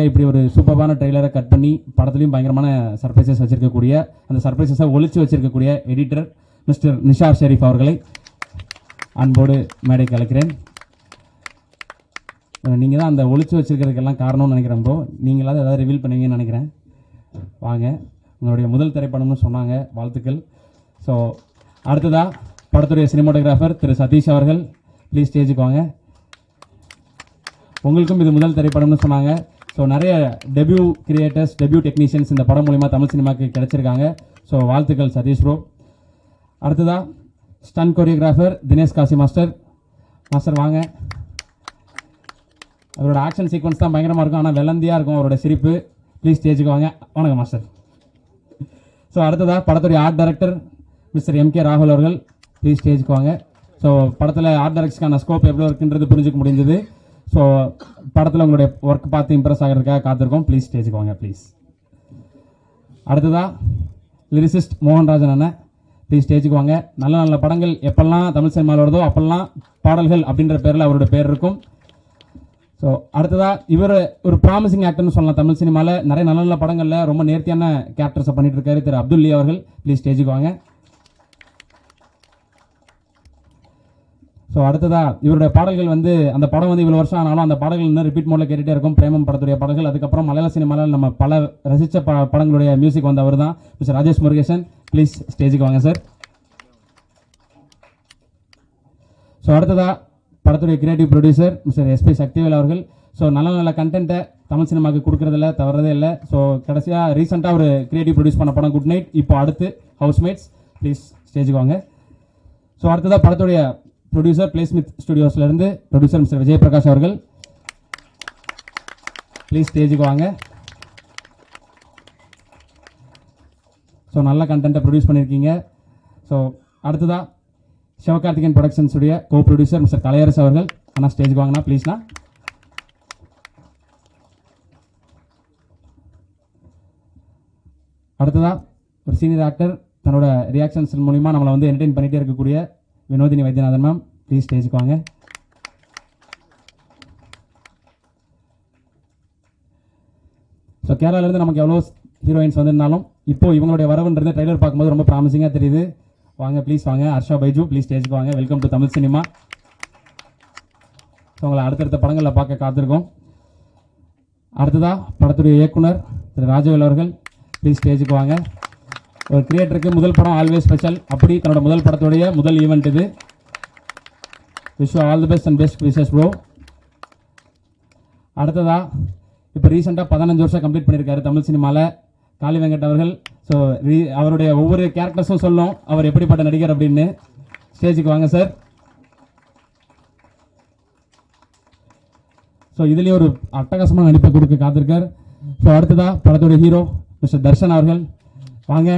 இப்படி ஒரு சூப்பரான ட்ரெய்லரை கட் பண்ணி படத்துலையும் பயங்கரமான சர்ப்ரைசஸ் வச்சிருக்கக்கூடிய அந்த சர்ப்ரைசஸை ஒழிச்சு வச்சிருக்கக்கூடிய எடிட்டர் மிஸ்டர் நிஷா ஷெரீஃப் அவர்களை அன்போடு மேடைக்கு அழைக்கிறேன். நீங்கள் தான் அந்த ஒழிச்சு வச்சிருக்கிறதுக்கெல்லாம் காரணம்னு நினைக்கிறேன் ப்ரோ. நீங்களாவது ஏதாவது ரிவீல் பண்ணுவீங்கன்னு நினைக்கிறேன். வாங்க, உங்களுடைய முதல் திரைப்படம்னு சொன்னாங்க, வாழ்த்துக்கள். ஸோ அடுத்ததாக படத்துடைய சினிமாட்டோகிராஃபர் திரு சதீஷ் அவர்கள் ப்ளீஸ் ஸ்டேஜுக்கு வாங்க. உங்களுக்கும் இது முதல் திரைப்படம்னு சொன்னாங்க. ஸோ நிறைய டெபியூ கிரியேட்டர்ஸ், டெபியூ டெக்னீஷியன்ஸ் இந்த படம் மூலிமா தமிழ் சினிமாவுக்கு கிடைச்சிருக்காங்க. ஸோ வாழ்த்துக்கள் சதீஷ் ப்ரோ. அடுத்ததாக stunt choreographer Dinesh Kasi master. Master வாங்க. அவரோட ஆக்ஷன் சீக்வன்ஸ் தான் பயங்கரமாக இருக்கும், ஆனால் வெள்ளந்தியாக இருக்கும் அவரோட சிரிப்பு. ப்ளீஸ் ஸ்டேஜுக்கு வாங்க. வணக்கம் மாஸ்டர். ஸோ அடுத்ததாக படத்துடைய ஆர்ட் டைரக்டர் மிஸ்டர் எம்.கே. ராகுல் அவர்கள் ப்ளீஸ் ஸ்டேஜுக்கு வாங்க. ஸோ படத்தில் ஆர்ட் டைரக்ஷனுக்கான ஸ்கோப் எவ்வளோ இருக்குன்றது புரிஞ்சுக்க முடிஞ்சது. ஸோ படத்தில் உங்களுடைய ஒர்க் பார்த்து இம்ப்ரெஸ் ஆகிறதுக்காக காத்திருக்கோம். ப்ளீஸ் ஸ்டேஜுக்கு வாங்க ப்ளீஸ். அடுத்ததாக லிரிசிஸ்ட் மோகன்ராஜன் அண்ணன் ப்ளீஸ் ஸ்டேஜுக்கு வாங்க. நல்ல நல்ல படங்கள் எப்பெல்லாம் தமிழ் சினிமாவில் வருதோ அப்பெல்லாம் பாடல்கள் அப்படின்ற பேரில் அவரோட பேர் இருக்கும். ஸோ அடுத்ததாக இவர் ஒரு ப்ராமிசிங் ஆக்டர்னு சொல்லலாம். தமிழ் சினிமாவில் நிறைய நல்ல நல்ல படங்களில் ரொம்ப நேர்த்தியான கேரக்டர்ஸை பண்ணிட்டு இருக்காரு திரு அப்துல்லி அவர்கள். ப்ளீஸ் ஸ்டேஜுக்கு வாங்க. ஸோ அடுத்ததாக இவருடைய பாடல்கள் அந்த படம் இவ்வளோ வருஷம் ஆனாலும் அந்த பாடல்கள் இன்னும் ரிப்பீட் மோடில் கேட்டுகிட்டே இருக்கும். பிரேமம் படத்துடைய பாடல்கள். அதுக்கப்புறம் மலையாள சினிமாவில் நம்ம பல ரசித்த படங்களுடைய மியூசிக் அவர் தான் மிஸ்டர் ராஜேஷ் முருகேசன். ப்ளீஸ் ஸ்டேஜுக்கு வாங்க சார். ஸோ அடுத்ததாக படத்துடைய creative producer mister SP Sakthivel அவர்கள். ஸோ நல்ல நல்ல கண்டென்ட்டை தமிழ் சினிமாவுக்கு கொடுக்குறதில்ல, தவறதே இல்லை. ஸோ கடைசியாக ரீசெண்டாக ஒரு கிரியேட்டிவ் ப்ரொடியூஸ் பண்ண படம் குட் நைட். இப்போ அடுத்து ஹவுஸ்மேட்ஸ். ப்ளீஸ் ஸ்டேஜுக்கு வாங்க. ஸோ அடுத்ததாக படத்துடைய ப்ரொடியூசர் பிளேஸ்மித் ஸ்டுடியோஸ்லேருந்து ப்ரொடியூசர் மிஸ்டர் விஜய் பிரகாஷ் அவர்கள். ப்ளீஸ் ஸ்டேஜுக்கு வாங்க. ஸோ நல்ல கண்டென்ட்டை ப்ரொடியூஸ் பண்ணியிருக்கீங்க. ஸோ அடுத்ததாக சிவகார்த்திகேயன் ப்ரொடக்ஷன்ஸுடைய கோ ப்ரொடியூசர் மிஸ்டர் கலையரசு அவர்கள். ஆனால் ஸ்டேஜுக்கு வாங்கினா ப்ளீஸ்ண்ணா. அடுத்ததாக ஒரு சீனியர் ஆக்டர் தன்னோட ரியாக்ஷன்ஸ் மூலிமா நம்மளை என்டர்டெயின் பண்ணிகிட்டே இருக்கக்கூடிய வினோதினி வைத்தியநாதன் மேம். ப்ளீஸ் ஸ்டேஜுக்கு வாங்க. ஸோ கேரளாவிலேருந்து நமக்கு எவ்வளோ ஹீரோயின்ஸ் வந்திருந்தாலும் இப்போ இவங்களுடைய வரவுன்றது ட்ரெய்லர் பார்க்கும்போது ரொம்ப ப்ராமிசிங்காக தெரியுது. வாங்க ப்ளீஸ் வாங்க. ஹர்ஷா பைஜு ப்ளீஸ் ஸ்டேஜுக்கு வாங்க. Welcome to Tamil cinema. So உங்களை அடுத்தடுத்த படங்களில் பார்க்க காத்திருக்கோம். அடுத்ததாக படத்துடைய இயக்குனர் திரு ராஜவேல் அவர்கள் ப்ளீஸ் ஸ்டேஜுக்கு வாங்க. ஒரு கிரியேட்டருக்கு முதல் படம் ஆல்வேஸ் ஸ்பெஷல். அப்படி தன்னோட முதல் படத்துடைய முதல் ஈவெண்ட் இது. Wish all the best and best wishes bro. அடுத்ததாக இப்போ ரீசெண்டாக 15 வருஷம் கம்ப்ளீட் பண்ணியிருக்காரு தமிழ் சினிமாவில் காளி வெங்கட் அவர்கள். ஸோ அவருடைய ஒவ்வொரு கேரக்டர்ஸும் சொல்லும் அவர் எப்படிப்பட்ட நடிகர் அப்படின்னு. ஸ்டேஜுக்கு வாங்க சார். ஸோ இதுலேயே ஒரு அட்டகாசமான நடிப்பை கொடுக்க காத்திருக்கார். ஸோ அடுத்ததாக படத்துடைய ஹீரோ மிஸ்டர் தர்ஷன் அவர்கள். வாங்க.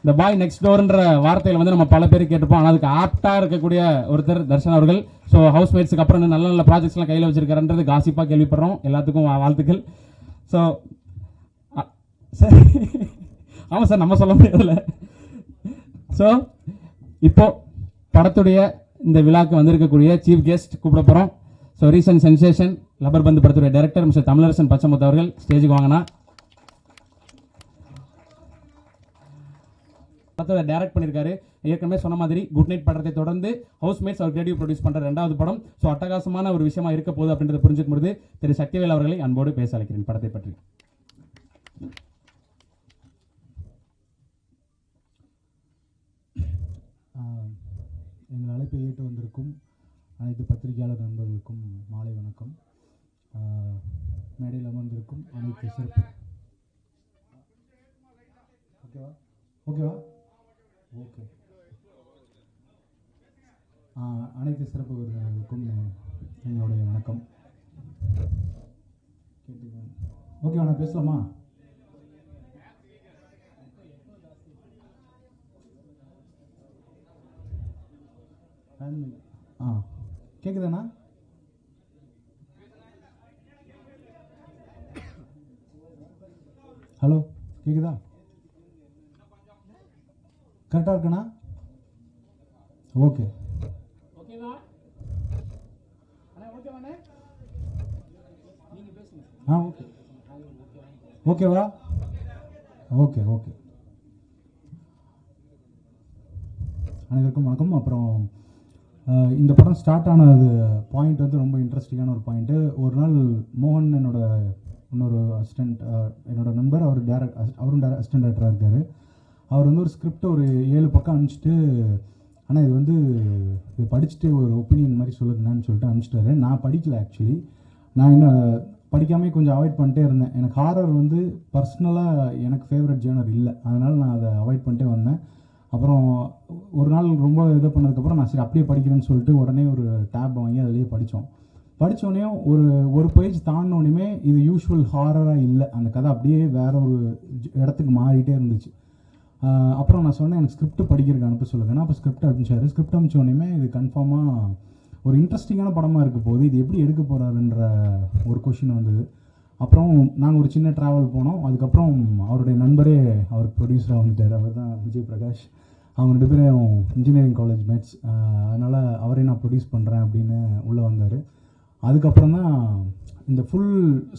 இந்த பாய் நெக்ஸ்ட் டோர்ன்ற வார்த்தையில் நம்ம பல பேர் கேட்டிருப்போம், ஆனால் அதுக்கு ஆப்டாக இருக்கக்கூடிய ஒருத்தர் தர்ஷன் அவர்கள். ஸோ ஹவுஸ்மேட்ஸுக்கு அப்புறம் நல்ல நல்ல ப்ராஜெக்ட்ஸ்லாம் கையில் வச்சிருக்காருன்றது காசிப்பாக கேள்விப்படுறோம். எல்லாத்துக்கும் வாழ்த்துக்கள். ஸோ சார் ஆமாம் சார், நம்ம சொல்ல முடியாதுல்ல. ஸோ இப்போ படத்துடைய இந்த விழாக்கு வந்திருக்கக்கூடிய சீஃப் கெஸ்ட் கூப்பிட போகிறோம். ஸோ ரீசன்ட் சென்சேஷன் லப்பர் பந்து படத்துடைய டைரக்டர் மிஸ்டர் தமிழரசன் பச்சமுத்து அவர்கள். ஸ்டேஜுக்கு வாங்கினா. படத்தை டைரக்ட் பண்ணியிருக்காரு. ஏற்கனவே சொன்ன மாதிரி குட் நைட் படத்தை தொடர்ந்து ஹவுஸ்மேட்ஸ் அவர் கிரியேட்டிவ் ப்ரொடியூஸ் பண்ணுற 2வது படம். ஸோ அட்டகாசமான ஒரு விஷயமா இருக்க போகுது அப்படின்றத புரிஞ்சுக்கும் பொழுது திரு சக்திவேல் அவர்களை அன்போடு பேச அழைக்கிறேன் படத்தை பற்றி. எங்கள் அழைப்பை ஏற்று வந்திருக்கும் அனைத்து பத்திரிகையாளர் நண்பர்களுக்கும் மாலை வணக்கம். மேடையில் அமர்ந்திருக்கும் அனைத்து சிறப்பு ஓகேவா ஓகே அனைத்து சிறப்பு விருந்தினர்களுக்கும் எங்களுடைய வணக்கம். ஓகேவா, நான் பேசலாமா? கேட்குதாண்ணா? ஹலோ, கேட்குதா? கரெக்டாக இருக்குண்ணா? ஓகே. ஓகேவா? ஓகேவாண்ணே? நீங்கள் பேசுங்க. ஓகே ஓகேவா? Okay okay. அனைவருக்கும் வணக்கம். அப்புறம் இந்த படம் ஸ்டார்ட் ஆனது பாயிண்ட் வந்து ரொம்ப இன்ட்ரெஸ்டிங்கான ஒரு பாயிண்ட்டு. ஒரு நாள் மோகன் இன்னொரு அசிஸ்டண்ட், என்னோட நண்பர், அவரும் அசிஸ்டன்ட் டைரக்டராக இருக்கார். அவர் வந்து ஒரு ஸ்கிரிப்ட் ஒரு 7 பக்கம் அனுப்பிச்சிட்டு, ஆனால் இது படிச்சுட்டு ஒரு ஒப்பீனியன் மாதிரி சொல்லுங்கன்னு சொல்லிட்டு அனுப்பிச்சிட்டாரு. நான் படிக்கல ஆக்சுவலி. நான் இன்னும் படிக்காமல் கொஞ்சம் அவாய்ட் பண்ணிட்டே இருந்தேன். எனக்கு ஹாரர் வந்து பர்சனலாக எனக்கு ஃபேவரட் ஜேனர் இல்லை, அதனால் நான் அதை அவாய்ட் பண்ணிட்டே வந்தேன். அப்புறம் ஒரு நாள் ரொம்ப இது பண்ணதுக்கப்புறம் நான் சரி அப்படியே படிக்கிறேன்னு சொல்லிட்டு உடனே ஒரு டேப் வாங்கி அதிலேயே படித்தோடனே ஒரு பேஜ் தாண்டினோடனே இது யூஷுவல் ஹாரராக இல்லை, அந்த கதை அப்படியே வேற ஒரு இடத்துக்கு மாறிட்டே இருந்துச்சு. அப்புறம் நான் சொன்னேன் எனக்கு ஸ்கிரிப்ட் படிக்கிறதுக்கு அனுப்ப சொல்லுங்கன்னா, அப்போ ஸ்கிரிப்ட் அனுப்பிச்சாரு. ஸ்கிரிப்ட் அனுப்பிச்சோடனே இது கன்ஃபார்மாக ஒரு இன்ட்ரெஸ்டிங்கான படமாக இருக்க போகுது, இது எப்படி எடுக்க போகிறாருன்ற ஒரு கொஷின் வந்தது. அப்புறம் நாங்கள் ஒரு சின்ன ட்ராவல் போனோம். அதுக்கப்புறம் அவருடைய நண்பரே அவர் ப்ரொடியூசராக வந்துட்டார். அவர் தான் விஜய் பிரகாஷ். அவங்க 2 பேரும் இன்ஜினியரிங் காலேஜ் மேட்ஸ், அதனால் அவரே நான் ப்ரொடியூஸ் பண்ணுறேன் அப்படின்னு உள்ளே வந்தார். அதுக்கப்புறம் தான் இந்த ஃபுல்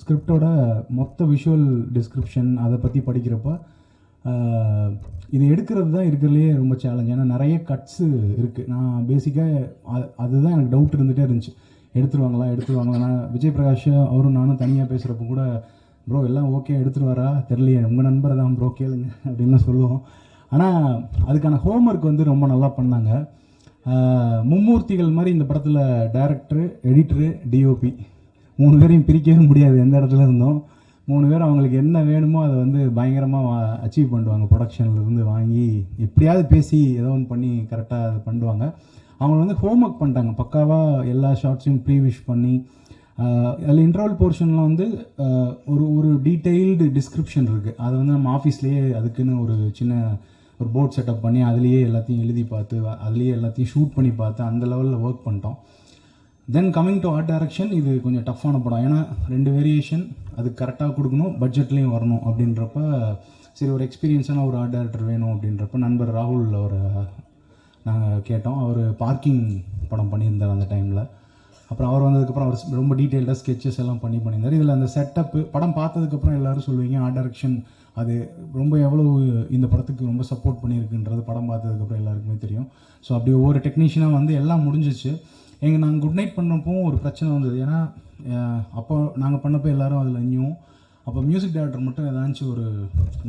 ஸ்கிரிப்டோட மொத்த விஷுவல் டிஸ்கிரிப்ஷன் அதை பற்றி படிக்கிறப்ப இது எடுக்கிறது தான் இருக்கிறதுலையே ரொம்ப சேலஞ்ச். ஏன்னா நிறைய கட்ஸு இருக்குது. நான் பேசிக்காக அதுதான் எனக்கு டவுட் இருந்துகிட்டே இருந்துச்சு, எடுத்துருவாங்களா. நான் விஜய் பிரகாஷ் அவரும் நானும் தனியாக பேசுகிறப்ப கூட, ப்ரோ எல்லாம் ஓகே எடுத்துருவாரா தெரியலையே, உங்கள் நண்பரை தான் ப்ரோ கேளுங்க அப்படின்லாம் சொல்லுவோம். ஆனால் அதுக்கான ஹோம்ஒர்க் வந்து ரொம்ப நல்லா பண்ணாங்க. மும்மூர்த்திகள் மாதிரி இந்த படத்தில் டைரக்டரு, எடிட்டரு, டிஓபி 3 பேரையும் பிரிக்கவே முடியாது. எந்த இடத்துல இருந்தோம் 3 பேர் அவங்களுக்கு என்ன வேணுமோ அதை வந்து பயங்கரமாக அச்சீவ் பண்ணுவாங்க. ப்ரொடக்ஷன்லேருந்து வாங்கி எப்படியாவது பேசி ஏதோ ஒன்று பண்ணி கரெக்டாக அது பண்ணுவாங்க. அவங்க வந்து ஹோம்ஒர்க் பண்ணிட்டாங்க பக்காவாக. எல்லா ஷார்ட்ஸையும் ப்ரீவிஷ் பண்ணி அதில் இன்டர்வல் போர்ஷனில் வந்து ஒரு டீட்டெயில்டு டிஸ்கிரிப்ஷன் இருக்குது. அதை வந்து நம்ம ஆஃபீஸ்லேயே அதுக்குன்னு ஒரு சின்ன ஒரு போர்ட் செட்டப் பண்ணி அதுலேயே எல்லாத்தையும் எழுதி பார்த்து அதுலேயே எல்லாத்தையும் ஷூட் பண்ணி பார்த்து அந்த லெவலில் ஒர்க் பண்ணிட்டோம். Then coming to art direction, இது கொஞ்சம் டஃப்பான படம். ஏன்னா 2 வேரியேஷன் அது கரெக்டாக கொடுக்கணும், பட்ஜெட்லேயும் வரணும். அப்படின்றப்ப சரி ஒரு எக்ஸ்பீரியன்ஸான ஒரு ஆர்ட் டைரக்டர் வேணும் அப்படின்றப்ப நண்பர் ராகுல் அவரை நாங்கள் கேட்டோம். அவர் பார்க்கிங் படம் பண்ணியிருந்தார் அந்த டைமில். அப்புறம் அவர் வந்ததுக்கப்புறம் அவர் ரொம்ப டீட்டெயில்டாக ஸ்கெச்சஸ் எல்லாம் பண்ணியிருந்தார். இதில் அந்த செட்டப்பு படம் பார்த்ததுக்கப்புறம் எல்லோரும் சொல்லுவீங்க ஆர்ட் டைரக்ஷன் அது ரொம்ப எவ்வளோ இந்த படத்துக்கு ரொம்ப சப்போர்ட் பண்ணியிருக்குன்றது படம் பார்த்ததுக்கப்புறம் எல்லாருக்குமே தெரியும். ஸோ அப்படி ஒவ்வொரு டெக்னீஷியனாக வந்து எல்லாம் முடிஞ்சிச்சு. நாங்கள் குட் நைட் பண்ணப்போ ஒரு பிரச்சனை வந்தது. ஏன்னா அப்போ நாங்கள் பண்ணப்போ எல்லோரும் அதில் நியூ. அப்போ மியூசிக் டைரக்டர் மட்டும் ஏதாச்சும் ஒரு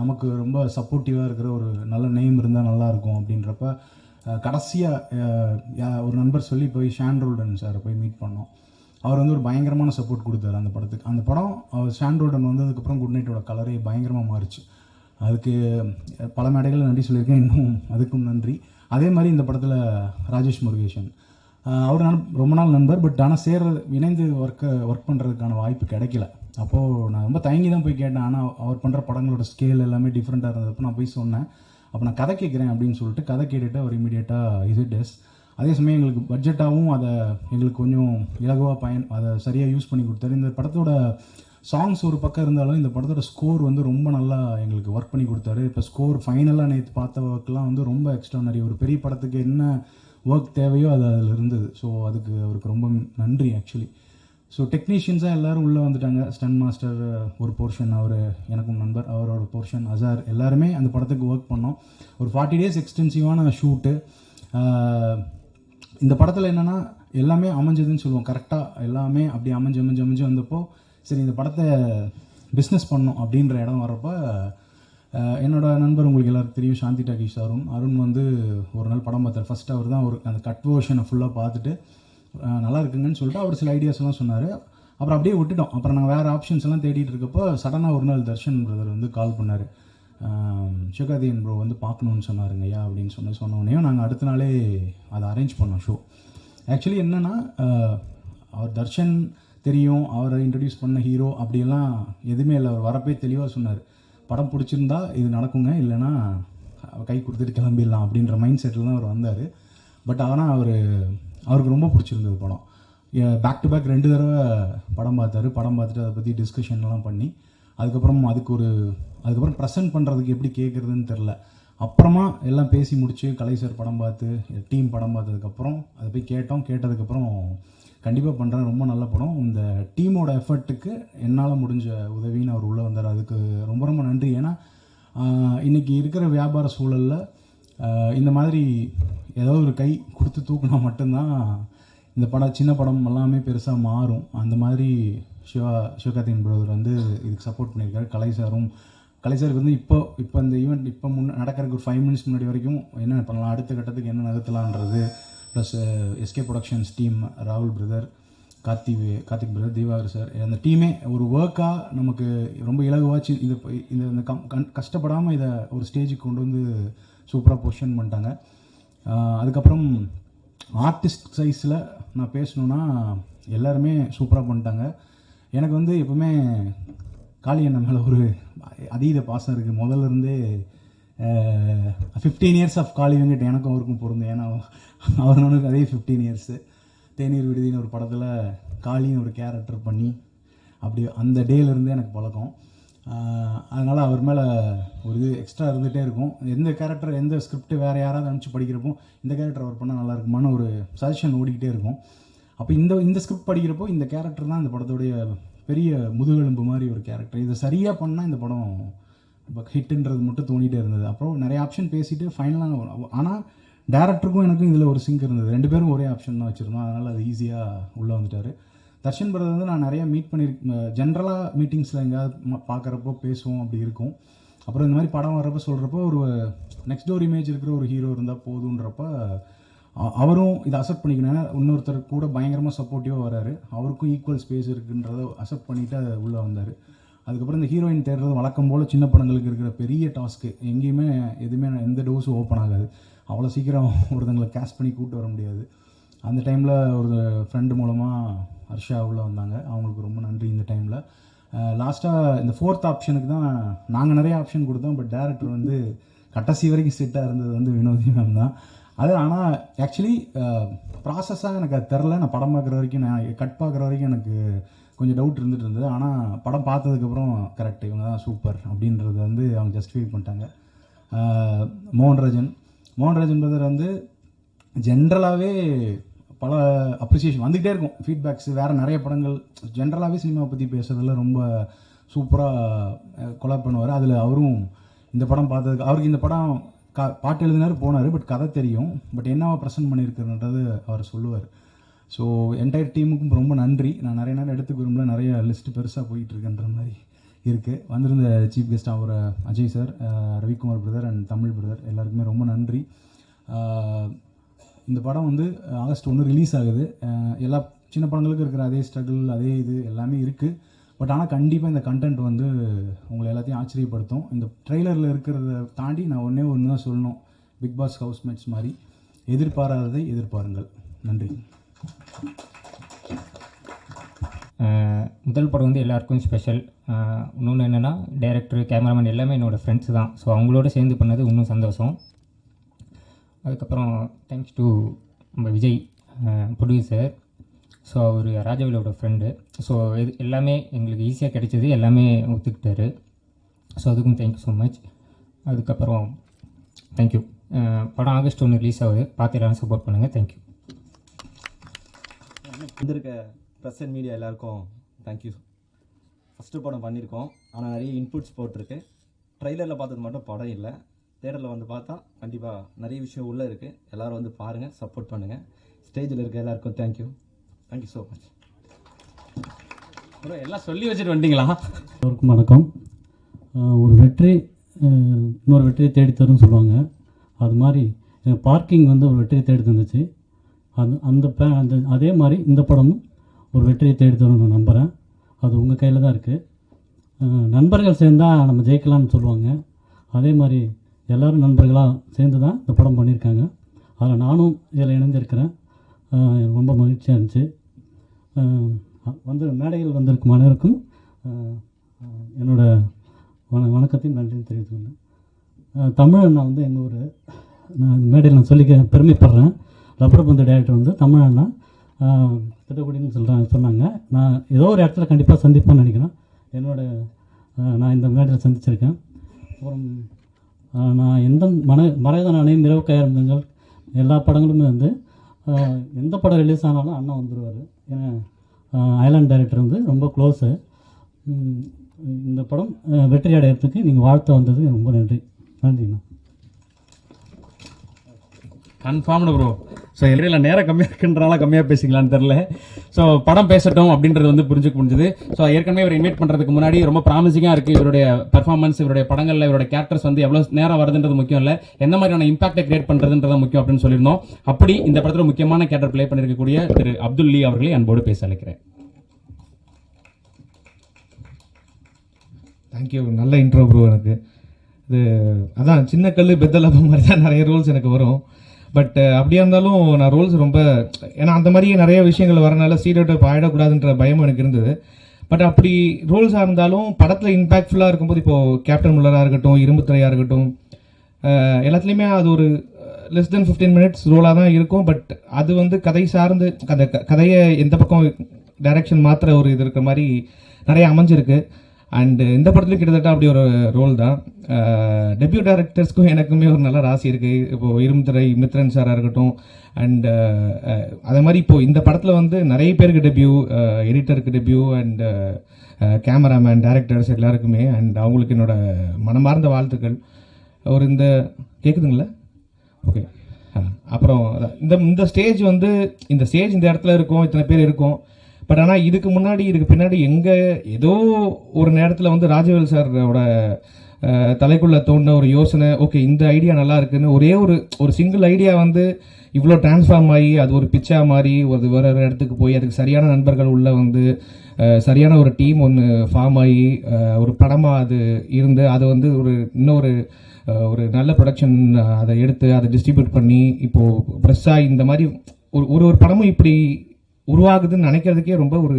நமக்கு ரொம்ப சப்போர்ட்டிவாக இருக்கிற ஒரு நல்ல நேம் இருந்தால் நல்லாயிருக்கும் அப்படின்றப்ப கடைசியாக ஒரு நண்பர் சொல்லி போய் ஷான் ரோல்டன் சாரை போய் மீட் பண்ணோம். அவர் வந்து ஒரு பயங்கரமான சப்போர்ட் கொடுத்தாரு அந்த படத்துக்கு. அந்த படம் அவர் ஷான் ரோல்டன் வந்ததுக்கப்புறம் குட் நைட்டோட கலரே பயங்கரமாக மாறிச்சு. அதுக்கு பல மேடைகளில் நன்றி சொல்லியிருக்கேன், இன்னும் அதுக்கும் நன்றி. அதே மாதிரி இந்த படத்தில் ராஜேஷ் முருகேசன் அவர் ரொம்ப நாள் நண்பர். பட் ஆனால் இணைந்து ஒர்க் பண்ணுறதுக்கான வாய்ப்பு கிடைக்கல. அப்போது நான் ரொம்ப தயங்கி தான் போய் கேட்டேன். ஆனால் அவர் பண்ணுற படங்களோட ஸ்கேல் எல்லாமே டிஃப்ரெண்ட்டாக இருந்தப்போ நான் போய் சொன்னேன். அப்போ நான் கதை கேட்குறேன் அப்படின்னு சொல்லிட்டு கதை கேட்டுட்டு அவர் இமீடியட்டாக இஸ். அதே சமயம் எங்களுக்கு பட்ஜெட்டாகவும் அதை எங்களுக்கு கொஞ்சம் இலகுவாக அதை சரியாக யூஸ் பண்ணி கொடுத்தாரு. இந்த படத்தோட சாங்ஸ் ஒரு பக்கம் இருந்தாலும் இந்த படத்தோட ஸ்கோர் வந்து ரொம்ப நல்லா எங்களுக்கு ஒர்க் பண்ணி கொடுத்தாரு. இப்போ ஸ்கோர் ஃபைனலாக நேற்று பார்த்த ஒர்க்லாம் வந்து ரொம்ப எக்ஸ்ட்ரானரி. ஒரு பெரிய படத்துக்கு என்ன ஒர்க் தேவையோ அது அதில் இருந்தது. ஸோ அதுக்கு அவருக்கு ரொம்ப நன்றி ஆக்சுவலி. ஸோ டெக்னீஷியன்ஸாக எல்லோரும் உள்ளே வந்துட்டாங்க. ஸ்டன் மாஸ்டர் ஒரு போர்ஷன், அவர் எனக்கும் நண்பர், அவரோட போர்ஷன் அசார், எல்லாருமே அந்த படத்துக்கு ஒர்க் பண்ணோம். ஒரு 40 days எக்ஸ்டென்சிவான ஷூட்டு. இந்த படத்தில் என்னென்னா எல்லாமே அமைஞ்சதுன்னு சொல்லுவோம். கரெக்டாக எல்லாமே அப்படி அமைஞ்சு வந்தப்போ சரி இந்த படத்தை பிஸ்னஸ் பண்ணோம் அப்படின்ற இடம் வரப்போ என்னோடய நண்பர் உங்களுக்கு எல்லாருக்கும் தெரியும் சாந்தி டாக்கீஸ் அருண் வந்து ஒரு நாள் படம் பார்த்தார். ஃபஸ்ட்டு அவர் தான் அந்த கட் வேர்ஷனை ஃபுல்லாக பார்த்துட்டு நல்லா இருக்குங்கன்னு சொல்லிட்டு அவர் சில ஐடியாஸ் எல்லாம் சொன்னார். அப்புறம் அப்படியே விட்டுட்டோம். அப்புறம் நாங்கள் வேறு ஆப்ஷன்ஸ் எல்லாம் தேடிட்டு இருக்கப்போ சடனாக ஒரு நாள் தர்ஷன் பிரதர் வந்து கால் பண்ணார். சிவகார்த்திகேயன் ப்ரோ வந்து பார்க்கணுன்னு சொன்னாருங்க ஐயா அப்படின்னு சொன்னோடனே நாங்கள் அடுத்த நாளே அதை அரேஞ்ச் பண்ணோம் ஷோ. ஆக்சுவலி என்னென்னா அவர் தர்ஷன் தெரியும், அவரை இன்ட்ரடியூஸ் பண்ண ஹீரோ அப்படியெல்லாம் எதுவுமே இல்லை. அவர் வரப்பே தெளிவாக சொன்னார், படம் பிடிச்சிருந்தா இது நடக்குங்க, இல்லைனா கை கொடுத்துட்டு கிளம்பிடலாம் அப்படின்ற மைண்ட் செட்டில் தான் அவர் வந்தார். பட் ஆனால் அவருக்கு ரொம்ப பிடிச்சிருந்தது படம். பேக் டு பேக் 2 தடவை படம் பார்த்தாரு. படம் பார்த்துட்டு அதை பற்றி டிஸ்கஷன்லாம் பண்ணி அதுக்கப்புறம் ப்ரெசென்ட் பண்ணுறதுக்கு எப்படி கேட்குறதுன்னு தெரில. அப்புறமா எல்லாம் பேசி முடிச்சு கலை சார் படம் பார்த்து டீம் படம் பார்த்ததுக்கப்புறம் அதை போய் கேட்டதுக்கப்புறம் கண்டிப்பாக பண்ணுறேன். ரொம்ப நல்ல படம். இந்த டீமோட எஃபர்ட்டுக்கு என்னால் முடிஞ்ச உதவின்னு அவர் உள்ளே வந்தார். அதுக்கு ரொம்ப ரொம்ப நன்றி. ஏன்னா இன்றைக்கி இருக்கிற வியாபார சூழலில் இந்த மாதிரி ஏதோ ஒரு கை கொடுத்து தூக்குனா மட்டும்தான் இந்த படம், சின்ன படம் எல்லாமே பெருசாக மாறும். அந்த மாதிரி சிவகார்த்திகேயன் பிரதர் வந்து இதுக்கு சப்போர்ட் பண்ணியிருக்காரு. கலை சாருக்கு வந்து இப்போ இந்த ஈவெண்ட் இப்போ நடக்கிறதுக்கு ஒரு 5 மினிட்ஸ் முன்னாடி வரைக்கும் என்ன பண்ணலாம், அடுத்த கட்டத்துக்கு என்ன நகர்த்தலான்றது, ப்ளஸ் எஸ்கே ப்ரொடக்ஷன்ஸ் டீம், ராகுல் brother, Karthik brother, Deepakar sir, அந்த டீமே ஒரு ஒர்க்காக நமக்கு ரொம்ப இலகுவாச்சு இந்த கஷ்டப்படாமல் இதை ஒரு ஸ்டேஜுக்கு கொண்டு வந்து சூப்பராக பொசிஷன் பண்ணிட்டாங்க. அதுக்கப்புறம் ஆர்டிஸ்ட் சைஸில் நான் பேசணுன்னா எல்லாருமே சூப்பராக பண்ணிட்டாங்க. எனக்கு வந்து எப்பவுமே காளி அண்ணன் மேலே ஒரு அதீத பாசம் இருக்குது. முதல்ல இருந்தே 15 இயர்ஸ் ஆஃப் காளி வெங்கட் எனக்கும் அவருக்கும் பொருந்தேன். ஏன்னா அவர் நானுக்கு அதே 15 இயர்ஸு. தேநீர் விடுதின்னு ஒரு படத்தில் காளின்னு ஒரு கேரக்டர் பண்ணி அப்படி அந்த டேலேருந்தே எனக்கு பழக்கம். அதனால் அவர் மேலே ஒரு இது எக்ஸ்ட்ரா இருந்துகிட்டே இருக்கும். எந்த கேரக்டர், எந்த ஸ்கிரிப்ட் வேறு யாராவது அனுப்பிச்சு படிக்கிறப்போ இந்த கேரக்டர் அவர் பண்ணால் நல்லா இருக்குமான்னு ஒரு சஜஷன் ஓடிக்கிட்டே இருக்கும். அப்போ இந்த ஸ்கிரிப்ட் படிக்கிறப்போ இந்த கேரக்டர் தான் இந்த படத்துடைய பெரிய முதுகெலும்பு மாதிரி ஒரு கேரக்டர். இதை சரியாக பண்ணால் இந்த படம் இப்போ ஹிட்டுன்றது மட்டும் தோணிகிட்டே இருந்தது. அப்புறம் நிறைய ஆப்ஷன் பேசிவிட்டு ஃபைனலாக, ஆனால் டேரக்டருக்கும் எனக்கும் இதில் ஒரு சிங்க் இருந்தது. 2 பேரும் ஒரே ஆப்ஷன் தான் வச்சுருந்தோம். அதனால் அது ஈஸியாக உள்ளே வந்துட்டார். தர்ஷன் பிரதர் வந்து நான் நிறையா மீட் பண்ணியிருக்கேன். ஜென்ரலாக மீட்டிங்ஸில் எங்கேயாவது பார்க்குறப்போ பேசுவோம், அப்படி இருக்கும். அப்புறம் இந்த மாதிரி படம் வர்றப்போ சொல்கிறப்போ ஒரு நெக்ஸ்ட் டோர் இமேஜ் இருக்கிற ஒரு ஹீரோ இருந்தால் போதுன்றப்ப அவரும் இதை அக்செப்ட் பண்ணிக்கணும். ஏன்னா இன்னொருத்தர் கூட பயங்கரமாக சப்போர்ட்டிவாக வராரு, அவருக்கும் ஈக்குவல் ஸ்பேஸ் இருக்குன்றதை அக்செப்ட் பண்ணிவிட்டு அதை உள்ளே வந்தார். அதுக்கப்புறம் இந்த ஹீரோயின் தேடுறது வழக்கம் போல் சின்ன படங்களுக்கு இருக்கிற பெரிய டாஸ்க்கு. எங்கேயுமே எதுவுமே எந்த டோஸும் ஓப்பன் ஆகாது. அவ்வளோ சீக்கிரம் ஒருத்தங்களை கேஷ் பண்ணி கூப்பிட்டு வர முடியாது. அந்த டைமில் ஒரு ஃப்ரெண்டு மூலமாக ஹர்ஷா உள்ளே வந்தாங்க. அவங்களுக்கு ரொம்ப நன்றி. இந்த டைமில் லாஸ்ட்டாக இந்த 4th ஆப்ஷனுக்கு தான் நாங்கள் நிறைய ஆப்ஷன் கொடுத்தோம். பட் டேரக்டர் வந்து கடைசி வரைக்கும் செட்டாக இருந்தது வந்து வினோதி மேம் தான். அது ஆனால் ஆக்சுவலி ப்ராசஸாக எனக்கு அது தெரில. நான் படம் பார்க்குற வரைக்கும், நான் கட் பார்க்குற வரைக்கும் எனக்கு கொஞ்சம் டவுட் இருந்துகிட்டு இருந்தது. ஆனால் படம் பார்த்ததுக்கப்புறம் கரெக்ட், இவங்க தான் சூப்பர் அப்படின்றது வந்து அவங்க ஜஸ்டிஃபை பண்ணிட்டாங்க. மோகன்ராஜன் பிரதர் வந்து ஜென்ரலாகவே பல அப்ரிசியேஷன் வந்துக்கிட்டே இருக்கும், ஃபீட்பேக்ஸ். வேறு நிறைய படங்கள் ஜென்ரலாகவே சினிமாவை பற்றி பேசுறதுல ரொம்ப சூப்பராக கொலாப் பண்ணுவார். அதில் அவரும் இந்த படம் பார்த்ததுக்கு, அவருக்கு இந்த படம் பாட்டு எழுதினார், போனார். பட் கதை தெரியும், பட் என்னவா ப்ரெசென்ட் பண்ணியிருக்கிறன்றது அவர் சொல்லுவார். ஸோ என்டையர் டீமுக்கும் ரொம்ப நன்றி. நான் நிறைய நேரம் எடுத்துக்க விரும்பல, நிறைய லிஸ்ட்டு பெருசாக போயிட்டுருக்குன்ற மாதிரி இருக்குது. வந்திருந்த சீஃப் கெஸ்ட் அவர் Ajay sir, Ravikumar brother and Tamil brother எல்லாருக்குமே ரொம்ப நன்றி. இந்த படம் வந்து ஆகஸ்ட் 1 ரிலீஸ் ஆகுது. எல்லா சின்ன படங்களுக்கும் இருக்கிற அதே ஸ்ட்ரகிள், அதே இது எல்லாமே இருக்குது. பட் ஆனால் கண்டிப்பாக இந்த கண்டென்ட் வந்து உங்களை எல்லாத்தையும் ஆச்சரியப்படுத்தும். இந்த ட்ரெய்லரில் இருக்கிறத தாண்டி நான் ஒன்று தான் சொல்லணும், பிக் பாஸ் ஹவுஸ்மேட்ஸ் மாதிரி எதிர்பாராததை எதிர்பாருங்கள். நன்றி. முதல் படம் வந்து எல்லாருக்கும் ஸ்பெஷல். இன்னொன்று என்னென்னா, டைரக்டர், கேமராமேன் எல்லாமே என்னோடய ஃப்ரெண்ட்ஸ் தான். ஸோ அவங்களோட சேர்ந்து பண்ணது இன்னும் சந்தோஷம். அதுக்கப்புறம் தேங்க்ஸ் டு நம்ம விஜய் ப்ரொடியூசர். ஸோ அவர் ராஜாவிலோட ஃப்ரெண்டு. ஸோ இது எல்லாமே எங்களுக்கு ஈஸியாக கிடைச்சது, எல்லாமே ஒத்துக்கிட்டாரு. ஸோ அதுக்கும் தேங்க்யூ ஸோ மச். அதுக்கப்புறம் தேங்க்யூ. படம் ஆகஸ்ட் 1 ரிலீஸ் ஆகுது, பார்த்து எல்லாரும் சப்போர்ட் பண்ணுங்கள். தேங்க்யூ. வந்திருக்க ப்ரெஸ் அண்ட் மீடியா எல்லாருக்கும் தேங்க்யூ. ஃபஸ்ட்டு படம் பண்ணியிருக்கோம், ஆனால் நிறைய இன்புட்ஸ் போட்டிருக்கு. ட்ரைலரில் பார்த்தது மட்டும் படம் இல்லை, தேட்டரில் வந்து பார்த்தா கண்டிப்பாக நிறைய விஷயம் உள்ளே இருக்குது. எல்லோரும் வந்து பாருங்கள், சப்போர்ட் பண்ணுங்கள். ஸ்டேஜில் இருக்க எல்லாருக்கும் தேங்க்யூ ஸோ மச். அப்புறம் எல்லாம் சொல்லி வச்சுட்டு வந்துட்டீங்களா? எல்லோருக்கும் வணக்கம். ஒரு வெற்றி இன்னொரு வெற்றியை தேடித்தருன்னு சொல்லுவாங்க. அது மாதிரி பார்க்கிங் வந்து ஒரு வெற்றியை தேடி தந்துச்சு. அந்த அதே மாதிரி இந்த படமும் ஒரு வெற்றியை தேடி தரும்னு நான் நம்புகிறேன். அது உங்கள் கையில் தான் இருக்குது. நண்பர்கள் சேர்ந்தால் நம்ம ஜெயிக்கலாம்னு சொல்லுவாங்க. அதே மாதிரி எல்லோரும் நண்பர்களாக சேர்ந்து தான் இந்த படம் பண்ணியிருக்காங்க. அதில் நானும் இதில் இணைஞ்சிருக்கிறேன். ரொம்ப மகிழ்ச்சியாக இருந்துச்சு. மேடையில் வந்திருக்கும் அனைவருக்கும் என்னோடய வணக்கத்தையும் நன்றியும் தெரிவித்துக்கொண்டேன். தமிழண்ணா வந்து எங்கள் ஊர், நான் மேடையில் நான் சொல்லிக்க பெருமைப்படுறேன். ரப்பர் பந்து டைரக்டர் வந்து தமிழண்ணா திட்டக்குடின்னு சொன்னாங்க. நான் ஏதோ ஒரு இடத்துல கண்டிப்பாக சந்திப்பேன்னு நினைக்கிறேன். நான் இந்த மேடையில் சந்திச்சிருக்கேன். அப்புறம் நான் எந்த மறைதான் நாணயம், இரவு கயர்ந்தங்கள் எல்லா படங்களுமே வந்து எந்த படம் ரிலீஸ் ஆனாலும் அண்ணன் வந்துடுவார். ஏன்னா ஐலாண்ட் டைரக்டர் வந்து ரொம்ப க்ளோஸு. இந்த படம் வெற்றி அடையிறதுக்கு நீங்கள் வாழ்த்த வந்ததுக்கு ரொம்ப நன்றிண்ணா. Confirmed bro. ஸோ இடையில நேரம் கம்மியாக இருக்குன்றனால கம்மியாக பேசிக்கலான்னு தெரில. ஸோ படம் பேசட்டும் அப்படின்றது வந்து புரிஞ்சுக்க முடிஞ்சுது. ஸோ ஏற்கனவே இவர் இன்வைட் பண்ணுறதுக்கு முன்னாடி ரொம்ப ப்ராமிசிங்காக இருக்குது. இவருடைய பர்ஃபார்மன்ஸ், இவருடைய படங்களில் இவருடைய கேரக்டர்ஸ் வந்து எவ்வளோ நேரம் வருதுன்றது முக்கியம் இல்லை, எந்த மாதிரியான இம்பாக்டை கிரியேட் பண்ணுறதுன்றது முக்கியம் அப்படின்னு சொல்லியிருந்தோம். அப்படி இந்த படத்தில் முக்கியமான கேரக்டர் ப்ளே பண்ணியிருக்கக்கூடிய திரு அப்துல் லீ அவர்களை அன்போடு பேச அழைக்கிறேன். தேங்க்யூ. நல்ல இன்ட்ரோ ப்ரோ. எனக்கு இது அதான் சின்ன கல் பெத்தலப்ப மாதிரி தான் நிறைய ரோல்ஸ் எனக்கு வரும். பட் அப்படியா இருந்தாலும் நான் ரோல்ஸ் ரொம்ப, ஏன்னா அந்த மாதிரியே நிறைய விஷயங்கள் வரனால ஸ்டீரியோடைப் ஆகிடக்கூடாதுன்ற பயம் எனக்கு இருந்தது. பட் அப்படி ரோல்ஸாக இருந்தாலும் படத்தில் இம்பாக்ட்ஃபுல்லாக இருக்கும்போது, இப்போது கேப்டன் முல்லராக இருக்கட்டும், இரும்பு திரையாக இருக்கட்டும், எல்லாத்துலேயுமே அது ஒரு லெஸ் தென் 15 minutes ரோலாக தான் இருக்கும். பட் அது வந்து கதை சார்ந்து அந்த கதையை எந்த பக்கம் டைரக்ஷன் மாத்திர ஒரு இது இருக்கிற மாதிரி நிறைய அமைஞ்சிருக்கு. அண்டு இந்த படத்துலையும் கிட்டத்தட்ட அப்படி ஒரு ரோல் தான். டெபியூ டைரக்டர்ஸ்க்கும் எனக்குமே ஒரு நல்ல ராசி இருக்குது. இப்போது இரும்புத்திரை மித்ரன் சாராக இருக்கட்டும், அண்டு அதே மாதிரி இப்போது இந்த படத்தில் வந்து நிறைய பேருக்கு டெபியூ, எடிட்டருக்கு டெபியூ, அண்டு கேமராமேன், டைரக்டர்ஸ் எல்லாருக்குமே அண்ட் அவங்களுக்கு என்னோட மனமார்ந்த வாழ்த்துக்கள். ஒரு இந்த கேட்குதுங்களா? ஓகே. அப்புறம் இந்த ஸ்டேஜ் வந்து இந்த இடத்துல இருக்கும், இத்தனை பேர் இருக்கும். பட் ஆனால் இதுக்கு முன்னாடி இதுக்கு பின்னாடி எங்கே ஏதோ ஒரு நேரத்தில் வந்து ராஜவேல் சாரோட தலைக்குள்ள தோன்ற ஒரு யோசனை, ஓகே இந்த ஐடியா நல்லா இருக்குன்னு ஒரு சிங்கிள் ஐடியா வந்து இவ்வளோ டிரான்ஸ்ஃபார்ம் ஆகி அது ஒரு பிச்சா மாதிரி ஒரு வேற இடத்துக்கு போய் அதுக்கு சரியான நண்பர்கள் உள்ள வந்து சரியான ஒரு டீம் ஒன்று ஃபார்ம் ஆகி ஒரு படமாக அது இருந்து அது வந்து ஒரு நல்ல ப்ரொடக்ஷன் அதை எடுத்து அதை டிஸ்ட்ரிபியூட் பண்ணி இப்போது ப்ரெஸ்ஸாக இந்த மாதிரி ஒரு படமும் இப்படி உருவாகுதுன்னு நினைக்கிறதுக்கே ரொம்ப ஒரு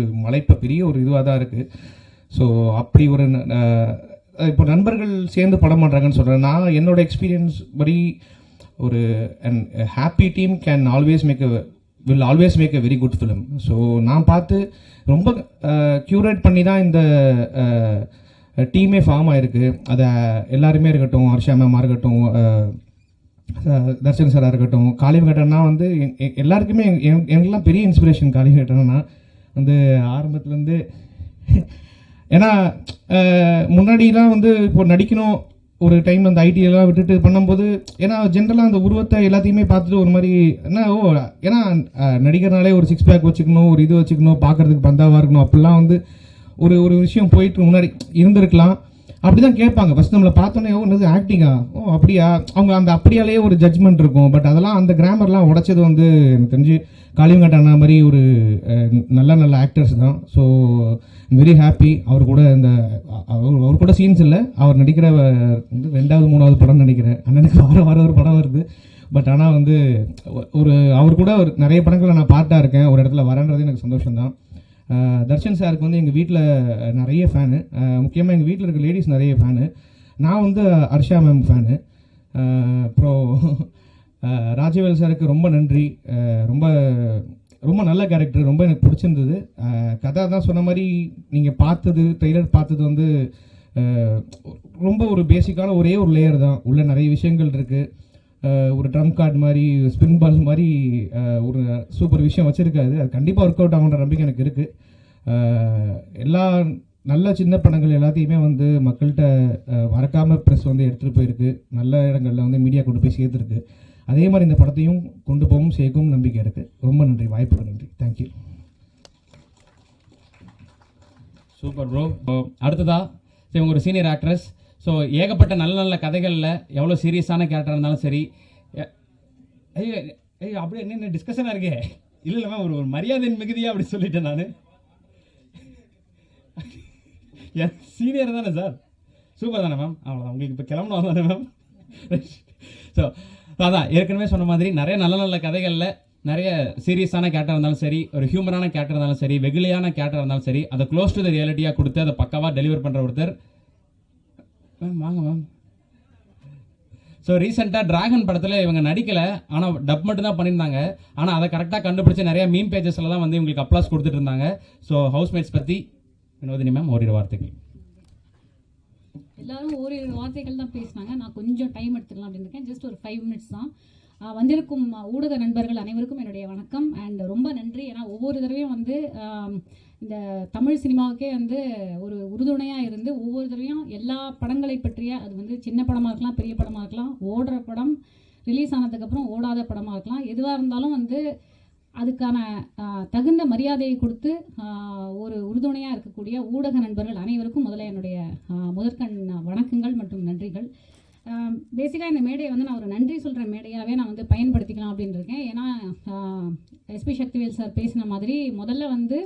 பெரிய ஒரு இதுவாக தான் இருக்குது. ஸோ அப்படி ஒரு இப்போ நண்பர்கள் சேர்ந்து படம் பண்ணுறாங்கன்னு சொல்கிறேன். நான் என்னோட எக்ஸ்பீரியன்ஸ் படி ஒரு happy team will always make a very good film. So நான் பார்த்து ரொம்ப க்யூரேட் பண்ணி தான் இந்த டீமே ஃபார்ம் ஆகிருக்கு. அதை எல்லாருமே இருக்கட்டும், ஹர்ஷா மேமாக இருக்கட்டும், தர்ஷன் சாராக இருக்கட்டும், காளிவெங்கடன்னா வந்து எல்லாருக்குமே எனக்குலாம் பெரிய இன்ஸ்பிரேஷன். காளிவெங்கடன்னா வந்து ஆரம்பத்துலேருந்து, ஏன்னா முன்னாடிலாம் வந்து இப்போ நடிக்கணும் ஒரு டைம் அந்த ஐடியெல்லாம் விட்டுட்டு பண்ணும்போது, ஏன்னா ஜென்ரலாக அந்த உருவத்தை எல்லாத்தையுமே பார்த்துட்டு ஒரு மாதிரி ஏன்னா நடிகர்னாலே ஒரு 6 பேக் வச்சுக்கணும், ஒரு இது வச்சுக்கணும், பார்க்குறதுக்கு பந்தாவாக இருக்கணும், அப்படிலாம் வந்து ஒரு விஷயம் போயிட்டு முன்னாடி இருந்திருக்கலாம். அப்படி தான் கேட்பாங்க. ஃபஸ்ட் நம்மளை பார்த்தோன்னே என்னது ஆக்டிங்கா, அப்படியா, அவங்க அந்த அப்படியாலேயே ஒரு ஜட்ஜ்மெண்ட் இருக்கும். பட் அதெல்லாம் அந்த கிராமர்லாம் உடைச்சது வந்து எனக்கு தெரிஞ்சு காளிவெங்கட் மாதிரி ஒரு நல்ல ஆக்டர்ஸ் தான். So very happy. அவர் கூட சீன்ஸ் இல்லை, அவர் நடிக்கிற வந்து 2வது 3வது படம் நினைக்கிறேன். அண்ணனுக்கு வர ஒரு படம் வருது. பட் ஆனால் வந்து அவர் கூட நிறைய படங்களை நான் பார்ட்டாக இருக்கேன். ஒரு இடத்துல வரன்றது எனக்கு சந்தோஷம்தான். தர்ஷன் சாருக்கு வந்து எங்கள் வீட்டில் நிறைய ஃபேனு, முக்கியமாக எங்கள் வீட்டில் இருக்க லேடிஸ் நிறைய ஃபேனு. நான் வந்து ஹர்ஷா மேம் ஃபேனு. அப்புறம் ராஜவேல் சாருக்கு ரொம்ப நன்றி. ரொம்ப ரொம்ப நல்ல கேரக்டர், ரொம்ப எனக்கு பிடிச்சிருந்தது. கதை தான் சொன்ன மாதிரி நீங்கள் ட்ரெய்லர் பார்த்தது வந்து ரொம்ப ஒரு பேசிக்கான ஒரே ஒரு லேயர் தான். உள்ள நிறைய விஷயங்கள் இருக்குது. ஒரு ட்ரம் கார்டு மாதிரி, ஸ்பின் பால் மாதிரி ஒரு சூப்பர் விஷயம் வச்சுருக்காது. அது கண்டிப்பாக ஒர்க் அவுட் ஆகுன்ற நம்பிக்கை எனக்கு இருக்குது. எல்லா நல்ல சின்ன படங்கள் எல்லாத்தையுமே வந்து மக்கள்கிட்ட மறக்காமல் ப்ரெஸ் வந்து எடுத்துகிட்டு போயிருக்கு. நல்ல இடங்களில் வந்து மீடியா கொண்டு போய் சேர்த்துருக்கு. அதே மாதிரி இந்த படத்தையும் கொண்டு போகவும் சேர்க்கவும் நம்பிக்கை இருக்குது. ரொம்ப நன்றி, வாய்ப்புக்கு நன்றி. தேங்க்யூ. Super bro. அடுத்ததா இவங்க ஒரு சீனியர் ஆக்ட்ரஸ். ஸோ ஏகப்பட்ட நல்ல கதைகளில் எவ்வளோ சீரியஸான கேரக்டர் இருந்தாலும் சரி. ஐயோ அப்படியே என்ன டிஸ்கஷனாக இருக்கே? இல்லை மேம், ஒரு மரியாதையின் மிகுதியாக அப்படி சொல்லிட்டேன் நான். சீனியர் தானே சார்? சூப்பர் தானே மேம்? அவ்வளோதான், உங்களுக்கு இப்போ கிளம்பணும் தானே மேம்? ஸோ அதான் ஏற்கனவே சொன்ன மாதிரி நிறைய நல்ல கதைகளில் நிறைய சீரியஸான கேரக்டர் இருந்தாலும் சரி, ஒரு ஹியூமரான கேரக்டர் இருந்தாலும் சரி, வெகுளியான கேரக்டர் இருந்தாலும் சரி, அதை க்ளோஸ் டு த ரியாலிட்டியாக கொடுத்து அதை பக்காவாக டெலிவர் பண்ணுற ஒருத்தர் மேம். வாங்க மேம். ஸோ ரீசெண்டாக டிராகன் படத்தில் இவங்க நடிக்கலை, ஆனால் டப் மட்டும் தான் பண்ணியிருந்தாங்க. ஆனால் அதை கரெக்டாக கண்டுபிடிச்சி நிறைய மீம் பேஜஸில் தான் வந்து இவங்களுக்கு அப்ளாஸ் கொடுத்துட்டு இருந்தாங்க. ஸோ ஹவுஸ்மேட்ஸ் பற்றி வினோதினி மேம் ஓரிரு வார்த்தைகள். எல்லாரும் ஓரிரு வார்த்தைகள் தான் பேசினாங்க. நான் கொஞ்சம் டைம் எடுத்துக்கலாம் அப்படின்னு இருக்கேன். ஜஸ்ட் ஒரு 5 minutes தான். வந்திருக்கும் ஊடக நண்பர்கள் அனைவருக்கும் என்னுடைய வணக்கம் அண்ட் ரொம்ப நன்றி. ஏன்னா ஒவ்வொரு தடவையும் வந்து இந்த தமிழ் சினிமாவுக்கே வந்து ஒரு உறுதுணையாக இருந்து ஒவ்வொரு தடவையும் எல்லா படங்களை பற்றிய, அது வந்து சின்ன படமாக இருக்கலாம், பெரிய படமாக இருக்கலாம், ஓடுற படம், ரிலீஸ் ஆனதுக்கப்புறம் ஓடாத படமாக இருக்கலாம், எதுவாக இருந்தாலும் வந்து அதுக்கான தகுந்த மரியாதையை கொடுத்து ஒரு உறுதுணையாக இருக்கக்கூடிய ஊடக நண்பர்கள் அனைவருக்கும் முதல்ல என்னுடைய முதற்கண் வணக்கங்கள் மற்றும் நன்றிகள். பேசிக்காக இந்த மேடையை வந்து நான் ஒரு நன்றி சொல்கிற மேடையாகவே நான் வந்து பயன்படுத்திக்கலாம் அப்படின்னு இருக்கேன். ஏன்னா எஸ்பி சக்திவேல் சார் பேசின மாதிரி முதல்ல வந்து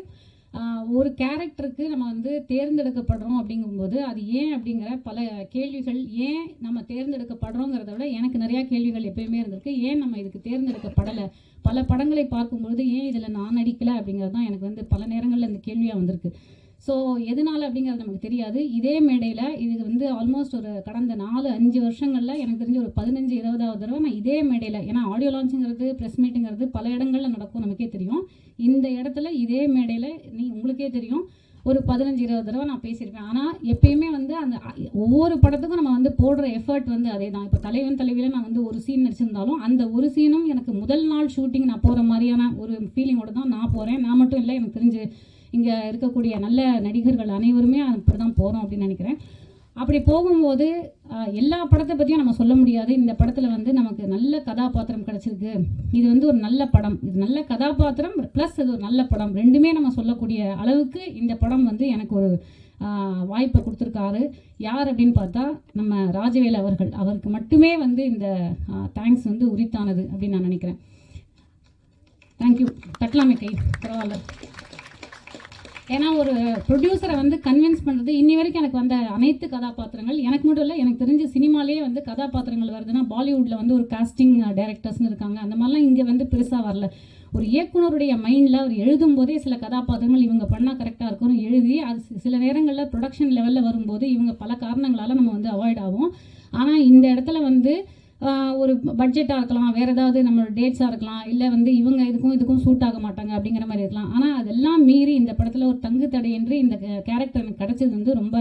ஒரு கேரக்டருக்கு நம்ம வந்து தேர்ந்தெடுக்கப்படுறோம் அப்படிங்கும்போது அது ஏன் அப்படிங்கிற பல கேள்விகள், ஏன் நம்ம தேர்ந்தெடுக்கப்படுறோங்கிறத விட எனக்கு நிறையா கேள்விகள் எப்பயுமே இருந்திருக்கு. ஏன் நம்ம இதுக்கு தேர்ந்தெடுக்கப்படலை, பல படங்களை பார்க்கும்பொழுது ஏன் இதில் நான் நடிக்கலை அப்படிங்கிறது தான் எனக்கு வந்து பல நேரங்களில் இந்த கேள்வியாக வந்திருக்கு. ஸோ எதனால் அப்படிங்கிறது நமக்கு தெரியாது. இதே மேடையில் இது வந்து ஆல்மோஸ்ட் ஒரு கடந்த 4-5 வருஷங்களில் எனக்கு தெரிஞ்ச ஒரு 15-20வது தடவை நான் இதே மேடையில், ஏன்னா ஆடியோ லான்ச்சுங்கிறது ப்ரெஸ் மீட்டுங்கிறது பல இடங்களில் நடக்கும், நமக்கே தெரியும். இந்த இடத்துல இதே மேடையில் உங்களுக்கே தெரியும் ஒரு 15-20 தடவை நான் பேசியிருப்பேன். ஆனால் எப்பயுமே வந்து அந்த ஒவ்வொரு படத்துக்கும் நம்ம வந்து போடுற எஃபர்ட் வந்து அதே தான். இப்போ தலைவன் தலைவியில் நான் வந்து ஒரு சீன் நடிச்சிருந்தாலும் அந்த ஒரு சீனும் எனக்கு முதல் நாள் ஷூட்டிங் நான் போகிற மாதிரியான ஒரு ஃபீலிங்கோடு தான் நான் போகிறேன். நான் மட்டும் இல்லை, எனக்கு தெரிஞ்சு இங்கே இருக்கக்கூடிய நல்ல நடிகர்கள் அனைவருமே அப்படி தான் போகிறோம் அப்படின்னு நினைக்கிறேன். அப்படி போகும்போது எல்லா படத்தை பற்றியும் நம்ம சொல்ல முடியாது. இந்த படத்தில் வந்து நமக்கு நல்ல கதாபாத்திரம் கிடச்சிருக்கு, இது வந்து ஒரு நல்ல படம், இது நல்ல கதாபாத்திரம் ப்ளஸ் இது ஒரு நல்ல படம், ரெண்டுமே நம்ம சொல்லக்கூடிய அளவுக்கு இந்த படம் வந்து எனக்கு ஒரு வாய்ப்பை கொடுத்துருக்காரு. யார் அப்படின்னு பார்த்தா நம்ம ராஜவேல் அவர்கள். அவருக்கு மட்டுமே வந்து இந்த தேங்க்ஸ் வந்து உரித்தானது அப்படின்னு நான் நினைக்கிறேன். தேங்க்யூ. தட்டலாமே கை, பரவாயில்ல. ஏன்னா ஒரு ப்ரொடியூசரை வந்து கன்வின்ஸ் பண்ணுறது, இன்னி வரைக்கும் எனக்கு வந்த அனைத்து கதாபாத்திரங்கள், எனக்கு மட்டும் இல்லை, எனக்கு தெரிஞ்ச சினிமாலேயே வந்து கதாபாத்திரங்கள் வருதுன்னா பாலிவுட்டில் வந்து ஒரு காஸ்டிங் டைரக்டர்ஸ்னு இருக்காங்க, அந்த மாதிரிலாம் இங்கே வந்து பெருசாக வரல. ஒரு இயக்குனருடைய மைண்டில் அவர் எழுதும் போதே சில கதாபாத்திரங்கள் இவங்க பண்ணால் கரெக்டாக இருக்கும்னு எழுதி, அது சில நேரங்களில் ப்ரொடக்ஷன் லெவலில் வரும்போது இவங்க பல காரணங்களால் நம்ம வந்து அவாய்ட் ஆகும். ஆனால் இந்த இடத்துல வந்து ஒரு பட்ஜெட்டாக இருக்கலாம், வேறு ஏதாவது நம்மளோட டேட்ஸாக இருக்கலாம், இல்லை வந்து இவங்க இதுக்கும் சூட் ஆக மாட்டாங்க அப்படிங்கிற மாதிரி இருக்கலாம். ஆனால் அதெல்லாம் மீறி இந்த படத்தில் ஒரு தங்கு தடையின்றி இந்த கேரக்டர் எனக்கு கிடச்சது வந்து ரொம்ப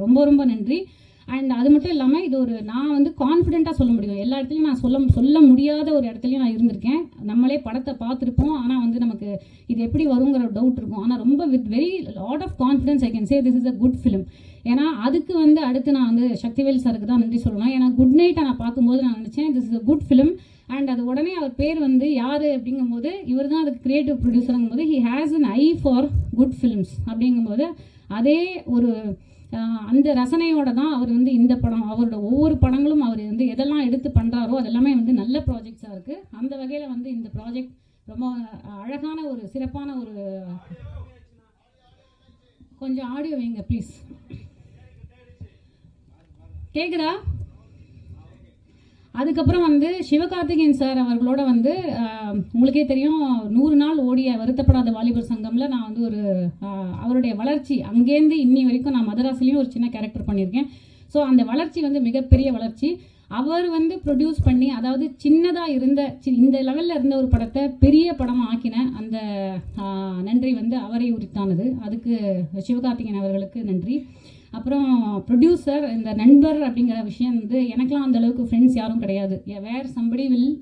ரொம்ப ரொம்ப நன்றி. அண்ட் அது மட்டும் இல்லாமல் இது ஒரு நான் வந்து கான்ஃபிடென்ட்டாக சொல்ல முடியும். எல்லா இடத்துலையும் நான் சொல்ல முடியாத ஒரு இடத்துலையும் நான் இருந்திருக்கேன். நம்மளே படத்தை பார்த்துருப்போம், ஆனால் வந்து நமக்கு இது எப்படி வருங்கிற டவுட் இருக்கும். ஆனால் ரொம்ப with very lot of confidence I can say this is a good film. ஏன்னா அதுக்கு வந்து அடுத்து நான் வந்து சக்திவேல் சாருக்கு தான் நன்றி சொல்லணும். ஏன்னா குட் நைட்டை நான் பார்க்கும்போது நான் நினச்சேன் this is a good film. And அது உடனே அவர் பேர் வந்து யார் அப்படிங்கும்போது இவர் தான் அதுக்கு கிரியேட்டிவ் ப்ரொடியூசருங்கும் போது he has an I for good films அப்படிங்கும்போது அதே ஒரு அந்த ரசனையோட தான் அவர் வந்து இந்த படம், அவரோட ஒவ்வொரு படங்களும் அவர் வந்து எதெல்லாம் எடுத்து பண்ணுறாரோ அதெல்லாமே வந்து நல்ல ப்ராஜெக்ட்ஸாக இருக்குது. அந்த வகையில் வந்து இந்த ப்ராஜெக்ட் ரொம்ப அழகான ஒரு சிறப்பான ஒரு. கொஞ்சம் ஆடியோ வைங்க ப்ளீஸ். கேட்குதா? அதுக்கப்புறம் வந்து சிவகார்த்திகேயன் சார் அவர்களோட வந்து உங்களுக்கே தெரியும் 100 நாள் ஓடிய வருத்தப்படாத வாலிபர் சங்கமில் நான் வந்து ஒரு அவருடைய வளர்ச்சி அங்கேருந்து இன்னி வரைக்கும் நான் மதராசிலையும் ஒரு சின்ன கேரக்டர் பண்ணியிருக்கேன். ஸோ அந்த வளர்ச்சி வந்து மிகப்பெரிய வளர்ச்சி. அவர் வந்து ப்ரொடியூஸ் பண்ணி, அதாவது சின்னதாக இருந்த இந்த லெவலில் இருந்த ஒரு படத்தை பெரிய படமாக ஆக்கின அந்த நன்றி வந்து அவரை உரித்தானது. அதுக்கு சிவகார்த்திகேயன் அவர்களுக்கு நன்றி. அப்புறம் ப்ரொடியூசர், இந்த நண்பர் அப்படிங்கிற விஷயம் வந்து எனக்கெலாம் அந்தளவுக்கு ஃப்ரெண்ட்ஸ் யாரும் கிடையாது. வேர் சம்படி வில்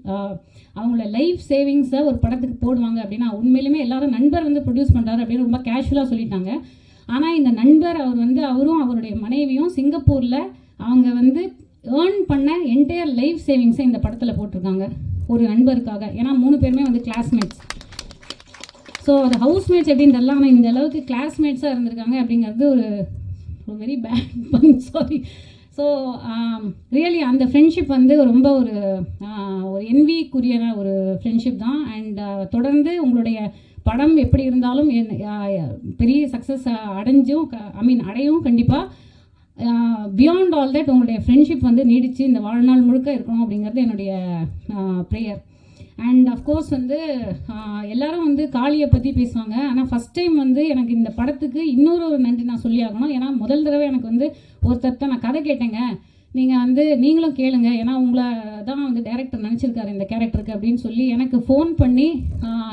அவங்களோட லைஃப் சேவிங்ஸை ஒரு படத்துக்கு போடுவாங்க அப்படின்னா உண்மையிலுமே எல்லாரும் நண்பர் வந்து ப்ரொடியூஸ் பண்ணுறாரு அப்படின்னு ரொம்ப கேஷுவலாக சொல்லிட்டாங்க. ஆனால் இந்த நண்பர் அவர் வந்து அவரும் அவருடைய மனைவியும் சிங்கப்பூரில் அவங்க வந்து ஏர்ன் பண்ண என்டையர் லைஃப் சேவிங்ஸை இந்த படத்தில் போட்டிருக்காங்க ஒரு நண்பருக்காக. ஏன்னா 3 பேருமே வந்து கிளாஸ்மேட்ஸ். ஸோ அது ஹவுஸ்மேட்ஸ் எப்படின்னு தெரியல, ஆனால் இந்த அளவுக்கு கிளாஸ்மேட்ஸாக இருந்திருக்காங்க அப்படிங்கிறது ஒரு வெரி பேட் பன், சாரி. ஸோ ரியலி அந்த ஃப்ரெண்ட்ஷிப் வந்து ரொம்ப ஒரு என்விக்குரிய ஒரு ஃப்ரெண்ட்ஷிப் தான். அண்ட் தொடர்ந்து உங்களுடைய படம் எப்படி இருந்தாலும் பெரிய சக்ஸஸ் அடையும் கண்டிப்பாக. பியாண்ட் ஆல் தட் உங்களுடைய ஃப்ரெண்ட்ஷிப் வந்து நீடித்து இந்த வாழ்நாள் முழுக்க இருக்கணும் அப்படிங்கிறது என்னுடைய ப்ரேயர். அண்ட் அஃப்கோர்ஸ் வந்து எல்லாரும் வந்து காளியை பற்றி பேசுவாங்க. ஆனால் ஃபஸ்ட் டைம் வந்து எனக்கு இந்த படத்துக்கு இன்னொரு நன்றி நான் சொல்லி ஆகணும். ஏன்னா முதல் தடவை எனக்கு வந்து ஒருத்தர்கிட்ட நான் கதை கேட்டேங்க, நீங்கள் வந்து நீங்களும் கேளுங்க, ஏன்னா உங்களை தான் வந்து டைரக்டர் நினச்சிருக்காரு இந்த கேரக்டருக்கு அப்படின்னு சொல்லி எனக்கு ஃபோன் பண்ணி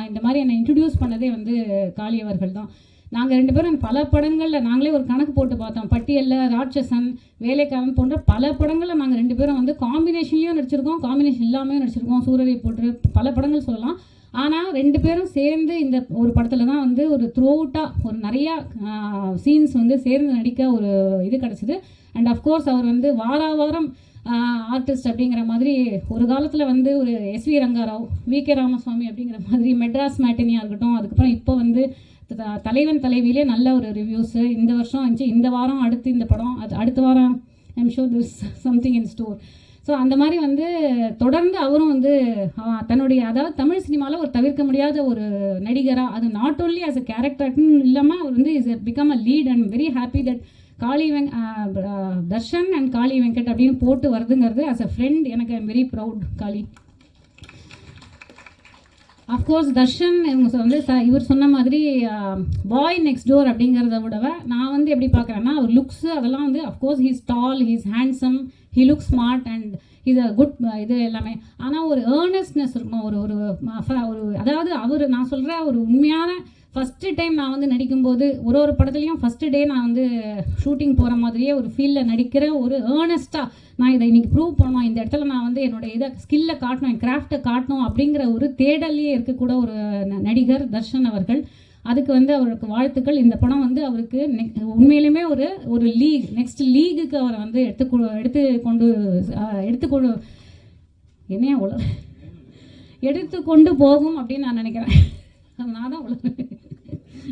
இந்த மாதிரி என்னை இன்ட்ரடியூஸ் பண்ணதே வந்து காளி அவர்கள் தான். நாங்கள் 2 பேரும் பல படங்களில் நாங்களே ஒரு கணக்கு போட்டு பார்த்தோம். பட்டியலில் ராட்சசன், வேலைக்காரன் போன்ற பல படங்களில் நாங்கள் 2 பேரும் வந்து காம்பினேஷன்லேயும் நடிச்சிருக்கோம், காம்பினேஷன் இல்லாமையும் நடிச்சிருக்கோம். சூரரை போட்டு பல படங்கள் சொல்லலாம். ஆனால் 2 பேரும் சேர்ந்து இந்த ஒரு படத்தில் தான் வந்து ஒரு த்ரூ அவுட்டாக ஒரு நிறையா சீன்ஸ் வந்து சேர்ந்து நடிக்க ஒரு இது கிடச்சிது. அண்ட் அஃப்கோர்ஸ் அவர் வந்து வாரம் ஆர்டிஸ்ட் அப்படிங்கிற மாதிரி ஒரு காலத்தில் வந்து ஒரு எஸ்வி ரங்காராவ், வி.கே. ராமசுவாமி அப்படிங்கிற மாதிரி மெட்ராஸ் மேட்டினியாக இருக்கட்டும், அதுக்கப்புறம் இப்போ வந்து தலைவன் தலைவியிலே நல்ல ஒரு ரிவ்யூஸு இந்த வருஷம் வந்துச்சு. இந்த வாரம் அடுத்து இந்த படம், அது அடுத்த வாரம் I'm sure this something in store. So அந்த மாதிரி வந்து தொடர்ந்து அவரும் வந்து தன்னுடைய அதாவது தமிழ் சினிமாவில் ஒரு தவிர்க்க முடியாத ஒரு நடிகராக, அது நாட் ஓன்லி ஆஸ் அ கேரக்டர்னு இல்லாமல் அவர் வந்து is become a lead. And very happy that Darshan and Kaali Venkat அப்படின்னு போட்டு வருதுங்கிறது ஆஸ் அ ஃப்ரெண்ட் எனக்கு I'm very proud. Kaali of course Darshan இவங்க வந்து இவர் சொன்ன மாதிரி பாய் நெக்ஸ்ட் டோர் அப்படிங்கிறத விடவ நான் வந்து எப்படி பார்க்குறேன்னா அவர் லுக்ஸு அதெல்லாம் வந்து of course he's tall, he's handsome, he look smart and இது குட் இது எல்லாமே. ஆனால் ஒரு ஏர்னஸ்ட்னஸ் இருக்கணும். ஒரு ஒரு அதாவது அவர் நான் சொல்கிற ஒரு உண்மையான ஃபஸ்ட்டு டைம் நான் வந்து நடிக்கும்போது ஒரு படத்துலையும் ஃபஸ்ட்டு டே நான் வந்து ஷூட்டிங் போகிற மாதிரியே ஒரு ஃபீல்டில் நடிக்கிற ஒரு ஏர்னஸ்ட்டாக நான் இதை இன்றைக்கி ப்ரூவ் பண்ணணும், இந்த இடத்துல நான் வந்து என்னோடய இதை ஸ்கில்லை காட்டணும், என் கிராஃப்டை காட்டணும் அப்படிங்கிற ஒரு தேடல்லையே இருக்கக்கூட ஒரு நடிகர் தர்ஷன் அவர்கள். அதுக்கு வந்து அவருக்கு வாழ்த்துக்கள். இந்த படம் வந்து அவருக்கு உண்மையிலுமே ஒரு லீக், நெக்ஸ்ட் லீகுக்கு அவரை வந்து எடுத்துக்கொண்டு போகும் அப்படின்னு நான் நினைக்கிறேன்.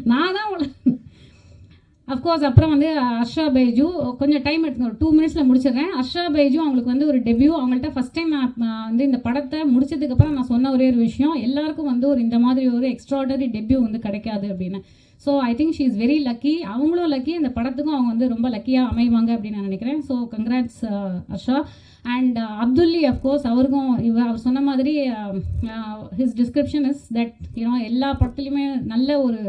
நான் தான் அஃப்கோர்ஸ். அப்புறம் வந்து அர்ஷா பைஜு கொஞ்சம் டைம் எடுத்துக்கணும், ஒரு 2 மினிட்ஸில் முடிச்சிடுறேன். அர்ஷா பைஜு அவங்களுக்கு வந்து ஒரு டெபியூ. அவங்கள்ட்ட ஃபஸ்ட் டைம் நான் வந்து இந்த படத்தை முடிச்சதுக்கப்புறம் நான் சொன்ன ஒரே ஒரு விஷயம், எல்லாருக்கும் வந்து ஒரு இந்த மாதிரி ஒரு எக்ஸ்ட்ராடனரி டெபியூ வந்து கிடைக்காது அப்படின்னு. So I think she is very lucky. அவங்களும் லக்கி, இந்த படத்துக்கும் அவங்க வந்து ரொம்ப லக்கியாக அமைவாங்க அப்படின்னு நான் நினைக்கிறேன். So congrats Arsha. அண்ட் அப்துல்லி அஃப்கோர்ஸ் அவருக்கும் அவர் சொன்ன மாதிரி ஹிஸ் டிஸ்கிரிப்ஷன் இஸ் தட் எல்லா படத்துலையுமே நல்ல ஒரு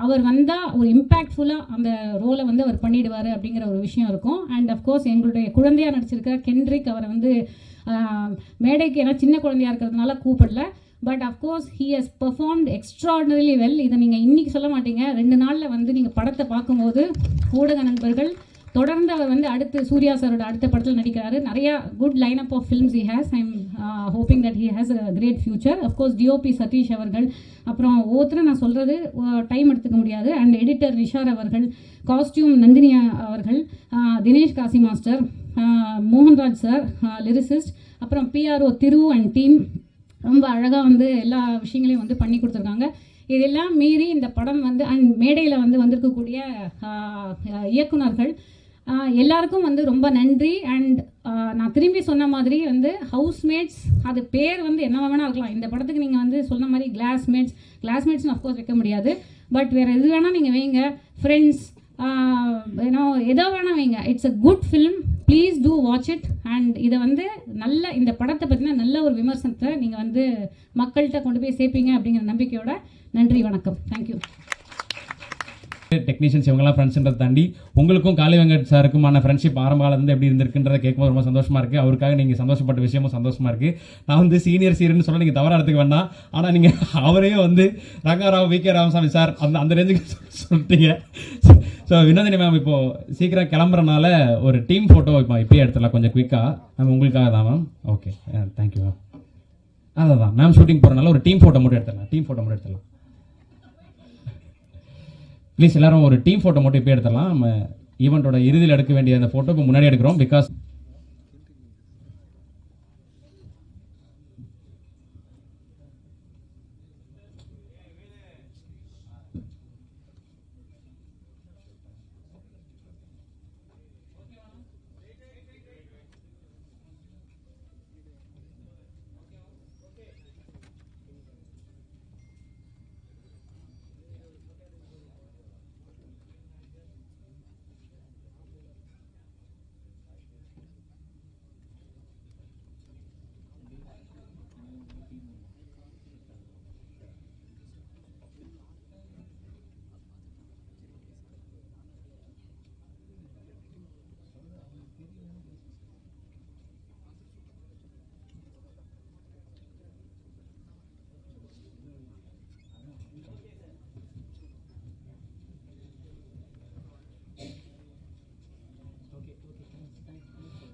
அவர் வந்தால் ஒரு இம்பேக்ட்ஃபுல்லாக அந்த ரோலை வந்து அவர் பண்ணிடுவார் அப்படிங்கிற ஒரு விஷயம் இருக்கும். அண்ட் அஃப்கோர்ஸ் எங்களுடைய குழந்தையாக நடிச்சிருக்கிற கென்ட்ரிக் அவரை வந்து மேடைக்கு ஏன்னா சின்ன குழந்தையாக இருக்கிறதுனால கூப்பிடல. But of course he has performed extraordinarily well. இதை நீங்கள் இன்றைக்கி சொல்ல மாட்டீங்க, 2 நாளில் வந்து நீங்கள் படத்தை பார்க்கும்போது ஊடக நண்பர்கள் தொடர்ந்து அவர் வந்து அடுத்து சூர்யா சாரோட அடுத்த படத்தில் நடிக்கிறாரு. நிறையா good line up of films he has. I am hoping that he has a great future. Of course DOP Satish அவர்கள், அப்புறம் ஒவ்வொருத்தரும் நான் சொல்கிறது டைம் எடுத்துக்க முடியாது. அண்ட் எடிட்டர் விஷார் அவர்கள், காஸ்டியூம் நந்தினி அவர்கள், Dinesh Kasi master, Mohanraj sir lyricist, அப்புறம் பிஆர்ஓ திரு அண்ட் டீம் ரொம்ப அழகாக வந்து எல்லா விஷயங்களையும் வந்து பண்ணி கொடுத்துருக்காங்க. இதெல்லாம் மீறி இந்த படம் வந்து அண்ட் மேடையில் வந்து வந்திருக்கக்கூடிய இயக்குனர்கள் எல்லாருக்கும் வந்து ரொம்ப நன்றி. அண்ட் நான் திரும்பி சொன்ன மாதிரி வந்து ஹவுஸ்மேட்ஸ் அது பேர் வந்து என்ன வேணால் இருக்கலாம். இந்த படத்துக்கு நீங்கள் வந்து சொன்ன மாதிரி கிளாஸ்மேட்ஸ்னு அஃப்கோர்ஸ் வைக்க முடியாது, பட் வேறு எது வேணால் நீங்கள் வைங்க, ஃப்ரெண்ட்ஸ் எதோ வேணால் வைங்க. It's a good film, please do watch it. And இதை வந்து நல்ல இந்த படத்தை பற்றின நல்ல ஒரு விமர்சனத்தை நீங்கள் வந்து மக்கள்கிட்ட கொண்டு போய் சேர்ப்பீங்க அப்படிங்கிற நம்பிக்கையோட நன்றி, வணக்கம், தேங்க்யூ. டெக்னீஷியன்ஸ் இவங்கெல்லாம் ஃப்ரெண்ட்ஸ்ன்றதை தாண்டி உங்களுக்கும் காளி வெங்கட் சாருக்குமான ஃப்ரெண்ட்ஷிப் ஆரம்ப காலத்துலேருந்து எப்படி இருந்திருக்குன்றதை கேட்கும்போது ரொம்ப சந்தோஷமாக இருக்குது. அவருக்காக நீங்கள் சந்தோஷப்பட்ட விஷயமும் சந்தோஷமாக இருக்குது. நான் வந்து சீனியர்னு சொல்ல நீங்கள் தவறாக எடுத்துக்க வேண்டாம். ஆனால் நீங்கள் அவரையும் வந்து ரங்காராவ், வி.கே. ராமசாமி சார் அந்த ரேஞ்சுக்கு சொல்லிட்டீங்க. ஸோ வினோதினி மேம் இப்போது சீக்கிரம் கிளம்புறனால ஒரு டீம் ஃபோட்டோ இப்போ இப்போயே எடுத்துடலாம் கொஞ்சம் குயிக்காக. மேம் உங்களுக்காக தான் மேம். Okay, thank you ma'am. அதான் மேம் ஷூட்டிங் போகிறனால ஒரு டீம் ஃபோட்டோ மட்டும் எடுத்துடலாம். ப்ளீஸ் எல்லாரும் ஒரு டீம் ஃபோட்டோ மட்டும் இப்போ எடுத்துடலாம். நம்ம ஈவெண்ட்டோட இறுதியில் எடுக்க வேண்டிய அந்த ஃபோட்டோ இப்போ முன்னாடி எடுக்கிறோம். பிகாஸ்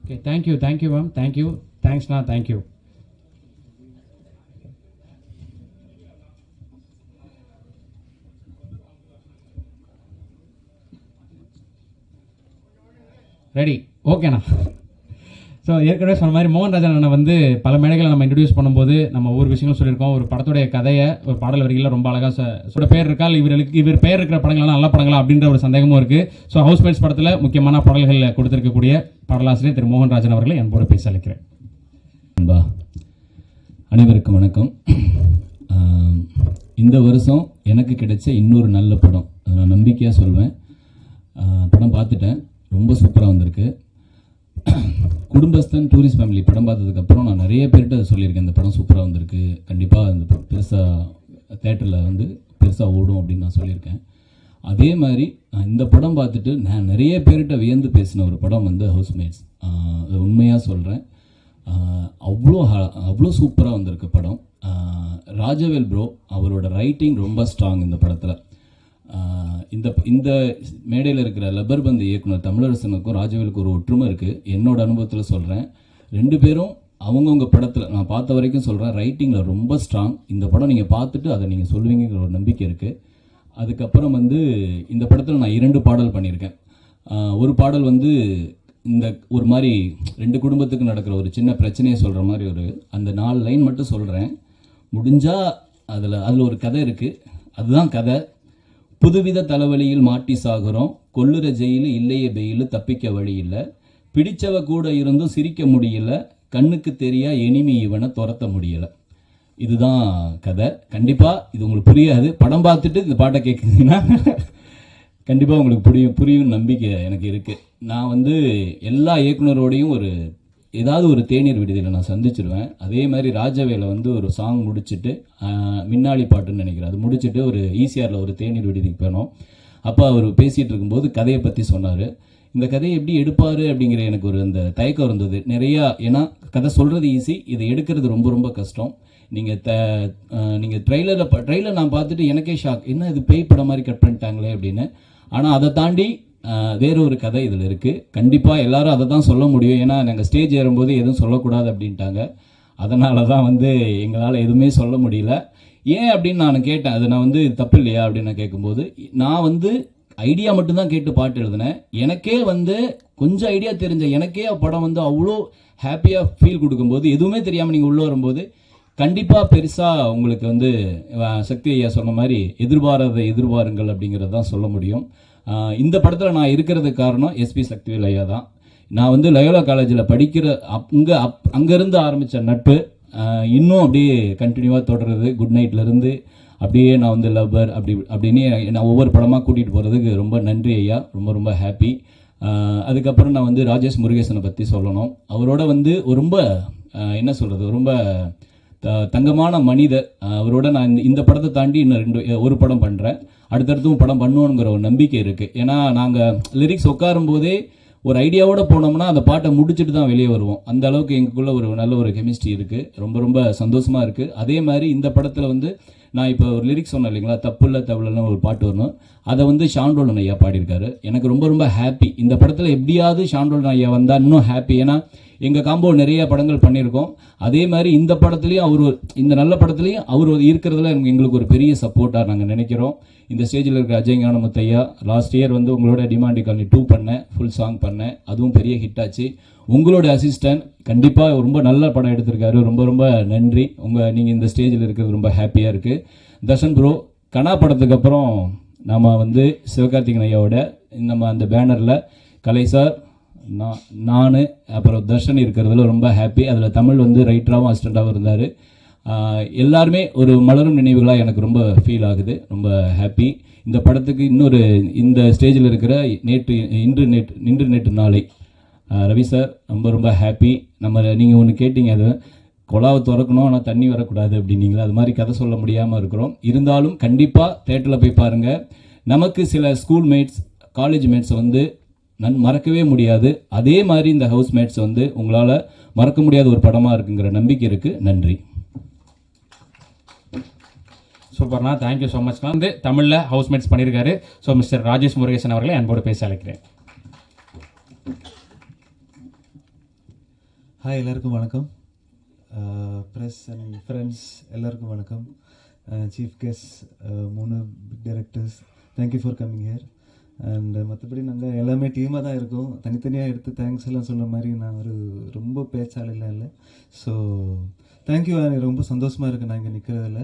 ஓகே, தேங்க்யூ மேம், தேங்க்ஸ்ண்ணா, தேங்க்யூ. ரெடி, ஓகேண்ணா. ஸோ ஏற்கனவே சொன்ன மாதிரி மோகன் ராஜன் அண்ணனை வந்து பல மேடைகளை நம்ம இன்ட்ரடியூஸ் பண்ணும்போது நம்ம ஒவ்வொரு விஷயங்களும் சொல்லியிருக்கோம். ஒரு படத்துடைய கதையை ஒரு பாடல் வரிகளில் ரொம்ப அழகாக சொல்ல பேர் இருக்கா, இவர் பேர் இருக்கிற படங்கள்லாம் நல்ல படங்களா அப்படின்ற ஒரு சந்தேகமும் இருக்குது. ஸோ ஹவுஸ்மேட்ஸ் படத்தில் முக்கியமான பாடல்கள் கொடுத்திருக்கக்கூடிய பாடலாசிரியர் திரு மோகன் ராஜன் அவர்களை என்போடு பேச அழைக்கிறேன். அனைவருக்கும் வணக்கம். இந்த வருஷம் எனக்கு கிடைச்ச இன்னொரு நல்ல படம், நான் நம்பிக்கையாக சொல்வேன். படம் பார்த்துட்டேன், ரொம்ப சூப்பராக வந்திருக்கு. குடும்பஸ்தன் டூரிஸ்ட் ஃபேமிலி படம் பார்த்ததுக்கப்புறம் நான் நிறைய பேர்கிட்ட அதை சொல்லியிருக்கேன், இந்த படம் சூப்பராக வந்திருக்கு, கண்டிப்பாக இந்த பெருசாக தேட்டரில் வந்து பெருசாக ஓடும் அப்படின்னு நான் சொல்லியிருக்கேன். அதே மாதிரி இந்த படம் பார்த்துட்டு நான் நிறைய பேர்கிட்ட வியந்து பேசின ஒரு படம் வந்து ஹவுஸ்மேட்ஸ். உண்மையாக சொல்கிறேன், அவ்வளோ சூப்பராக வந்திருக்கு படம். ராஜவேல் ப்ரோ அவரோட ரைட்டிங் ரொம்ப ஸ்ட்ராங் இந்த படத்தில். இந்த மேடையில் இருக்கிற லப்பர்பந்து இயக்குனர் தமிழரசனுக்கும் ராஜவேலுக்கும் ஒரு ஒற்றுமை இருக்குது. என்னோட அனுபவத்தில் சொல்கிறேன், ரெண்டு பேரும் அவங்கவுங்க படத்தில் நான் பார்த்த வரைக்கும் சொல்கிறேன், ரைட்டிங்கில் ரொம்ப ஸ்ட்ராங். இந்த படம் நீங்கள் பார்த்துட்டு அதை நீங்கள் சொல்லுவீங்கிற ஒரு நம்பிக்கை இருக்குது. அதுக்கப்புறம் வந்து இந்த படத்தில் நான் 2 பாடல் பண்ணியிருக்கேன். ஒரு பாடல் வந்து இந்த ஒரு மாதிரி 2 குடும்பத்துக்கு நடக்கிற ஒரு சின்ன பிரச்சனையை சொல்கிற மாதிரி அந்த 4 லைன் மட்டும் சொல்கிறேன். முடிஞ்சால் அதில் ஒரு கதை இருக்குது, அதுதான் கதை. புதுவித தலைவலியில் மாட்டி சாகுறோம், கொள்ளுற ஜெயிலு இல்லையே பெயிலு, தப்பிக்க வழி இல்லை, பிடிச்சவ கூட இருந்தும் சிரிக்க முடியல, கண்ணுக்கு தெரியா எனிமி இவனை துரத்த முடியலை. இதுதான் கதை. கண்டிப்பாக இது உங்களுக்கு புரியாது, படம் பார்த்துட்டு இந்த பாட்டை கேட்குறீங்கன்னா கண்டிப்பாக உங்களுக்கு புரியும் நம்பிக்கை எனக்கு இருக்குது. நான் வந்து எல்லா இயக்குனரோடையும் ஏதாவது ஒரு தேநீர் விடுதியில் நான் சந்திச்சிருவேன். அதே மாதிரி ராஜவேலை வந்து ஒரு சாங் முடிச்சுட்டு மின்னாளி பாட்டுன்னு நினைக்கிறேன், அது முடிச்சுட்டு ஒரு ஈசிஆரில் ஒரு தேநீர் விடுதிக்கு போனோம். அப்போ அவர் பேசிகிட்டு இருக்கும்போது கதையை பற்றி சொன்னார். இந்த கதையை எப்படி எடுப்பார் அப்படிங்கிற எனக்கு அந்த தயக்கம் இருந்தது நிறையா. ஏன்னா கதை சொல்கிறது ஈஸி, இதை எடுக்கிறது ரொம்ப ரொம்ப கஷ்டம். நீங்கள் ட்ரெய்லர் நான் பார்த்துட்டு எனக்கே ஷாக், என்ன இது பேய் படம் மாதிரி கட் பண்ணிட்டாங்களே அப்படின்னு. ஆனால் அதை தாண்டி வேறு ஒரு கதை இதில் இருக்குது. கண்டிப்பாக எல்லாரும் அதை தான் சொல்ல முடியும், ஏன்னா நாங்கள் ஸ்டேஜ் ஏறும்போது எதுவும் சொல்லக்கூடாது அப்படின்ட்டாங்க. அதனால தான் வந்து எங்களால் எதுவுமே சொல்ல முடியல. ஏன் அப்படின்னு நான் கேட்டேன், அது நான் வந்து தப்பு இல்லையா அப்படின்னு நான் கேட்கும்போது, நான் வந்து ஐடியா மட்டும்தான் கேட்டு பாட்டு எழுதினேன். எனக்கே வந்து கொஞ்சம் ஐடியா தெரிஞ்ச எனக்கே படம் வந்து அவ்வளோ ஹாப்பியாக ஃபீல் கொடுக்கும்போது, எதுவுமே தெரியாமல் நீங்கள் உள்ளே வரும்போது கண்டிப்பாக பெருசாக உங்களுக்கு வந்து சக்தி ஐயா சொன்ன மாதிரி எதிர்பாருங்கள் அப்படிங்கிறது தான் சொல்ல முடியும். இந்த படத்தில் நான் இருக்கிறதுக்கு காரணம் எஸ்பி சக்திவேல் ஐயா தான். நான் வந்து லயோலா காலேஜில் படிக்கிற அங்கேருந்து ஆரம்பித்த நட்பு இன்னும் அப்படியே கண்டினியூவாக தொடருது. குட் நைட்லேருந்து அப்படியே நான் வந்து லவ்வர் அப்படின்னு நான் ஒவ்வொரு படமாக கூட்டிகிட்டு போகிறதுக்கு ரொம்ப நன்றி ஐயா, ரொம்ப ரொம்ப ஹாப்பி. அதுக்கப்புறம் நான் வந்து ராஜேஷ் முருகேசனை பற்றி சொல்லணும். அவரோட வந்து ரொம்ப என்ன சொல்கிறது, ரொம்ப தங்கமான மனிதர். அவரோட நான் இந்த படத்தை தாண்டி இன்னும் ஒரு படம் பண்ணுறேன், அடுத்தடுத்தும் படம் பண்ணுவோங்கிற ஒரு நம்பிக்கை இருக்குது. ஏன்னா நாங்கள் லிரிக்ஸ் உட்காரும் போதே ஒரு ஐடியாவோடு போனோம்னா அந்த பாட்டை முடிச்சுட்டு தான் வெளியே வருவோம். அந்த அளவுக்கு எங்களுக்குள்ள ஒரு நல்ல ஒரு கெமிஸ்ட்ரி இருக்குது. ரொம்ப ரொம்ப சந்தோஷமாக இருக்குது. அதே மாதிரி இந்த படத்தில் வந்து நான் இப்போ ஒரு லிரிக்ஸ் சொன்னேன் இல்லைங்களா, தப்புள்ள தவளன்னு ஒரு பாட்டு வரணும், அதை வந்து ஷாண்டோலன் ஐயா பாடியிருக்காரு. எனக்கு ரொம்ப ரொம்ப ஹாப்பி. இந்த படத்தில் எப்படியாவது ஷாண்டோலன் ஐயா வந்தால் இன்னும் ஹாப்பி. ஏன்னா எங்கள் காம்போ நிறைய படங்கள் பண்ணியிருக்கோம். அதே மாதிரி இந்த படத்துலேயும் இந்த நல்ல படத்துலேயும் அவர் இருக்கிறதுல எங்களுக்கு ஒரு பெரிய சப்போர்ட்டாக நாங்கள் நினைக்கிறோம். இந்த ஸ்டேஜில் இருக்கிற அஜய் ஞானமுத்தையா, லாஸ்ட் இயர் வந்து உங்களோட டிமாண்டி காலனி 2 பண்ணேன், ஃபுல் சாங் பண்ணேன், அதுவும் பெரிய ஹிட் ஆச்சு. உங்களோட அசிஸ்டன்ட் கண்டிப்பாக ரொம்ப நல்ல படம் எடுத்திருக்காரு, ரொம்ப ரொம்ப நன்றி. நீங்கள் இந்த ஸ்டேஜில் இருக்கிறது ரொம்ப ஹாப்பியாக இருக்குது. தர்ஷன் ப்ரோ, கனா படத்துக்கு அப்புறம் நம்ம வந்து சிவகார்த்திகேயன் ஐயாவோட நம்ம அந்த பேனரில் கலை சார், நான் அப்புறம் தர்ஷன் இருக்கிறதுல ரொம்ப ஹாப்பி. அதில் தமிழ் வந்து ரைட்டராகவும் அசிஸ்டண்ட்டாகவும் இருந்தார். எல்லாருமே ஒரு மலரும் நினைவுகளாக எனக்கு ரொம்ப ஃபீல் ஆகுது, ரொம்ப ஹாப்பி. இந்த படத்துக்கு இன்னொரு இந்த ஸ்டேஜில் இருக்கிற இன்று நேற்று நாளை ரவி சார், ரொம்ப ரொம்ப ஹாப்பி. நீங்கள் ஒன்று கேட்டீங்க, அது குழாவை திறக்கணும் ஆனால் தண்ணி வரக்கூடாது அப்படின்னீங்களா, அது மாதிரி கதை சொல்ல முடியாமல் இருக்கிறோம். இருந்தாலும் கண்டிப்பாக தேட்டரில் போய் பாருங்கள். நமக்கு சில ஸ்கூல் மேட்ஸ், காலேஜ் மேட்ஸை வந்து மறக்கவே முடியாது. அதே மாதிரி இந்த ஹவுஸ் மேட்ஸ் வந்து உங்களால் மறக்க முடியாத ஒரு படமாக இருக்குங்கிற நம்பிக்கை இருக்குது. நன்றி. சூப்பர்ண்ணா, தேங்க்யூ ஸோ மச்ண்ணா. வந்து தமிழில் ஹவுஸ்மேட்ஸ் பண்ணியிருக்காரு. ஸோ மிஸ்டர் ராஜேஷ் முருகேசன் அவர்களை அன்போடு பேச அழைக்கிறேன். ஹாய், எல்லாருக்கும் வணக்கம். ப்ரெஸ் அண்ட் ஃப்ரெண்ட்ஸ் எல்லாருக்கும் வணக்கம். Chief guest, 3 big directors, thank you for coming here. And மற்றபடி நாங்கள் எல்லாமே டீமாக தான் இருக்கோம். தனித்தனியாக எடுத்து தேங்க்ஸ் எல்லாம் சொல்கிற மாதிரி நான் ரொம்ப பேச்சாளெல்லாம் இல்லை. So thank you. எனக்கு ரொம்ப சந்தோஷமாக இருக்குது நான் இங்கே நிற்கிறதில்ல.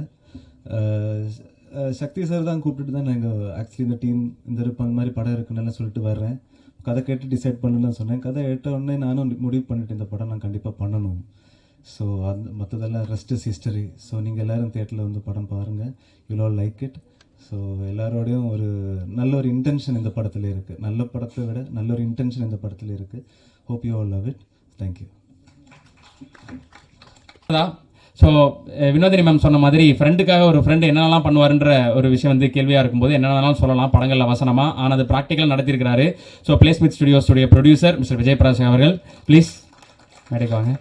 சக்தி சார் தான் கூப்பிட்டுட்டு தான் நான் ஆக்சுவலி இந்த டீம் இந்த மாதிரி படம் இருக்குன்னு சொல்லிட்டு வர்றேன். கதை கேட்டு டிசைட் பண்ணணும்னு சொன்னேன். கதை ஏற்ற உடனே நானும் முடிவு பண்ணிட்டு இந்த படம் நான் கண்டிப்பாக பண்ணணும். ஸோ மற்றதெல்லாம் ரெஸ்ட் இஸ் ஹிஸ்டரி. ஸோ நீங்கள் எல்லோரும் தியேட்டரில் வந்து படம் பாருங்கள். You all like it. So எல்லாரோடையும் நல்ல ஒரு இன்டென்ஷன் இந்த படத்தில் இருக்குது. நல்ல படத்தை விட நல்ல ஒரு இன்டென்ஷன் இந்த படத்தில் இருக்குது. Hope you all love it. Thank you. So Vinodhini ma'am சொன்ன மாதிரி ஃப்ரெண்டுக்காக ஒரு ஃப்ரெண்டு என்னென்னலாம் பண்ணுவாருன்ற ஒரு விஷயம் வந்து கேள்வியாக இருக்கும்போது என்னென்னலாம் சொல்லலாம் படங்களில் வசனமாக. ஆனால் அது ப்ராக்டிக்கல் நடத்தியிருக்கிறாரு. ஸோ பிளேஸ்மித் ஸ்டுடியோஸுடைய ப்ரொடியூசர் மிஸ்டர் விஜய் பிரகாஷ் அவர்கள் ப்ளீஸ் மேடைக்கு வாங்க.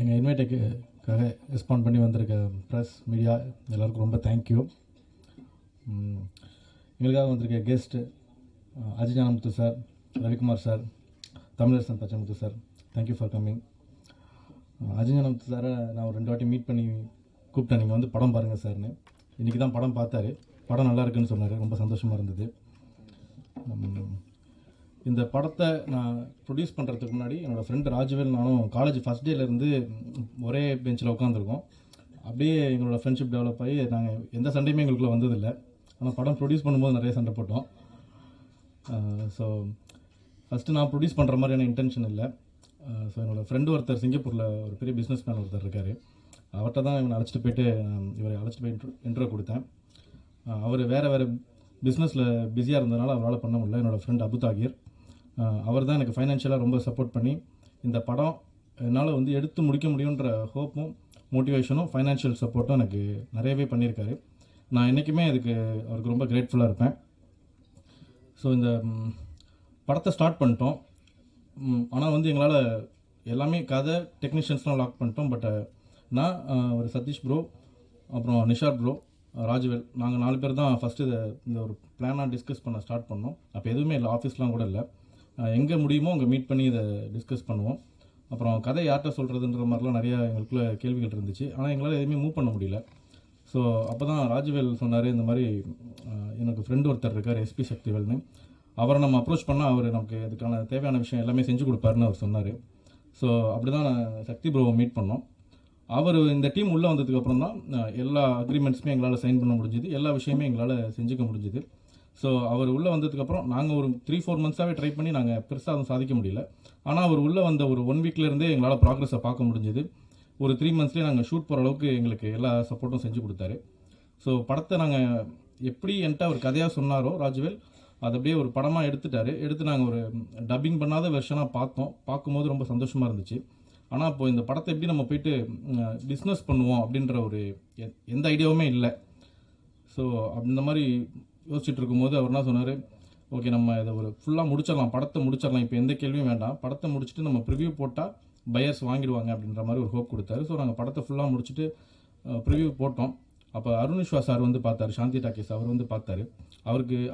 எங்கள் இன்வைட்டுக்காக ரெஸ்பாண்ட் பண்ணி வந்திருக்க ப்ரெஸ் மீடியா எல்லாருக்கும் ரொம்ப தேங்க்யூ. எங்களுக்காக வந்திருக்க guest Ajay Gnanamuthu sir, Ravikumar sir, Tamilarasan Pachaimuthu sir, thank you for coming. Ajay Gnanamuthu சாரை நான் ஒரு 2 வாட்டி மீட் பண்ணி கூப்பிட்டேன், நீங்கள் வந்து படம் பாருங்கள் சார்னு. இன்றைக்கி தான் படம் பார்த்தாரு. படம் நல்லா இருக்குன்னு சொன்னார். ரொம்ப சந்தோஷமாக இருந்தது. இந்த படத்தை நான் ப்ரொடியூஸ் பண்ணுறதுக்கு முன்னாடி என்னோடய ஃப்ரெண்டு ராஜவேல் நானும் காலேஜ் ஃபஸ்ட் டேலேருந்து ஒரே பெஞ்சில் உட்காந்துருக்கோம். அப்படியே எங்களோட ஃப்ரெண்ட்ஷிப் டெவலப் ஆகி நாங்கள் எந்த சண்டையுமே எங்களுக்குள்ளே வந்ததில்லை. ஆனால் படம் ப்ரொடியூஸ் பண்ணும்போது நிறைய சண்டை போட்டோம். ஸோ ஃபஸ்ட்டு நான் ப்ரொடியூஸ் பண்ணுற மாதிரியான இன்டென்ஷன் இல்லை. ஸோ என்னோடய ஃப்ரெண்டு ஒருத்தர் சிங்கப்பூரில் ஒரு பெரிய பிஸ்னஸ் மேன் ஒருத்தர் இருக்கார். அவர்கிட்ட தான் இவரை அழைச்சிட்டு போய் இன்ட்ரோ கொடுத்தேன். அவர் வேறு பிஸ்னஸில் பிஸியாக இருந்ததுனால அவரால் பண்ண முடியல. என்னோடய ஃப்ரெண்ட் அபு தாகிர், அவர் தான் எனக்கு ஃபைனான்ஷியலாக ரொம்ப சப்போர்ட் பண்ணி இந்த படம் என்னால் வந்து எடுத்து முடிக்க முடியுன்ற ஹோப்பும் மோட்டிவேஷனும் ஃபைனான்ஷியல் சப்போர்ட்டும் எனக்கு நிறையவே பண்ணியிருக்காரு. நான் என்றைக்குமே அவருக்கு ரொம்ப கிரேட்ஃபுல்லாக இருப்பேன். ஸோ இந்த படத்தை ஸ்டார்ட் பண்ணிட்டோம். ஆனால் வந்து எங்களால் எல்லாமே கதை டெக்னீஷியன்ஸ்லாம் லாக் பண்ணிட்டோம். பட் நான் ஒரு சதீஷ் ப்ரோ, அப்புறம் நிஷார் ப்ரோ, ராஜவேல், நாங்கள் 4 பேர் தான் ஃபஸ்ட்டு இந்த ஒரு பிளானாக டிஸ்கஸ் பண்ண ஸ்டார்ட் பண்ணோம். அப்போ எதுவுமே இல்லை, ஆஃபீஸ்லாம் கூட இல்லை. எங்கே முடியுமோ அங்கே மீட் பண்ணி இதை டிஸ்கஸ் பண்ணுவோம். அப்புறம் கதை யார்கிட்ட சொல்கிறதுன்ற மாதிரிலாம் நிறையா எங்களுக்குள்ள கேள்விகள் இருந்துச்சு. ஆனால் எங்களால் எதுவுமே மூவ் பண்ண முடியல. ஸோ அப்போ தான் ராஜவேல் சொன்னார், இந்த மாதிரி எனக்கு ஃப்ரெண்டு ஒருத்தர் இருக்கார் எஸ்பி சக்திவேல்னு, அவரை நம்ம அப்ரோச் பண்ணால் அவர் நமக்கு இதுக்கான தேவையான விஷயம் எல்லாமே செஞ்சு கொடுப்பாருன்னு அவர் சொன்னார். ஸோ அப்படி தான் நான் சக்தி ப்ரோவை மீட் பண்ணோம். அவர் இந்த டீம் உள்ளே வந்ததுக்கப்புறம் தான் எல்லா அக்ரிமெண்ட்ஸுமே எங்களால் சைன் பண்ண முடிஞ்சுது, எல்லா விஷயமே எங்களால் செஞ்சுக்க முடிஞ்சுது. ஸோ அவர் உள்ளே வந்ததுக்கப்புறம் நாங்கள் ஒரு 3-4 மந்த்ஸாகவே ட்ரை பண்ணி நாங்கள் பெருசாக அதுவும் சாதிக்க முடியல. ஆனால் அவர் உள்ளே வந்த ஒரு 1 வீக்லேருந்தே எங்களால் ப்ராக்ரஸை பார்க்க முடிஞ்சுது. ஒரு 3 மந்த்ஸ்லேயே நாங்கள் ஷூட் போகிற அளவுக்கு எங்களுக்கு எல்லா சப்போர்ட்டும் செஞ்சு கொடுத்தாரு. ஸோ படத்தை நாங்கள் எப்படி என்கிட்ட ஒரு கதையாக சொன்னாரோ ராஜவேல், அது அப்படியே ஒரு படமாக எடுத்து நாங்கள் ஒரு டப்பிங் பண்ணாத வெர்ஷனாக பார்க்கும்போது ரொம்ப சந்தோஷமாக இருந்துச்சு. ஆனால் இப்போது இந்த படத்தை எப்படி நம்ம போயிட்டு பிஸ்னஸ் பண்ணுவோம் அப்படின்ற ஒரு எந்த ஐடியாவுமே இல்லை. ஸோ அந்த மாதிரி யோசிச்சுட்டு இருக்கும்போது அவர் என்ன சொன்னார், ஓகே நம்ம இதை ஒரு ஃபுல்லாக முடிச்சிடலாம், படத்தை முடிச்சிடலாம், இப்போ எந்த கேள்வியும் வேண்டாம், படத்தை முடிச்சுட்டு நம்ம ப்ரிவ்யூ போட்டால் பையர்ஸ் வாங்கிடுவாங்க அப்படின்ற மாதிரி ஒரு ஹோப் கொடுத்தாரு. ஸோ நாங்கள் படத்தை ஃபுல்லாக முடிச்சுட்டு ப்ரிவ்யூ போட்டோம். அப்போ அருண்விஸ்வா சார் வந்து பார்த்தாரு, சாந்தி டாக்கீஸ் அவர் வந்து பார்த்தாரு.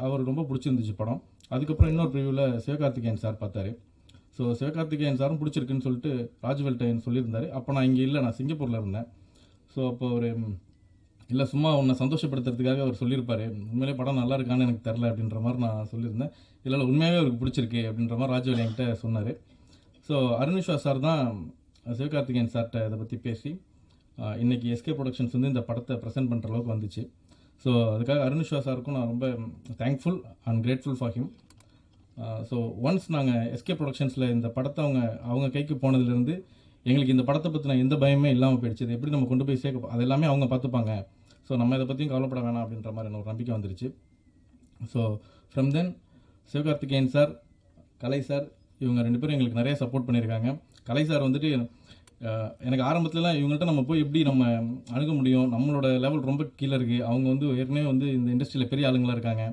அவர் ரொம்ப பிடிச்சிருந்துச்சு படம். அதுக்கப்புறம் இன்னொரு ப்ரிவ்யூவில் சிவகார்த்திகேயன் சார் பார்த்தாரு. ஸோ சிவகார்த்திகேயன் சாரும் பிடிச்சிருக்குன்னு சொல்லிட்டு ராஜ்வேல்ட்ட சொல்லியிருந்தார். அப்போ நான் இங்கே இல்லை, நான் சிங்கப்பூரில் இருந்தேன். ஸோ அப்போ ஒரு இல்லை சும்மா உன்னை சந்தோஷப்படுத்துறதுக்காக அவர் சொல்லியிருப்பார், உண்மையிலே படம் நல்லா இருக்கான்னு எனக்கு தெரில அப்படின்ற மாதிரி நான் சொல்லியிருந்தேன். இல்லை உண்மையாகவே அவருக்கு பிடிச்சிருக்கு அப்படின்ற மாதிரி ராஜ்வேல் என்கிட்ட சொன்னார். ஸோ அருண்விஸ்வா சார் தான் சிவகார்த்திகேயன் சார்கிட்ட இதை பற்றி பேசி இன்றைக்கி எஸ்கே ப்ரொடக்ஷன்ஸ் வந்து இந்த படத்தை ப்ரெசென்ட் பண்ணுற அளவுக்கு வந்துச்சு. ஸோ அதுக்காக அருண்விஸ்வா சாருக்கும் நான் ரொம்ப thankful and grateful for him. So once நாங்கள் எஸ்கே ப்ரொடக்ஷன்ஸில் இந்த படத்தை அவங்க கைக்கு போனதுலேருந்து எங்களுக்கு இந்த படத்தை பற்றின எந்த பயமே இல்லாமல் போயிடுச்சு. எப்படி நம்ம கொண்டு போய் சேர்க்க அது எல்லாமே அவங்க பார்த்துப்பாங்க. ஸோ நம்ம இதை பற்றியும் கவலைப்பட வேணாம் அப்படின்ற மாதிரி எனக்கு ஒரு நம்பிக்கை வந்துருச்சு. So from then Sivakarthikeyan sir, Kalai sir, இவங்க 2 பேரும் எங்களுக்கு நிறைய சப்போர்ட் பண்ணியிருக்காங்க. கலை சார் வந்துட்டு எனக்கு ஆரம்பத்துலலாம் இவங்கள்ட்ட நம்ம போய் எப்படி நம்ம அணுக முடியும், நம்மளோட லெவல் ரொம்ப கீழே இருக்குது, அவங்க வந்து ஏற்கனவே வந்து இந்த இண்டஸ்ட்ரியில் பெரிய ஆளுங்களாக இருக்காங்க,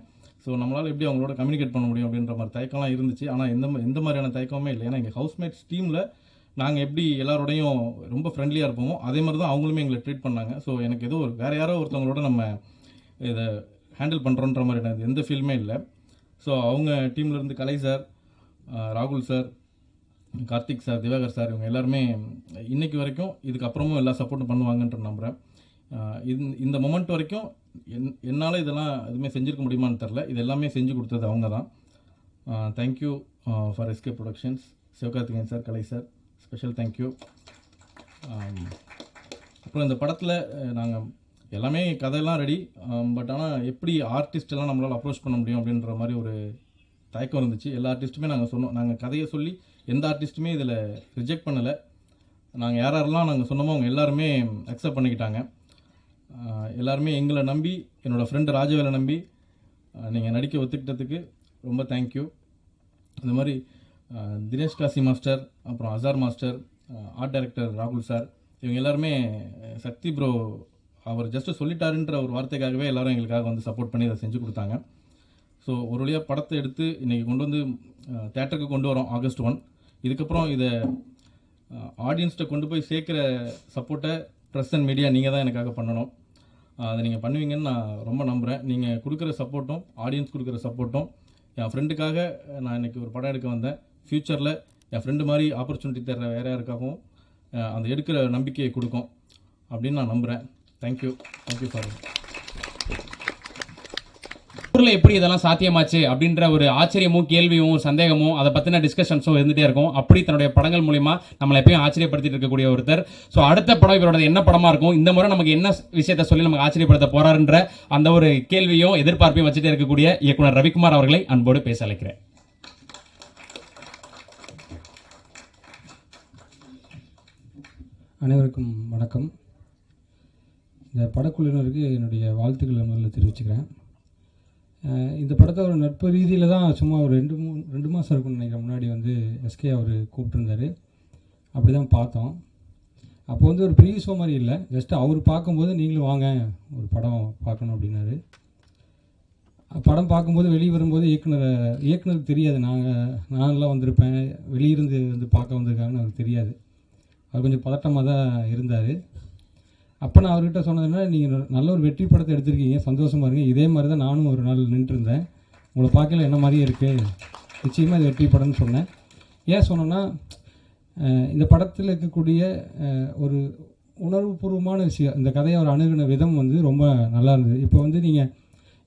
ஸோ நம்மளால் எப்படி அவங்களோட கம்யூனிகேட் பண்ண முடியும் அப்படின்ற மாதிரி தயக்கம்லாம் இருந்துச்சு. ஆனால் எந்த மாதிரியான தயக்கமே இல்லை. ஏன்னா எங்கள் ஹவுஸ்மேட்ஸ் டீமில் நாங்கள் எப்படி எல்லாரோடையும் ரொம்ப ஃப்ரெண்ட்லியாக இருப்போமோ அதே மாதிரி தான் அவங்களுமே எங்களை ட்ரீட் பண்ணாங்க. ஸோ எனக்கு ஏதோ வேறு யாரோ ஒருத்தவங்களோட நம்ம இதை ஹேண்டில் பண்ணுறோன்ற மாதிரி எனக்கு எந்த ஃபீல்மே இல்லை. ஸோ அவங்க டீம்லேருந்து கலை சார், ராகுல் sir, Karthik sir, Diwakar sir, இவங்க எல்லாருமே இன்றைக்கி வரைக்கும் இதுக்கப்புறமும் எல்லா சப்போர்ட்டும் பண்ணுவாங்கன்ற நம்புகிறேன். இந்த மொமெண்ட் வரைக்கும் என்னால் இதெல்லாம் எதுவுமே செஞ்சுருக்க முடியுமான்னு தெரில. இது எல்லாமே செஞ்சு கொடுத்தது அவங்க தான். Thank you for SK productions, Sivakarthikeyan sir, Kalai sir, special thank you. அப்புறம் இந்த படத்தில் நாங்கள் எல்லாமே கதையெல்லாம் ரெடி, பட் ஆனால் எப்படி ஆர்டிஸ்டெல்லாம் நம்மளால் அப்ரோச் பண்ண முடியும் அப்படின்ற மாதிரி ஒரு தயக்கம் இருந்துச்சு. எல்லா ஆர்டிஸ்ட்டுமே நாங்கள் சொன்னோம், நாங்கள் கதையை சொல்லி எந்த ஆர்டிஸ்ட்டுமே இதில் ரிஜெக்ட் பண்ணலை. நாங்கள் யாரெல்லாம் நாங்கள் சொன்னோமோ அவங்க எல்லாருமே அக்செப்ட் பண்ணிக்கிட்டாங்க. எல்லாருமே எங்களை நம்பி, என்னோடய ஃப்ரெண்டு ராஜவேலை நம்பி நீங்கள் நடிக்க ஒத்துக்கிட்டதுக்கு ரொம்ப தேங்க்யூ. இந்த மாதிரி தினேஷ் காசி மாஸ்டர், அப்புறம் அசார் மாஸ்டர், ஆர்ட் டைரக்டர் ராகுல் சார், இவங்க எல்லாருமே சக்தி ப்ரோ அவர் ஜஸ்ட்டு சொல்லிட்டாருன்ற ஒரு வார்த்தைக்காகவே எல்லாரும் எங்களுக்காக வந்து சப்போர்ட் பண்ணி இதை செஞ்சு கொடுத்தாங்க. ஸோ ஒரு வழியாக படத்தை எடுத்து இன்றைக்கி கொண்டு வந்து தேட்டருக்கு கொண்டு வரோம் August 1. இதுக்கப்புறம் இதை ஆடியன்ஸ்கிட்ட கொண்டு போய் சேர்க்குற சப்போர்ட்டை ப்ரெஸ் அண்ட் மீடியா நீங்கள் தான் எனக்காக பண்ணணும். அதை நீங்கள் பண்ணுவீங்கன்னு நான் ரொம்ப நம்புகிறேன். நீங்கள் கொடுக்குற சப்போர்ட்டும் ஆடியன்ஸ் கொடுக்குற சப்போர்ட்டும் என் ஃப்ரெண்டுக்காக நான் இன்றைக்கி ஒரு படம் எடுக்க வந்தேன். ஃப்யூச்சரில் என் ஃப்ரெண்டு மாதிரி ஆப்பர்ச்சுனிட்டி தர்ற வேறு யாருக்காகவும் அந்த எடுக்கிற நம்பிக்கையை கொடுக்கும் அப்படின்னு நான் நம்புகிறேன். தேங்க்யூ ஃபார் ஊரில் எப்படி இதெல்லாம் சாத்தியமாச்சு அப்படின்ற ஒரு ஆச்சரியமும் கேள்வியும் சந்தேகமும் அதை பற்றின டிஸ்கஷன்ஸும் இருந்துகிட்டே இருக்கும். அப்படி தன்னுடைய படங்கள் மூலிமா நம்மளை எப்பயும் ஆச்சரியப்படுத்திட்டு இருக்கக்கூடிய ஒருத்தர். ஸோ அடுத்த படம் இவரோட என்ன படமாக இருக்கும், இந்த முறை நமக்கு என்ன விஷயத்தை சொல்லி நமக்கு ஆச்சரியப்படுத்த போறாருன்ற அந்த ஒரு கேள்வியும் எதிர்பார்ப்பையும் வச்சுட்டே இருக்கக்கூடிய இயக்குனர் ரவிக்குமார் அவர்களை அன்போடு பேச அழைக்கிறேன். அனைவருக்கும் வணக்கம். இந்த படக்குழுவினருக்கு என்னுடைய வாழ்த்துக்களை முதல்ல தெரிவிச்சுக்கிறேன். இந்த படத்தை ஒரு நட்பு ரீதியில் தான் சும்மா ஒரு ரெண்டு மாதம் இருக்குன்னு நினைக்கிறேன் முன்னாடி வந்து எஸ்கே அவர் கூப்பிட்டுருந்தார். அப்படி தான் பார்த்தோம். அப்போ வந்து ஒரு ப்ரீ ஷோ மாதிரி இல்லை, ஜஸ்ட்டு அவர் பார்க்கும்போது நீங்களும் வாங்க ஒரு படம் பார்க்கணும் அப்படின்னாரு. படம் பார்க்கும்போது வெளியே வரும்போது இயக்குனருக்கு தெரியாது நான்லாம் வந்திருப்பேன், வெளியிருந்து வந்து பார்க்க வந்திருக்காங்கன்னு அவருக்கு தெரியாது. அவர் கொஞ்சம் பதட்டமாக தான் இருந்தார். அப்போ நான் அவர்கிட்ட சொன்னதுன்னா, நீங்கள் நல்ல ஒரு வெற்றி படத்தை எடுத்திருக்கீங்க, சந்தோஷமாக இருங்க, இதே மாதிரி தான் நானும் ஒரு நாள் நின்றுருந்தேன், உங்களை பார்க்கல என்ன மாதிரியே இருக்குது, நிச்சயமாக இது வெற்றி படம்னு சொன்னேன். ஏன் சொன்னேன்னா, இந்த படத்தில் இருக்கக்கூடிய ஒரு உணர்வுபூர்வமான விஷயம், இந்த கதையை அவர் அணுகின விதம் வந்து ரொம்ப நல்லா இருந்தது. இப்போ வந்து நீங்கள்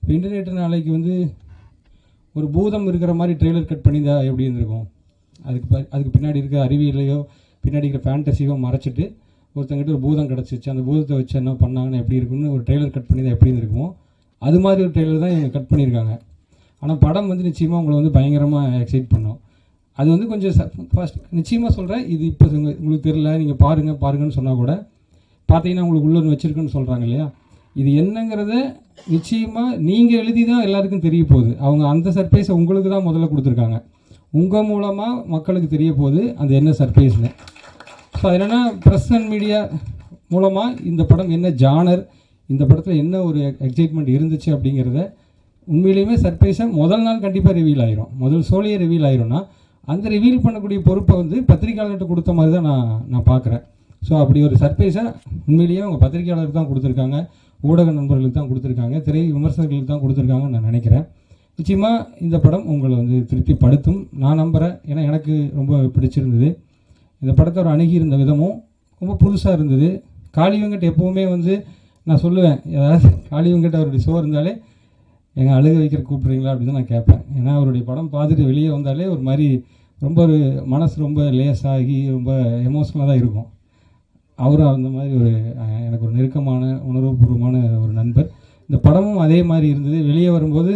இப்போ இன்டர்நெட் நாளைக்கு வந்து ஒரு பூதம் இருக்கிற மாதிரி ட்ரெய்லர் கட் பண்ணியிருந்தா எப்படி இருந்திருக்கும்? அதுக்கு பின்னாடி இருக்க அறிவியலையோ பின்னாடி இருக்கிற ஃபேண்டசியோ மறைச்சிட்டு ஒருத்தங்கிட்ட ஒரு பூதம் கிடச்சிச்சு, அந்த பூதத்தை வச்சு என்ன பண்ணாங்கன்னு எப்படி இருக்குன்னு ஒரு ட்ரெய்லர் கட் பண்ணி தான் எப்படி இருந்திருக்குமோ அது மாதிரி ஒரு ட்ரெய்லர் தான் இவங்க கட் பண்ணியிருக்காங்க. ஆனால் படம் வந்து நிச்சயமாக உங்களை வந்து பயங்கரமாக எக்ஸைட் பண்ணும். அது வந்து கொஞ்சம் ஃபர்ஸ்ட் நிச்சயமாக சொல்கிறேன், இது இப்போ உங்களுக்கு தெரியல, நீங்கள் பாருங்கன்னு சொன்னால் கூட பார்த்தீங்கன்னா உங்களுக்கு உள்ள வச்சுருக்குன்னு சொல்கிறாங்க இல்லையா, இது என்னங்கிறத நிச்சயமாக நீங்கள் எழுதி தான் எல்லாருக்கும் தெரிய போகுது. அவங்க அந்த சர்ப்ரைஸை உங்களுக்கு தான் முதல்ல கொடுத்துருக்காங்க, உங்கள் மூலமாக மக்களுக்கு தெரிய போகுது அந்த என்ன சர்ப்ரைஸ்னு. ஸோ அது என்னென்னா ப்ரெஸ் அண்ட் மீடியா மூலமாக இந்த படம் என்ன ஜானர், இந்த படத்தில் என்ன ஒரு எக்ஸைட்மெண்ட் இருந்துச்சு அப்படிங்கிறத உண்மையிலேயுமே சர்ப்ரைஸாக முதல் நாள் கண்டிப்பாக ரிவீல் ஆயிரும். முதல் ஷோலையே ரிவீல் ஆயிரும்னா அந்த ரிவீல் பண்ணக்கூடிய பொறுப்பை வந்து பத்திரிகையாளர்கிட்ட கொடுத்த மாதிரி தான் நான் பார்க்குறேன். ஸோ அப்படி ஒரு சர்ப்ரைஸாக உண்மையிலேயே அவங்க பத்திரிகையாளருக்கு தான் கொடுத்துருக்காங்க, ஊடக நண்பர்களுக்கு தான் கொடுத்துருக்காங்க, திரை விமர்சகர்களுக்கு தான் கொடுத்துருக்காங்கன்னு நான் நினைக்கிறேன். நிச்சயமாக இந்த படம் உங்களை வந்து திருப்திப்படுத்தும் நான் நம்புகிறேன். ஏன்னா எனக்கு ரொம்ப பிடிச்சிருந்தது இந்த படத்தை ஒரு அணுகியிருந்த விதமும் ரொம்ப புதுசாக இருந்தது. காளி வெங்கட் எப்போவுமே வந்து நான் சொல்லுவேன், ஏதாவது காளி வெங்கட் அவருடைய ஷோ இருந்தாலே எங்கள் அழுக வைக்கிற கூப்பிட்றீங்களா அப்படின்னு தான் நான் கேட்பேன். ஏன்னா அவருடைய படம் பார்த்துட்டு வெளியே வந்தாலே ஒரு மாதிரி ரொம்ப ஒரு மனசு ரொம்ப லேஸாகி ரொம்ப எமோஷ்னலாக தான் இருக்கும். அவரும் அந்த மாதிரி ஒரு எனக்கு ஒரு நெருக்கமான உணர்வுபூர்வமான ஒரு நண்பர். இந்த படமும் அதே மாதிரி இருந்தது. வெளியே வரும்போது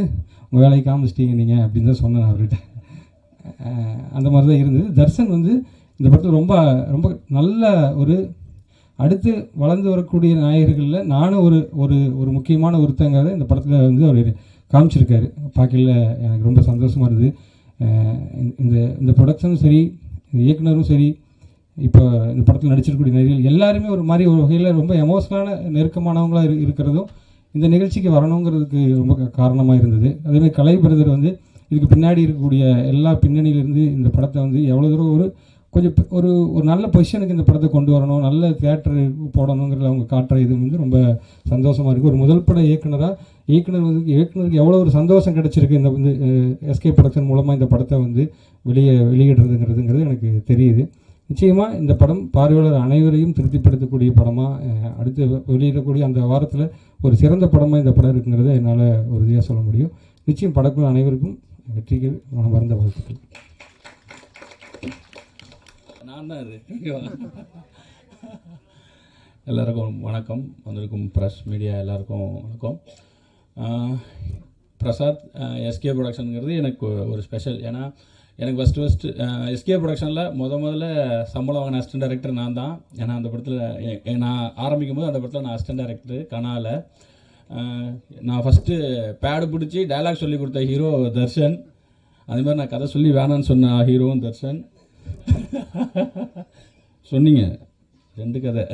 உங்கள் வேலையை காமிச்சிட்டீங்க நீங்கள் அப்படின்னு தான் சொன்னேன் அவர்கிட்ட. அந்த மாதிரி தான் இருந்தது. தர்ஷன் வந்து இந்த படத்தில் ரொம்ப ரொம்ப நல்ல ஒரு அடுத்து வளர்ந்து வரக்கூடிய நாயகர்களில் நானும் ஒரு முக்கியமான ஒருத்தங்கிறத இந்த படத்தில் வந்து அவர் காமிச்சிருக்காரு. பார்க்கல எனக்கு ரொம்ப சந்தோஷமாக இருந்தது. இந்த ப்ரொடக்ஷனும் சரி, இயக்குனரும் சரி, இப்போ இந்த படத்தில் நடிச்சிருக்கக்கூடிய நடிகர்கள் எல்லாருமே ஒரு மாதிரி ஒரு வகையில் ரொம்ப எமோஷனலான நெருக்கமானவங்களாக இருக்கிறதும் இந்த நிகழ்ச்சிக்கு வரணுங்கிறதுக்கு ரொம்ப காரணமாக இருந்தது. அதேமாதிரி கலை பிரதர் வந்து இதுக்கு பின்னாடி இருக்கக்கூடிய எல்லா பின்னணியிலிருந்து இந்த படத்தை வந்து எவ்வளோ தூரம் கொஞ்சம் ஒரு ஒரு நல்ல பொசிஷனுக்கு இந்த படத்தை கொண்டு வரணும், நல்ல தியேட்டர் போடணுங்கிறத அவங்க காட்டுற இது வந்து ரொம்ப சந்தோஷமாக இருக்குது. ஒரு முதல் பட இயக்குனராக இயக்குனருக்கு எவ்வளோ ஒரு சந்தோஷம் கிடச்சிருக்கு இந்த வந்து எஸ்கே ப்ரொடக்ஷன் மூலமாக இந்த படத்தை வந்து வெளியிடுறதுங்கிறது எனக்கு தெரியுது. நிச்சயமாக இந்த படம் பார்வையாளர் அனைவரையும் திருப்திப்படுத்தக்கூடிய படமாக அடுத்து வெளியிடக்கூடிய அந்த வாரத்தில் ஒரு சிறந்த படமாக இந்த படம் இருக்குங்கிறத என்னால் உறுதியாக சொல்ல முடியும். நிச்சயம் படக்குழு அனைவருக்கும் வெற்றிக்கு மனமார்ந்த வாழ்த்துக்கள். நான் தான் எல்லாருக்கும் வணக்கம். வந்திருக்கும் ப்ரெஸ் மீடியா எல்லாருக்கும் வணக்கம். பிரசாத் எஸ்கே ப்ரொடக்ஷனுங்கிறது எனக்கு ஒரு ஸ்பெஷல். ஏன்னா எனக்கு ஃபஸ்ட்டு எஸ்கே ப்ரொடக்ஷனில் முதல்ல சம்பளம் வாங்கின அசிஸ்டன்ட் டைரக்டர் நான் தான். ஏன்னா அந்த படத்தில் நான் ஆரம்பிக்கும் போது அந்த படத்தில் நான் அசிஸ்டன்ட் டைரக்டர் கனால. நான் ஃபஸ்ட்டு பேடு பிடிச்சி டைலாக் சொல்லி கொடுத்த ஹீரோ தர்ஷன். அதேமாதிரி நான் கதை சொல்லி வேணான்னு சொன்ன ஹீரோவும் தர்ஷன். சொன்னீங்க 2 கதை.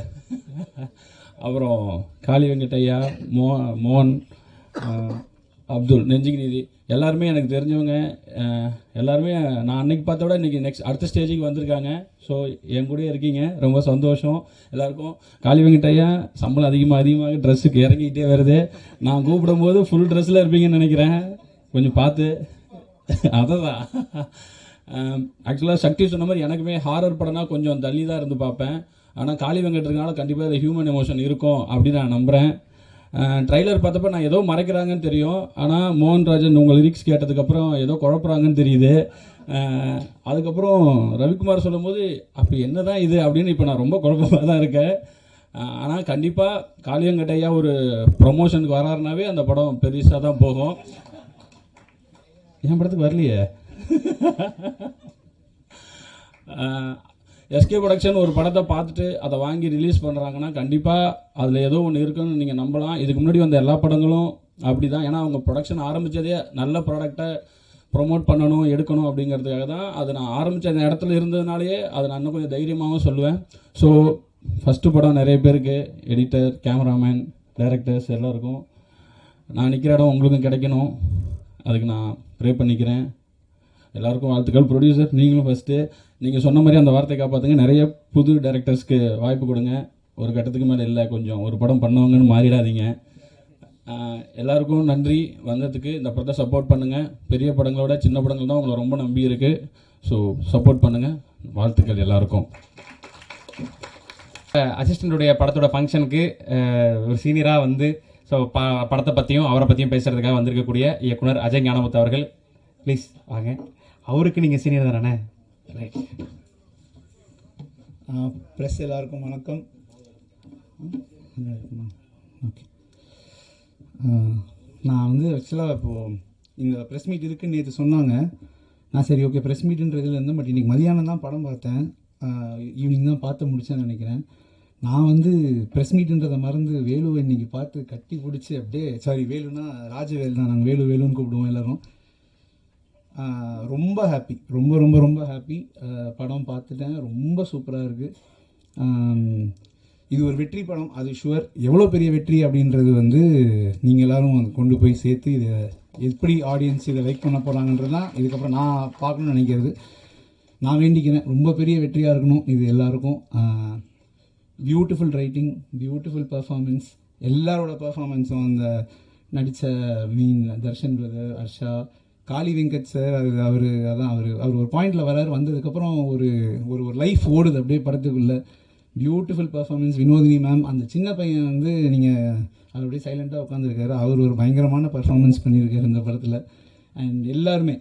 அப்புறம் காளி வெங்கட்டையா, மோகன், அப்துல், நெஞ்சிக்கு நீதி எல்லாருமே எனக்கு தெரிஞ்சவங்க. எல்லாருமே நான் அன்னைக்கு பார்த்த விட இன்றைக்கி அடுத்த ஸ்டேஜுக்கு வந்திருக்காங்க. ஸோ என் கூடயே இருக்கீங்க, ரொம்ப சந்தோஷம் எல்லாருக்கும். காளி வெங்கட்டையா சம்பளம் அதிகமாக ட்ரெஸ்ஸுக்கு இறங்கிக்கிட்டே வருது. நான் கூப்பிடும்போது ஃபுல் ட்ரெஸ்ஸில் இருப்பீங்கன்னு நினைக்கிறேன், கொஞ்சம் பார்த்து. அதான் ஆக்சுவலாக சக்தி சொன்ன மாதிரி எனக்குமே ஹாரர் படம்னா கொஞ்சம் தள்ளி தான் இருந்து பார்ப்பேன். ஆனால் காளி வெங்கட்றதுனால கண்டிப்பாக அதில் ஹியூமன் எமோஷன் இருக்கும் அப்படின்னு நான் நம்புகிறேன். ட்ரைலர் பார்த்தப்ப நான் ஏதோ மறைக்கிறாங்கன்னு தெரியும், ஆனால் மோகன்ராஜன் உங்கள் லிரிக்ஸ் கேட்டதுக்கப்புறம் ஏதோ குழப்புறாங்கன்னு தெரியுது. அதுக்கப்புறம் ரவிக்குமார் சொல்லும்போது அப்படி என்ன தான் இது அப்படின்னு இப்போ நான் ரொம்ப குழப்பமாக தான் இருக்கேன். ஆனால் கண்டிப்பாக காளியங்கட்டையா ஒரு ப்ரொமோஷனுக்கு வராருனாவே அந்த படம் பெருசாக தான் போகும். என் படத்துக்கு வரலையே. எஸ்கே ப்ரொடக்ஷன் ஒரு படத்தை பார்த்துட்டு அதை வாங்கி ரிலீஸ் பண்ணுறாங்கன்னா கண்டிப்பாக அதில் ஏதோ ஒன்று இருக்குன்னு நீங்கள் நம்பலாம். இதுக்கு முன்னாடி வந்த எல்லா படங்களும் அப்படி தான். ஏன்னா அவங்க ப்ரொடக்ஷன் ஆரம்பித்ததே நல்ல ப்ராடக்டை ப்ரொமோட் பண்ணணும், எடுக்கணும் அப்படிங்கிறதுக்காக தான். அது நான் ஆரம்பித்த அந்த இடத்துல இருந்ததுனாலேயே அதை நான் இன்னும் கொஞ்சம் தைரியமாகவும் சொல்லுவேன். ஸோ ஃபஸ்ட்டு படம் நிறைய பேருக்கு எடிட்டர், கேமராமேன், டைரக்டர்ஸ் எல்லாருக்கும் நான் நிற்கிற இடம் உங்களுக்கும் கிடைக்கணும், அதுக்கு நான் ப்ரே பண்ணிக்கிறேன். எல்லாருக்கும் வாழ்த்துக்கள். ப்ரொடியூசர் நீங்களும் ஃபஸ்ட்டு நீங்கள் சொன்ன மாதிரி அந்த வார்த்தை காப்பாற்றுங்க. நிறைய புது டைரக்டர்ஸ்க்கு வாய்ப்பு கொடுங்க. ஒரு கட்டத்துக்கு மேலே இல்லை, கொஞ்சம் ஒரு படம் பண்ணுவாங்கன்னு மாறிடாதீங்க. எல்லாருக்கும் நன்றி வந்ததுக்கு. இந்த படத்தை சப்போர்ட் பண்ணுங்கள். பெரிய படங்களோட சின்ன படங்கள் தான் உங்களை ரொம்ப நம்பி இருக்குது. ஸோ சப்போர்ட் பண்ணுங்கள். வாழ்த்துக்கள் எல்லாருக்கும். அசிஸ்டண்ட்டுடைய படத்தோட ஃபங்க்ஷனுக்கு ஒரு சீனியராக வந்து ஸோ படத்தை பற்றியும் அவரை பற்றியும் பேசுகிறதுக்காக வந்திருக்கக்கூடிய இயக்குனர் அஜய் ஞானமுத்து அவர்கள், ப்ளீஸ் வாங்க. அவருக்கு நீங்கள் சீனியர் தானே? ரைட். ப்ரெஸ் எல்லாருக்கும் வணக்கம். ஓகே, நான் வந்து ஆக்சுவலாக இப்போது இந்த ப்ரெஸ் மீட் இருக்குன்னு நேற்று சொன்னாங்க. நான் சரி ஓகே ப்ரெஸ் மீட்டுன்றதுல இருந்தேன். பட் இன்றைக்கி மதியானம் தான் படம் பார்த்தேன். ஈவினிங் தான் பார்த்து முடித்தேன்னு நினைக்கிறேன். நான் வந்து ப்ரெஸ் மீட்டுன்றதை மறந்து வேலுவை இன்றைக்கி பார்த்து கட்டி பிடிச்சி அப்படியே, சாரி வேலுனா ராஜவேல் தான், நாங்கள் வேலுன்னு கூப்பிடுவோம் எல்லோரும். ரொம்ப ஹாப்பி, ரொம்ப ரொம்ப ரொம்ப ஹாப்பி. படம் பார்த்துட்டேன், ரொம்ப சூப்பராக இருக்குது. இது ஒரு வெற்றி படம், அது ஷுவர். எவ்வளோ பெரிய வெற்றி அப்படின்றது வந்து நீங்கள் எல்லோரும் கொண்டு போய் சேர்த்து இதை எப்படி ஆடியன்ஸ் இதை லைக் பண்ண போகிறாங்கன்றது தான் இதுக்கப்புறம் நான் பார்க்கணுன்னு நினைக்கிறது. நான் வேண்டிக்கிறேன் ரொம்ப பெரிய வெற்றியாக இருக்கணும் இது எல்லாருக்கும். பியூட்டிஃபுல் ரைட்டிங், பியூட்டிஃபுல் பர்ஃபார்மன்ஸ், எல்லாரோட பர்ஃபார்மன்ஸும். அந்த நடித்த தர்ஷன் பிரதர், ஹர்ஷா, காளி வெங்கட் சார், அவர் ஒரு பாயிண்டில் வராரு. வந்ததுக்கப்புறம் ஒரு ஒரு லைஃப் ஓடுது அப்படியே படத்துக்குள்ளே. Beautiful performance. வினோதினி மேம், அந்த சின்ன பையன் வந்து நீங்கள் அவர் அப்படியே சைலண்ட்டாக உட்காந்துருக்காரு. அவர் ஒரு பயங்கரமான பர்ஃபார்மன்ஸ் பண்ணியிருக்காரு இந்த படத்தில். அண்ட் எல்லாருமே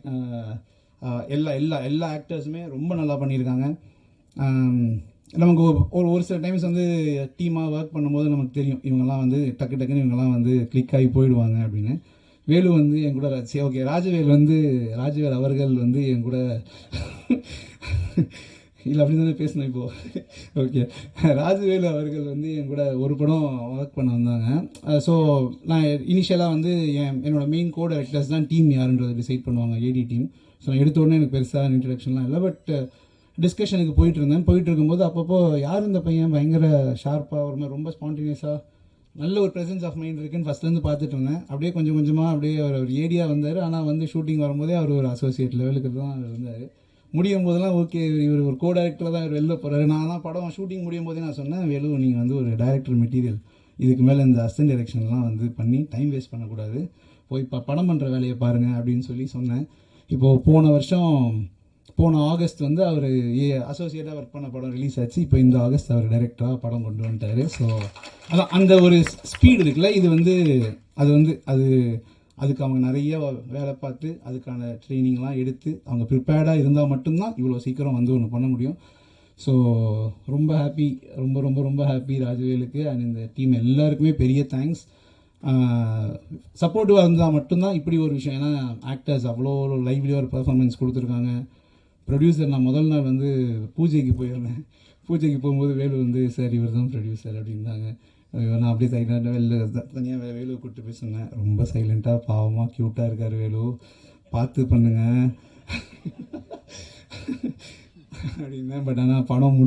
எல்லா ஆக்டர்ஸுமே ரொம்ப நல்லா பண்ணியிருக்காங்க. நமக்கு ஒரு சில டைம்ஸ் வந்து டீமாக ஒர்க் பண்ணும்போது நமக்கு தெரியும் இவங்கெல்லாம் வந்து டக்குன்னு இவங்கெல்லாம் வந்து கிளிக் ஆகி போயிடுவாங்க அப்படின்னு. வேலு வந்து என் கூட ஓகே ராஜவேல் அவர்கள் வந்து என் கூட இல்லை அப்படி தானே பேசணும் இப்போது. ஓகே, ராஜவேலு அவர்கள் வந்து என் கூட ஒரு படம் ஒர்க் பண்ண வந்தாங்க. ஸோ நான் இனிஷியலாக வந்து என்னோடய மெயின் கோ டைரக்டர்ஸ் தான் டீம் யாருன்றதை டிசைட் பண்ணுவாங்க, ஏடி டீம். ஸோ நான் எடுத்த உடனே எனக்கு பெருசாக இன்ட்ரடக்ஷன்லாம் இல்லை. பட் டிஸ்கஷனுக்கு போயிட்டு இருக்கும்போது அப்பப்போ யார் இந்த பையன் பயங்கர ஷார்ப்பாக ஒரு மாதிரி ரொம்ப ஸ்பான்டேனியஸாக நல்ல ஒரு ப்ரெசன்ஸ் ஆஃப் மைண்ட் இருக்குன்னு ஃபஸ்ட்லேருந்து பார்த்துட்டு இருந்தேன். அப்படியே கொஞ்சமாக அப்படியே ஒரு ஏடியாக வந்தார். ஆனால் வந்து ஷூட்டிங் வரும்போதே அவர் ஒரு அசோசியேட் லெவலுக்கு தான் இருந்தார். முடியும் போதெல்லாம் ஓகே இவர் ஒரு கோ டைரக்டராக தான் இவர் வெளில போகிறாரு. நான் தான் படம் ஷூட்டிங் முடியும் போதே நான் சொன்னேன், வேலு நீங்கள் வந்து ஒரு டைரக்டர் மெட்டீரியல், இதுக்கு மேலே இந்த அசிஸ்டன்ட் டைரக்ஷன்லாம் வந்து பண்ணி டைம் வேஸ்ட் பண்ணக்கூடாது, போய் படம் பண்ணுற வேலையை பாருங்கள் அப்படின்னு சொல்லி சொன்னேன். இப்போது போன ஆகஸ்ட் வந்து அவர் அசோசியேட்டாக ஒர்க் பண்ண படம் ரிலீஸ் ஆச்சு. இப்போ இந்த ஆகஸ்ட் அவர் டைரக்டராக படம் கொண்டு வந்துட்டார். ஸோ அதான் அந்த ஒரு ஸ்பீடு இருக்குல்ல, இது வந்து அதுக்கு அவங்க நிறைய வேலை பார்த்து அதுக்கான ட்ரைனிங்லாம் எடுத்து அவங்க ப்ரிப்பேர்டாக இருந்தால் மட்டும்தான் இவ்வளோ சீக்கிரம் வந்து ஒன்று பண்ண முடியும். ஸோ ரொம்ப ஹாப்பி, ரொம்ப ரொம்ப ரொம்ப ஹாப்பி ராஜவேலுக்கு அண்ட் இந்த டீம் எல்லாருக்குமே பெரிய தேங்க்ஸ். சப்போர்ட்டிவாக இருந்தால் மட்டும்தான் இப்படி ஒரு விஷயம். ஏன்னா ஆக்டர்ஸ் அவ்வளோ லைவ்லியாக ஒரு பர்ஃபார்மன்ஸ் கொடுத்துருக்காங்க. ப்ரொடியூசர் நான் முதல் நாள் வந்து பூஜைக்கு போயிருந்தேன். பூஜைக்கு போகும்போது வேலு வந்து சார் இவர் தான் ப்ரொடியூசர் அப்படின்னாங்க. நான் அப்படியே சைலண்டாக தனியாக வேலுவை கூப்பிட்டு போய் சொன்னேன், ரொம்ப சைலண்ட்டாக பாவமாக க்யூட்டாக இருக்கார் வேலு, பார்த்து பண்ணுங்க அப்படின்னேன். பட் ஆனால் படம்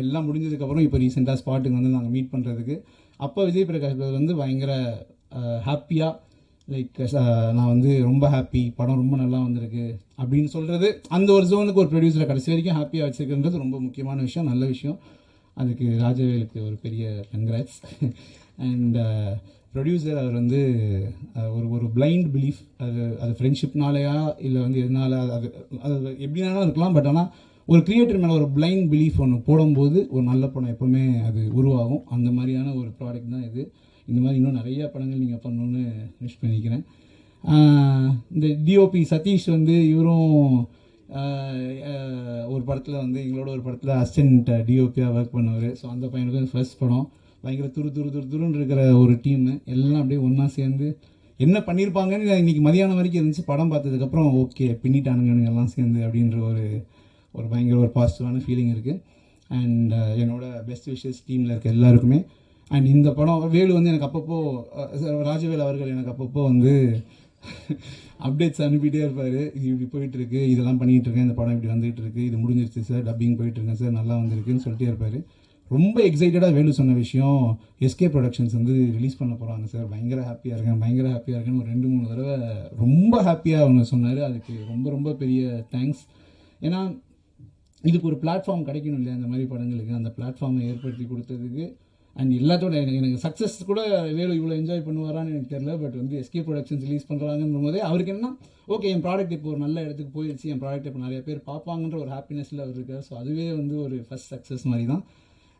எல்லாம் முடிஞ்சதுக்கப்புறம் இப்போ ரீசெண்டாக ஸ்பாட்டுக்கு வந்து நாங்கள் மீட் பண்ணுறதுக்கு அப்போ விஜய் பிரகாஷ் வந்து பயங்கர ஹாப்பியாக லைக் நான் வந்து ரொம்ப ஹாப்பி, படம் ரொம்ப நல்லா வந்திருக்கு அப்படின்னு சொல்கிறது, அந்த ஒரு ஜோனுக்கு ஒரு ப்ரொடியூசரை கடைசி வரைக்கும் ஹாப்பியாக வச்சுருக்குன்றது ரொம்ப முக்கியமான விஷயம், நல்ல விஷயம். அதுக்கு ராஜவேலுக்கு ஒரு பெரிய கங்க்ராட்ஸ். அண்ட் ப்ரொடியூசர் அவர் வந்து ஒரு பிளைண்ட் பிலீஃப், அது ஃப்ரெண்ட்ஷிப்னாலேயா இல்லை வந்து எதனால அது எப்படினாலும் இருக்கலாம். பட் ஆனால் ஒரு கிரியேட்டர் மேலே ஒரு பிளைண்ட் பிலீஃப் ஒன்று போடும்போது ஒரு நல்ல படம் எப்போவுமே அது உருவாகும். அந்த மாதிரியான ஒரு ப்ராடக்ட் தான் இது. இந்த மாதிரி இன்னும் நிறையா படங்கள் நீங்கள் பண்ணணுன்னு விஷ் பண்ணிக்கிறேன். இந்த டிஓபி சதீஷ் வந்து இவரும் ஒரு படத்தில் வந்து எங்களோட ஒரு படத்தில் அசிஸ்டன்ட் டிஓபியாக ஒர்க் பண்ணவர். ஸோ அந்த பையனுக்கு ஃபர்ஸ்ட் படம் பயங்கர துருன்னு இருக்கிற ஒரு டீமு எல்லாம் அப்படியே ஒன்றா சேர்ந்து என்ன பண்ணியிருப்பாங்கன்னு இன்றைக்கி மதியானம் வரைக்கும் இருந்துச்சு. படம் பார்த்ததுக்கப்புறம் ஓகே பின்னிட்டானுங்க எல்லாம் சேர்ந்து அப்படின்ற ஒரு பயங்கர ஒரு பாசிட்டிவான ஃபீலிங் இருக்குது. அண்ட் என்னோட பெஸ்ட் விஷஸ் டீமில் இருக்க எல்லாருக்குமே. அண்ட் இந்த படம் வேலு வந்து எனக்கு அப்பப்போ ராஜவேல் அவர்கள் எனக்கு அப்பப்போ வந்து அப்டேட்ஸ் அனுப்பிட்டே இருப்பார். இது இப்படி போயிட்டுருக்கு, இதெல்லாம் பண்ணிகிட்ருக்கேன், இந்த படம் இப்படி வந்துகிட்டு இருக்குது, இது முடிஞ்சிருச்சு சார், டப்பிங் போயிட்டுருக்கேன் சார், நல்லா வந்திருக்குன்னு சொல்லிட்டே இருப்பார். ரொம்ப எக்ஸைட்டடாக வேலு சொன்ன விஷயம் எஸ்கே ப்ரொடக்ஷன்ஸ் வந்து ரிலீஸ் பண்ண போகிறாங்க சார், பயங்கர ஹாப்பியாக இருக்கேன்னு ஒரு 2-3 தடவை ரொம்ப ஹாப்பியாக அவங்க சொன்னார். அதுக்கு ரொம்ப ரொம்ப பெரிய தேங்க்ஸ். ஏன்னா இதுக்கு ஒரு பிளாட்ஃபார்ம் கிடைக்கணும் இல்லையா, அந்த மாதிரி படங்களுக்கு அந்த பிளாட்ஃபார்மை ஏற்படுத்தி கொடுத்ததுக்கு. அண்ட் எல்லாத்தோட எனக்கு சக்ஸஸ் கூட வேலு இவ்வளோ என்ஜாய் பண்ணுவாரான்னு எனக்கு தெரியல. பட் வந்து எஸ்கே ப்ரொடக்ஷன்ஸ் ரிலீஸ் பண்ணுறாங்கன்ற போதே அவருக்கு என்ன ஓகே என் ப்ராடக்ட் இப்போ ஒரு நல்ல இடத்துக்கு போயிடுச்சு, என் ப்ராடக்ட் இப்போ நிறைய பேர் பார்ப்பாங்கன்ற ஒரு ஹாப்பினஸில் அவர் இருக்கார். ஸோ அதுவே வந்து ஒரு ஃபஸ்ட் சக்ஸஸ் மாதிரி தான்.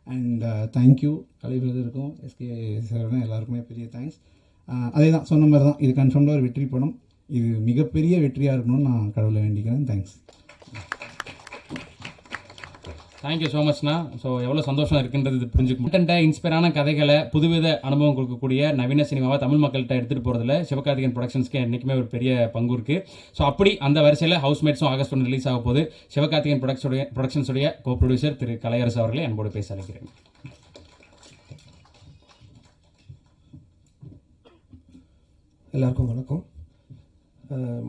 அண்ட் தேங்க்யூ கலை பிரதருக்கும் எஸ்கே சாருக்கும் எல்லாருக்குமே பெரிய தேங்க்ஸ். அதே தான் சொன்ன மாதிரி தான், இது கன்ஃபார்ம்டாக ஒரு வெற்றி படம், இது மிகப்பெரிய வெற்றியாக இருக்கணும்னு நான் கடவுளை வேண்டிக்கிறேன். தேங்க்ஸ். தேங்க்யூ ஸோ மச்ண்ணா. ஸோ எவ்வளோ சந்தோஷம் இருக்குன்றது புரிஞ்சுக்க கண்டென்ட்டை இன்ஸ்பயரான கதைகளை புதுவித அனுபவம் கொடுக்கக்கூடிய நவீன சினிமாவை தமிழ் மக்கள்கிட்ட எடுத்துகிட்டு போகிறதுல சிவகார்த்திகேயன் ப்ரொடக்ஷன்ஸ்க்கு என்றைக்குமே ஒரு பெரிய பங்கு இருக்குது. ஸோ அப்படி அந்த வரிசையில் ஹவுஸ்மேட்ஸும் ஆகஸ்ட் 1 ரிலீஸ் ஆக போது சிவகார்த்திகேயன் ப்ரொடக்ஷன்ஸுடைய கோ ப்ரொடியூசர் திரு கலையரசு அவர்களை அன்போடு பேச அழைக்கிறேன். எல்லாருக்கும் வணக்கம்.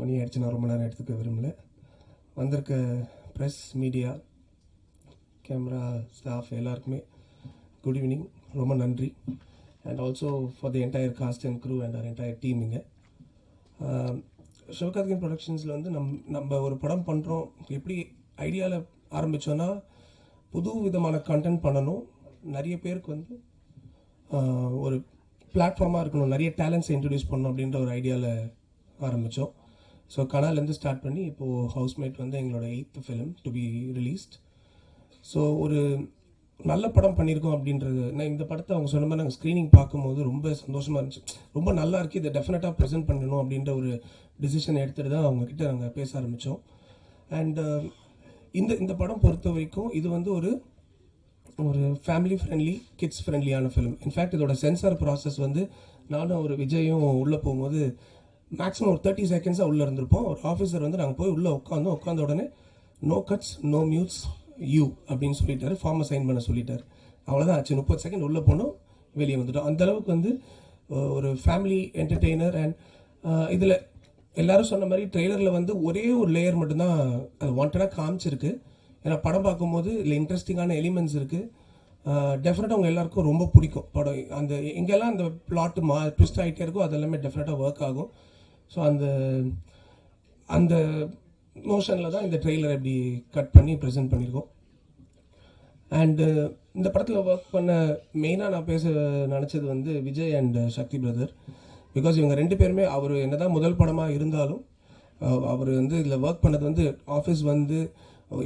மணி ஆயிடுச்சு, நான் ரொம்ப நேரம் எடுத்துக்க விரும்பல. வந்திருக்க ப்ரெஸ், மீடியா, கேமரா ஸ்டாஃப் எல்லாருக்குமே குட் ஈவினிங், ரொம்ப நன்றி. And also for the entire cast and crew and அவர் என்டையர் டீம். இங்கே சிவகார்த்திகேயன் ப்ரொடக்ஷன்ஸில் வந்து நம்ம ஒரு படம் பண்ணுறோம், எப்படி ஐடியாவில் ஆரம்பித்தோன்னா புது விதமான கண்டென்ட் பண்ணணும், நிறைய பேருக்கு வந்து ஒரு பிளாட்ஃபார்மாக இருக்கணும், நிறைய டேலண்ட்ஸை இன்ட்ரடியூஸ் பண்ணணும் அப்படின்ற ஒரு ஐடியாவில் ஆரம்பித்தோம். ஸோ கனாலேருந்து ஸ்டார்ட் பண்ணி இப்போது ஹவுஸ்மேட் வந்து எங்களோட 8th film to be released. So ஒரு நல்ல படம் பண்ணியிருக்கோம் அப்படின்றது. நான் இந்த படத்தை அவங்க சொன்ன மாதிரி நாங்கள் ஸ்க்ரீனிங் பார்க்கும்போது ரொம்ப சந்தோஷமாக இருந்துச்சு, ரொம்ப நல்லா இருக்குது, இதை டெஃபினட்டாக ப்ரெசென்ட் பண்ணணும் அப்படின்ற ஒரு டிசிஷன் எடுத்துகிட்டு தான் அவங்கக்கிட்ட நாங்கள் பேச ஆரம்பித்தோம். அண்ட் இந்த படம் பொறுத்த வரைக்கும் இது வந்து ஒரு ஃபேமிலி ஃப்ரெண்ட்லி, கிட்ஸ் ஃப்ரெண்ட்லியான ஃபிலிம். இன்ஃபேக்ட் இதோட சென்சார் ப்ராசஸ் வந்து நானும் ஒரு விஜயும் உள்ளே போகும்போது மேக்ஸிமம் ஒரு 30 செகண்ட்ஸாக உள்ளே இருந்திருப்போம். ஒரு ஆஃபீஸர் வந்து நாங்கள் போய் உள்ளே உட்காந்த உடனே no cuts no mutes you அப்படின்னு சொல்லிட்டாரு, ஃபார்மை சைன் பண்ண சொல்லிட்டார். அவ்வளோதான் ஆச்சு, 30 செகண்ட் உள்ளே போனோம், வெளியே வந்துட்டோம். அந்தளவுக்கு வந்து ஒரு ஃபேமிலி என்டர்டெய்னர். அண்ட் இதில் எல்லாரும் சொன்ன மாதிரி ட்ரெய்லரில் வந்து ஒரே ஒரு லேயர் மட்டும்தான் அது வாண்டடாக காமிச்சிருக்கு. ஏன்னா படம் பார்க்கும்போது இல்லை இன்ட்ரெஸ்டிங்கான எலிமெண்ட்ஸ் இருக்குது. டெஃபினட்டாக அவங்க எல்லாருக்கும் ரொம்ப பிடிக்கும் படம். அந்த எங்கெல்லாம் அந்த பிளாட்டு ட்விஸ்ட் ஆகிட்டே இருக்கோ அது எல்லாமே டெஃபினட்டாக ஒர்க் ஆகும். ஸோ அந்த நோஷனில் தான் இந்த ட்ரெய்லர் இப்படி கட் பண்ணி ப்ரெசென்ட் பண்ணியிருக்கோம். அண்டு இந்த படத்தில் ஒர்க் பண்ண மெயினாக நான் பேச நினச்சது வந்து Vijay and Sakthi brother. Because இவங்க 2 பேருமே அவர் என்ன தான் முதல் படமாக இருந்தாலும் அவர் வந்து இதில் ஒர்க் பண்ணது வந்து ஆஃபீஸ் வந்து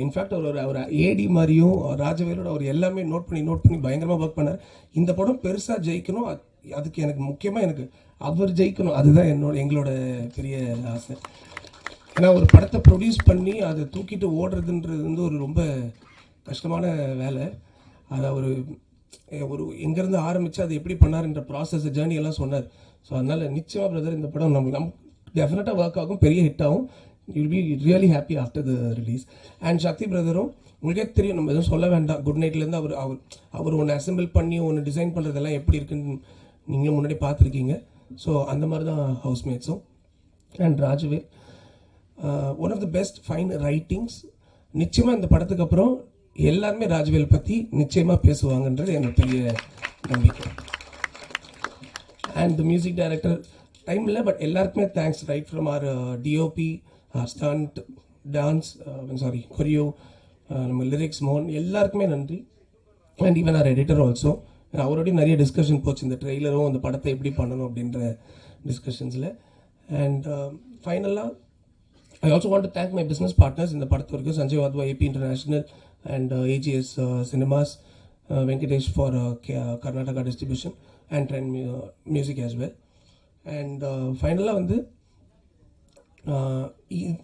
இன்ஃபேக்ட் அவர் ஏடி மாதிரியும் ராஜவேலோட அவர் எல்லாமே நோட் பண்ணி பயங்கரமாக ஒர்க் பண்ணார். இந்த படம் பெருசாக ஜெயிக்கணும், அதுக்கு எனக்கு முக்கியமாக எனக்கு அவர் ஜெயிக்கணும், அதுதான் எங்களோட பெரிய ஆசை. ஏன்னா ஒரு படத்தை ப்ரொடியூஸ் பண்ணி அதை தூக்கிட்டு ஓடுறதுன்றது வந்து ஒரு ரொம்ப கஷ்டமான வேலை. அதை ஒரு எங்கேருந்து ஆரம்பித்து அதை எப்படி பண்ணார்ன்ற ப்ராசஸ் ஜேர்னி எல்லாம் சொன்னார். ஸோ அதனால் நிச்சயமாக பிரதர் இந்த படம் நமக்கு டெஃபினட்டாக ஒர்க் ஆகும், பெரிய ஹிட் ஆகும். You will be really happy after the release. And Sakthi பிரதரும் உங்களுக்கே தெரியும், நம்ம எதுவும் சொல்ல வேண்டாம். குட் நைட்லேருந்து அவர் ஒன்று அசெம்பிள் பண்ணி ஒன்று டிசைன் பண்ணுறதெல்லாம் எப்படி இருக்குன்னு நீங்களும் முன்னாடி பார்த்துருக்கீங்க. ஸோ அந்த மாதிரி தான் ஹவுஸ்மேட்ஸும். And Rajavel one of the best fine writings. நிச்சயமாக இந்த படத்துக்கு அப்புறம் எல்லாருமே ராஜவேல் பற்றி நிச்சயமாக பேசுவாங்கன்றது என்னோட பெரிய நம்பிக்கை. அண்ட் மியூசிக் டைரக்டர் டைம் இல்லை, பட் எல்லாருக்குமே thanks. Right from our DOP, stunt, dance, choreo, நம்ம லிரிக்ஸ், மோகன், எல்லாருக்குமே நன்றி. And even our editor also. அவரோடய நிறைய டிஸ்கஷன் போச்சு இந்த ட்ரெய்லரும் அந்த படத்தை எப்படி பண்ணணும் அப்படின்ற டிஸ்கஷன்ஸில். அண்ட் ஃபைனலாக I also want to thank my business partners in the படத்து வரைக்கும், Sanjay Wadhwa, AP International and AGS Cinemas, Venkatesh for Karnataka distribution and Trend Music as well. And ஃபைனலாக வந்து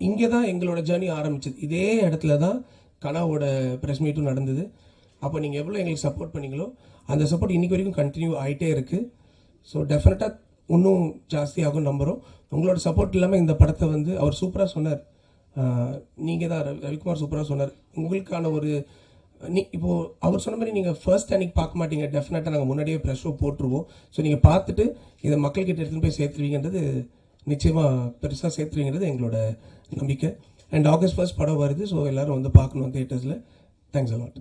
இங்கே தான் எங்களோட ஜேர்னி ஆரம்பிச்சது. இதே இடத்துல தான் கனாவோட ப்ரெஸ் மீட்டும் நடந்தது. அப்போ நீங்கள் எவ்வளோ எங்களுக்கு சப்போர்ட் பண்ணீங்களோ அந்த சப்போர்ட் இன்றைக்கி வரைக்கும் கண்டினியூ ஆகிட்டே இருக்குது. ஸோ டெஃபினட்டாக இன்னும் ஜாஸ்தியாகும் நம்புகிறோம். உங்களோட சப்போர்ட் இல்லாமல் இந்த படத்தை வந்து அவர் சூப்பராக சொன்னார். நீங்கள் தான் ரவிக்குமார் சூப்பராக சொன்னார். உங்களுக்கான ஒரு இப்போது அவர் சொன்ன மாதிரி நீங்கள் ஃபர்ஸ்ட் அன்னைக்கு பார்க்க மாட்டீங்க. டெஃபினட்டாக நாங்கள் முன்னாடியே ப்ரெஷ் ஷோ போட்டுருவோம். ஸோ நீங்கள் பார்த்துட்டு இதை மக்கள்கிட்ட எடுத்துகிட்டு போய் சேர்த்துருவீங்கன்றது, நிச்சயமாக பெருசாக சேர்த்துருவீங்கிறது எங்களோட நம்பிக்கை. அண்ட் August 1 படம் வருது. ஸோ எல்லோரும் வந்து பார்க்கணும் தியேட்டர்ஸில். Thanks a lot.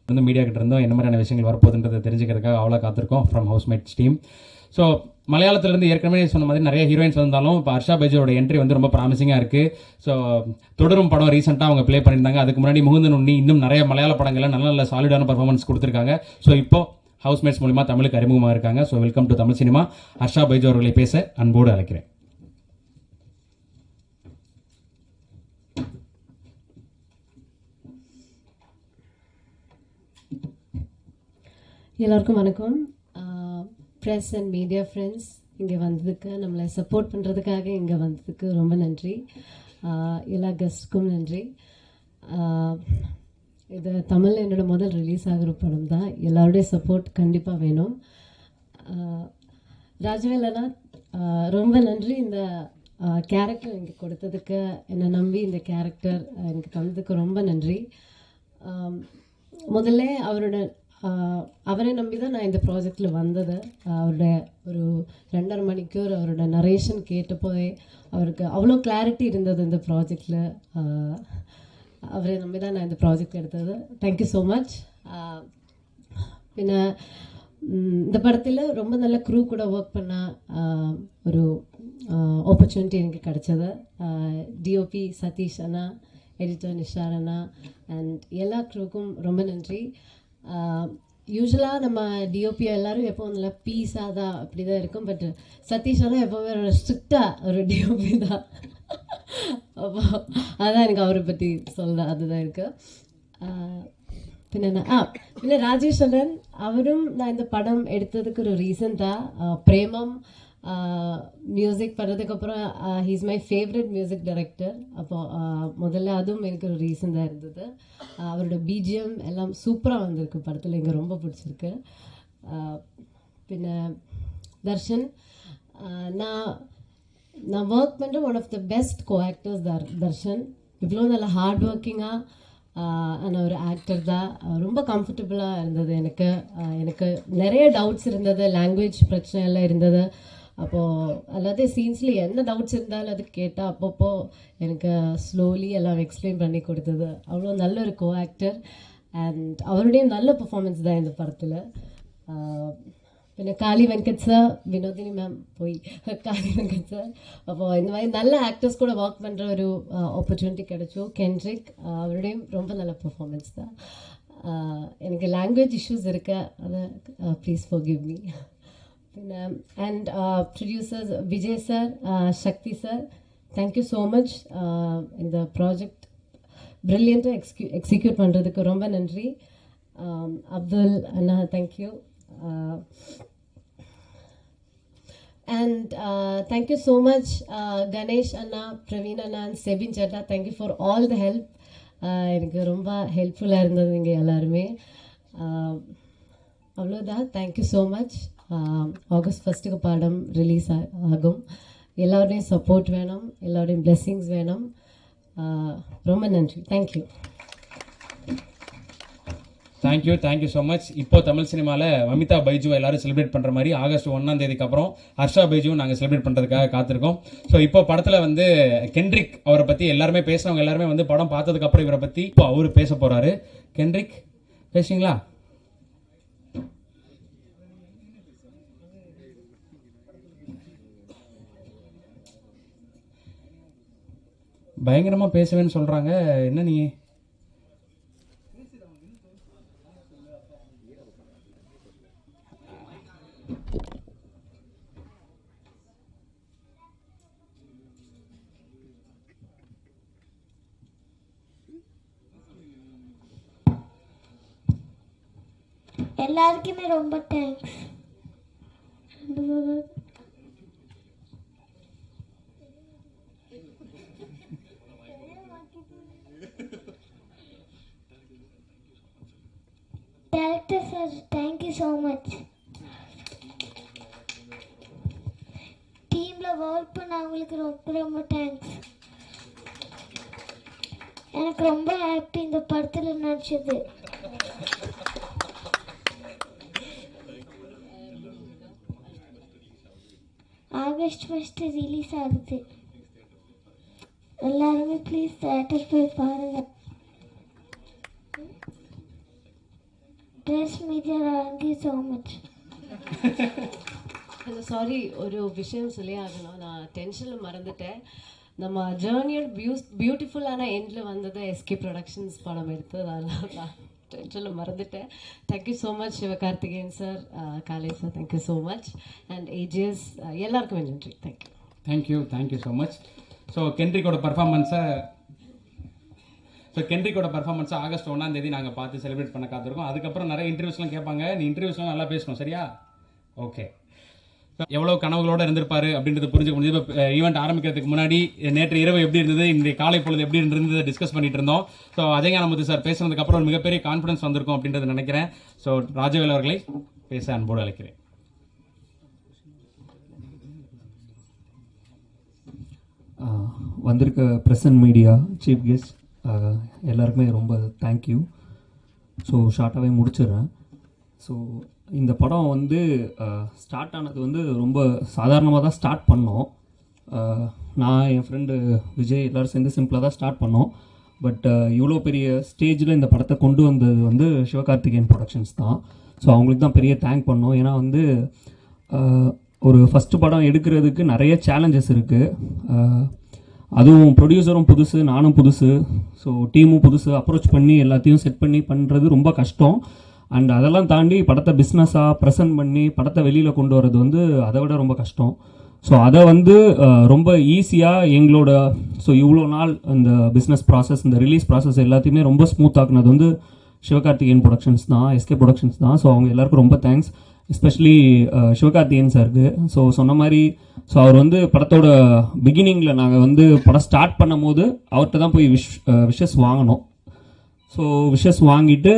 வந்து மீடியா கிட்ட இருந்தோம் என்ன மாதிரியான விஷயங்கள் வரப்போகுதுன்றதை தெரிஞ்சுக்கிறதுக்காக அவ்வளோ காத்திருக்கோம் ஃப்ரம் ஹவுஸ்மேட்ஸ் டீம். ஸோ மலையாளத்திலேருந்து ஏற்கனவே சொன்ன மாதிரி நிறைய ஹீரோயின்ஸ் வந்தாலும் இப்போ ஹர்ஷா பைஜோட என்ட்ரி வந்து ரொம்ப ப்ராமிசிங்காக இருக்குது. ஸோ தொடரும் படம் ரீசெண்டாக அவங்க ப்ளே பண்ணியிருந்தாங்க. அதுக்கு முன்னாடி முகுந்தன் உண்ணி இன்னும் நிறைய மலையாள படங்களில் நல்ல நல்ல சாலிடான பர்ஃபார்மன்ஸ் கொடுத்துருக்காங்க. ஸோ இப்போ ஹவுஸ்மேட்ஸ் மூலிமா தமிழுக்கு அறிமுகமாக இருக்காங்க. So welcome to Tamil cinema. Harsha Baiju அவர்களை பேச அன்போடு அழைக்கிறேன். எல்லாருக்கும் வணக்கம். ப்ரெஸ் அண்ட் மீடியா ஃப்ரெண்ட்ஸ் இங்கே வந்ததுக்கு, நம்மளை சப்போர்ட் பண்ணுறதுக்காக இங்கே வந்ததுக்கு ரொம்ப நன்றி. எல்லா கெஸ்ட்டுக்கும் நன்றி. இது தமிழில் என்னோட முதல் ரிலீஸ் ஆகிற படம் தான். எல்லாருடைய சப்போர்ட் கண்டிப்பாக வேணும். ராஜவேலனா ரொம்ப நன்றி. இந்த கேரக்டர் எனக்கு கொடுத்ததுக்கு, என்னை நம்பி இந்த கேரக்டர் எனக்கு தந்ததுக்கு ரொம்ப நன்றி. முதல்ல அவரை நம்பி தான் நான் இந்த ப்ராஜெக்டில் வந்தது. அவருடைய ஒரு 2.5 மணிக்கூர் அவரோட நரேஷன் கேட்டப்போவே அவருக்கு அவ்வளோ கிளாரிட்டி இருந்தது இந்த ப்ராஜெக்டில். அவரை நம்பி தான் நான் இந்த ப்ராஜெக்ட் எடுத்தது. Thank you so much. பின்ன இந்த படத்தில் ரொம்ப நல்ல க்ரூ கூட ஒர்க் பண்ண ஒரு ஆப்பர்ச்சுனிட்டி எனக்கு கிடச்சது. டிஓபி சதீஷ் அண்ணா, எடிட்டர் நிஷார் அண்ணா அண்ட் எல்லா க்ரூக்கும் ரொம்ப நன்றி. யூஸ்வலாக நம்ம டிஓபி எல்லோரும் எப்போவும் நல்லா பீஸாக தான் அப்படி தான் இருக்கும். பட் சதீஷ் ஆனால் எப்போவுமே ஒரு ஸ்ட்ரிக்டாக ஒரு டிஓபி தான். அப்போ அதான் எனக்கு அவரை பற்றி சொல்ல அதுதான் இருக்குது. பின்ன ராஜேஷ் அண்ணன் அவரும் நான் இந்த படம் எடுத்ததுக்கு ஒரு ரீசன் தான். பிரேமம் மியூசிக் பண்ணதுக்கப்புறம் he is my favourite music director. அப்போது முதல்ல அதுவும் எனக்கு ஒரு ரீசன் தான் இருந்தது. அவரோட பிஜிஎம் எல்லாம் சூப்பராக வந்திருக்கு படத்தில், எனக்கு ரொம்ப பிடிச்சிருக்கு. பின்ன தர்ஷன், நான் ஒர்க் பண்ணுற one of the best co actors Darshan. இவ்வளோ நல்ல ஹார்ட் ஒர்க்கிங்காக ஆனால் ஒரு ஆக்டர் தான். ரொம்ப கம்ஃபர்டபுளாக இருந்தது எனக்கு நிறைய டவுட்ஸ் இருந்தது, லாங்குவேஜ் பிரச்சனை எல்லாம் இருந்தது. அப்போது அல்லாத சீன்ஸில் என்ன டவுட்ஸ் இருந்தாலும் அது கேட்டால் அப்பப்போ எனக்கு ஸ்லோலி எல்லாம் எக்ஸ்பிளைன் பண்ணி கொடுத்தது. அவ்வளோ நல்ல ஒரு கோ ஆக்டர் அண்ட் அவருடைய நல்ல பர்ஃபார்மன்ஸ் தான் இந்த படத்தில். പിന്നെ കാളി വെങ്കட் சார், வினோதினி மேம் போய் காளி வெங்கட் சார். அப்போ இந்த மாதிரி நல்ல ஆக்டர்ஸ் கூட ஒர்க் பண்ணுற ஒரு ஆப்பர்ச்சுனிட்டி கிடைச்சோ. கென்ட்ரிக் அவருடையும் ரொம்ப நல்ல பெர்ஃபார்மன்ஸ் தான். எனக்கு லாங்குவேஜ் இஷ்யூஸ் இருக்கு, அதை ப்ளீஸ் ஃபர்கிவ் மீ. പിന്നെ and producers Vijay sir, Sakthi sir, thank you so much. இந்த ப்ராஜெக்ட் ப்ரில்லியண்ட்டாக எக்ஸிக்யூட் பண்ணுறதுக்கு ரொம்ப நன்றி. அப்துல் அண்ணா, thank you. And thank you so much, Ganesh Anna, Praveen Anna and Sebin Chatta. Thank you for all the help. எனக்கு ரொம்ப ஹெல்ப்ஃபுல்லாக இருந்தது நீங்கள் எல்லாருமே. அவ்வளோதான். Thank you so much. ஆகஸ்ட் 1 படம் ரிலீஸ் ஆகும். எல்லோருடையும் சப்போர்ட் வேணும், எல்லோருடையும் பிளெஸ்ஸிங்ஸ் வேணும். ரொம்ப நன்றி. தேங்க்யூ. Thank you so much. இப்போ தமிழ் சினிமாவில் வமிதா பைஜு எல்லாரும் செலிப்ரேட் பண்ணுற மாதிரி ஆகஸ்ட் 1 அப்புறம் ஹர்ஷா பைஜுவும் நாங்கள் செலிப்ரேட் பண்ணுறதுக்காக காத்திருக்கோம். ஸோ இப்போ படத்தில் வந்து கென்ட்ரிக் அவரை பற்றி எல்லாருமே பேசுகிறவங்க எல்லாருமே வந்து படம் பார்த்ததுக்கப்புறம் இவரை பற்றி இப்போ அவர் பேச போகிறாரு. கென்ட்ரிக் பேசுங்களா? பயங்கரமாக பேசுவேன்னு சொல்கிறாங்க, என்ன நீ? எல்லாருக்குமே ரொம்ப thanks. Director sir, thank you so much. டீமில் ஒர்க் பண்ணவங்களுக்கு ரொம்ப ரொம்ப தேங்க்ஸ். எனக்கு ரொம்ப ஹாப்பி இந்த படத்தில் நடிச்சது. ஆகஸ்ட் 1 ரிலீஸ் ஆகுது. எல்லாருமே ப்ளீஸ் தியேட்டர் போய் பாருங்க. Dress media, thank you so much. Sorry, ஒரு விஷயம் சொல்லி ஆகணும். நான் டென்ஷனில் மறந்துட்டேன். நம்ம ஜேர்னியோட பியூட்டிஃபுல்லான எண்டில் வந்தது எஸ்கே ப்ரொடக்ஷன்ஸ் படம் எடுத்து, அதனால நான் டென்ஷனில் மறந்துட்டேன். Thank you so much Sivakarthikeyan sir, காலே sir, thank you so much. And AGS எல்லாருக்குமே நன்றி. Thank you so much. ஸோ கென்ட்ரிக்கோட பர்ஃபார்மன்ஸை ஆகஸ்ட் 1 நாங்கள் பார்த்து செலிப்ரேட் பண்ண காத்திருக்கோம். அதுக்கப்புறம் நிறைய இன்டர்வியூஸ்லாம் கேட்பாங்க. நீ இன்டர்வியூஸ்லாம் நல்லா பேசணும், சரியா? ஓகே. எவ்வளோ கனவுகளோடு இருந்திருப்பாரு அப்படின்றது புரிஞ்சுக்க முடியுது. இப்போ ஈவெண்ட் ஆரம்பிக்கிறதுக்கு முன்னாடி நேற்று இரவு எப்படி இருந்தது, இன்றைய காலை பொழுது எப்படி இருந்தது டிஸ்கஸ் பண்ணிட்டு இருந்தோம். ஸோ அஜய் ஞானமுத்து சார் பேசுனதுக்கப்புறம் ஒரு மிகப்பெரிய கான்ஃபிடன்ஸ் வந்திருக்கும் அப்படின்றத நினைக்கிறேன். ஸோ ராஜவேல் அவர்களை பேச அன்போடு அழைக்கிறேன். வந்திருக்க press and media, chief guest எல்லாருக்குமே ரொம்ப தேங்க்யூ. ஸோ ஷார்ட்டாகவே முடிச்சிடுறேன். ஸோ இந்த படம் வந்து ஸ்டார்ட் ஆனது வந்து ரொம்ப சாதாரணமாக தான் ஸ்டார்ட் பண்ணோம். நான் என் ஃப்ரெண்டு விஜய் எல்லோரும் சேர்ந்து சிம்பிளாக தான் ஸ்டார்ட் பண்ணோம். பட் இவ்வளோ பெரிய ஸ்டேஜில் இந்த படத்தை கொண்டு வந்தது வந்து சிவகார்த்திகேயன் ப்ரொடக்ஷன்ஸ் தான். ஸோ அவங்களுக்கு தான் பெரிய தேங்க் பண்ணோம். ஏன்னா வந்து ஒரு ஃபஸ்ட்டு படம் எடுக்கிறதுக்கு நிறைய சேலஞ்சஸ் இருக்குது. அதுவும் ப்ரொடியூசரும் புதுசு, நானும் புதுசு, ஸோ டீமும் புதுசு. அப்ரோச் பண்ணி எல்லாத்தையும் செட் பண்ணி பண்ணுறது ரொம்ப கஷ்டம். அண்ட் அதெல்லாம் தாண்டி படத்தை பிஸ்னஸாக ப்ரெசென்ட் பண்ணி படத்தை வெளியில் கொண்டு வர்றது வந்து அதை விட ரொம்ப கஷ்டம். ஸோ அதை வந்து ரொம்ப ஈஸியாக எங்களோட இவ்வளோ நாள் இந்த பிஸ்னஸ் ப்ராசஸ், இந்த ரிலீஸ் ப்ராசஸ் எல்லாத்தையுமே ரொம்ப ஸ்மூத்தாக்குனது வந்து சிவகார்த்திகேயன் ப்ரொடக்ஷன்ஸ் தான், எஸ்கே ப்ரொடக்ஷன்ஸ் தான். ஸோ அவங்க எல்லாருக்கும் ரொம்ப தேங்க்ஸ். எஸ்பெஷலி சிவகார்த்திகேயன் சாருக்கு. ஸோ சொன்ன மாதிரி அவர் வந்து படத்தோட பிகினிங்கில் நாங்கள் வந்து படம் ஸ்டார்ட் பண்ணும் போது அவர்கிட்ட தான் போய் விஷஸ் வாங்கினோம். ஸோ விஷஸ் வாங்கிட்டு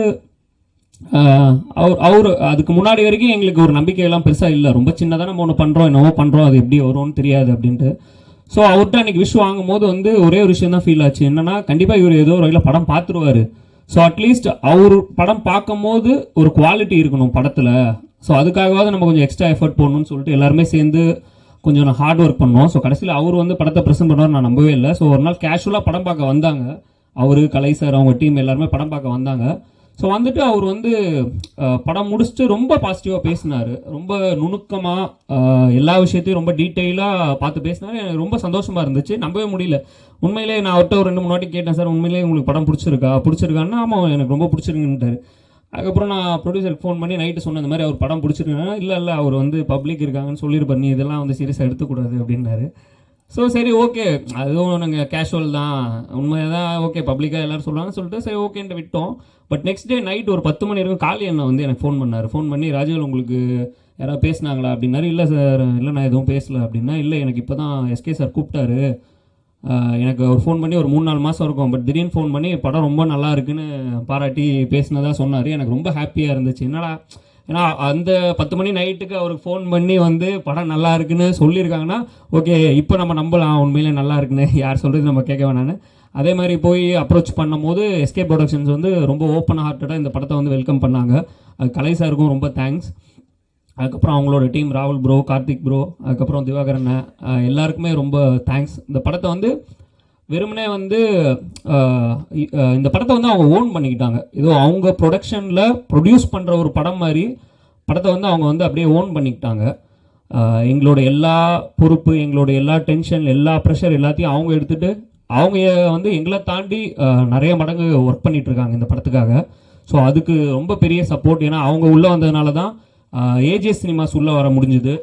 அவர் அதுக்கு முன்னாடி வரைக்கும் எங்களுக்கு ஒரு நம்பிக்கையெல்லாம் பெருசாக இல்லை. ரொம்ப சின்னதாக நம்ம ஒன்று பண்ணுறோம், என்னவோ பண்ணுறோம், அது எப்படி வரும்னு தெரியாது அப்படின்ட்டு. ஸோ அவர்கிட்ட அன்றைக்கி விஷ் வாங்கும் போது வந்து ஒரே ஒரு விஷயம் தான் ஃபீல் ஆச்சு. என்னென்னா கண்டிப்பாக இவர் ஏதோ ஒரு வகையில் படம் பார்த்துருவார். ஸோ அட்லீஸ்ட் அவர் படம் பார்க்கும் போது ஒரு குவாலிட்டி இருக்கணும் படத்தில். ஸோ அதுக்காகவாவது நம்ம கொஞ்சம் எக்ஸ்ட்ரா எஃபர்ட் போடணும்னு சொல்லிட்டு எல்லாருமே சேர்ந்து கொஞ்சம் ஹார்ட் ஒர்க் பண்ணோம். ஸோ கடைசியில் அவர் வந்து படத்தை ப்ரெசென்ட் பண்ணுவார் நான் நம்பவே இல்லை. ஸோ ஒரு நாள் கேஷுவலாக படம் பார்க்க வந்தாங்க. அவர், கலை சார், அவங்க டீம் எல்லாருமே படம் பார்க்க வந்தாங்க. ஸோ வந்துட்டு அவர் வந்து படம் முடிச்சுட்டு ரொம்ப பாசிட்டிவாக பேசினார், ரொம்ப நுணுக்கமாக எல்லா விஷயத்தையும் ரொம்ப டீட்டெயிலாக பார்த்து பேசினார். எனக்கு ரொம்ப சந்தோஷமாக இருந்துச்சு, நம்பவே முடியல. உண்மையிலே நான் அவர்கிட்ட ஒரு 2-3 வாட்டி கேட்டேன், சார் உண்மையிலே உங்களுக்கு படம் பிடிச்சிருக்கான்னா ஆமாம் எனக்கு ரொம்ப பிடிச்சிருக்குன்ட்டார். அதுக்கப்புறம் நான் ப்ரொடியூசருக்கு ஃபோன் பண்ணி நைட்டு சொன்ன இந்த மாதிரி அவர் படம் பிடிச்சிருக்காங்கன்னா இல்லை அவர் வந்து பப்ளிக் இருக்காங்கன்னு சொல்லியிருப்பார், நீ இதெல்லாம் வந்து சீரியஸாக எடுத்துக்கூடாது அப்படின்னாரு. ஸோ சரி ஓகே, அதுவும் நாங்கள் கேஷுவல் தான், உண்மையாக தான், ஓகே பப்ளிக்காக எல்லோரும் சொல்லுவாங்கன்னு சொல்லிட்டு சரி ஓகேன்ட்டு விட்டோம். பட் நெக்ஸ்ட் டே நைட் ஒரு 10 மணி இருக்கும் காளி அண்ணன் வந்து எனக்கு ஃபோன் பண்ணி ராஜவேல் உங்களுக்கு யாராவது பேசினாங்களா அப்படின்னாரு. இல்லை சார், இல்லை நான் எதுவும் பேசலை அப்படின்னா. இல்லை எனக்கு இப்போ தான் எஸ்கே சார் கூப்பிட்டாரு, எனக்கு ஒரு ஃபோன் பண்ணி ஒரு 3-4 மாதம் இருக்கும், பட் திடீர்னு ஃபோன் பண்ணி படம் ரொம்ப நல்லா இருக்குன்னு பாராட்டி பேசினதாக சொன்னார். எனக்கு ரொம்ப ஹாப்பியாக இருந்துச்சு. என்னடா, ஏன்னா அந்த 10 மணி நைட்டுக்கு அவருக்கு ஃபோன் பண்ணி வந்து படம் நல்லா இருக்குன்னு சொல்லியிருக்காங்கன்னா ஓகே இப்போ நம்ம நம்பலாம் உண்மையிலே நல்லா இருக்குன்னு, யார் சொல்கிறது நம்ம கேட்க வேணான்னு. அதே மாதிரி போய் அப்ரோச் பண்ணும்போது எஸ்கே ப்ரொடக்ஷன்ஸ் வந்து ரொம்ப ஓப்பன் ஹார்ட்டடாக இந்த படத்தை வந்து வெல்கம் பண்ணாங்க. அது கலை சாருக்கும் ரொம்ப தேங்க்ஸ். அதுக்கப்புறம் அவங்களோட டீம் ராகுல் ப்ரோ, கார்த்திக் ப்ரோ, அதுக்கப்புறம் திவாகரன் எல்லாருக்குமே ரொம்ப தேங்க்ஸ். இந்த படத்தை வந்து வெறுமனே வந்து இந்த படத்தை வந்து அவங்க ஓன் பண்ணிக்கிட்டாங்க. ஏதோ அவங்க ப்ரொடக்ஷனில் ப்ரொடியூஸ் பண்ணுற ஒரு படம் மாதிரி படத்தை வந்து அவங்க வந்து அப்படியே ஓன் பண்ணிக்கிட்டாங்க. எங்களோட எல்லா பொறுப்பு, எங்களோட எல்லா டென்ஷன், எல்லா ப்ரெஷர் எல்லாத்தையும் அவங்க எடுத்துகிட்டு அவங்க வந்து எங்களை தாண்டி நிறைய மடங்கு ஒர்க் பண்ணிகிட்ருக்காங்க இந்த படத்துக்காக. ஸோ அதுக்கு ரொம்ப பெரிய சப்போர்ட். ஏன்னா அவங்க உள்ளே வந்ததுனால தான் ஏஜிஎஸ் சினிமாஸ் உள்ளே வர முடிஞ்சுது.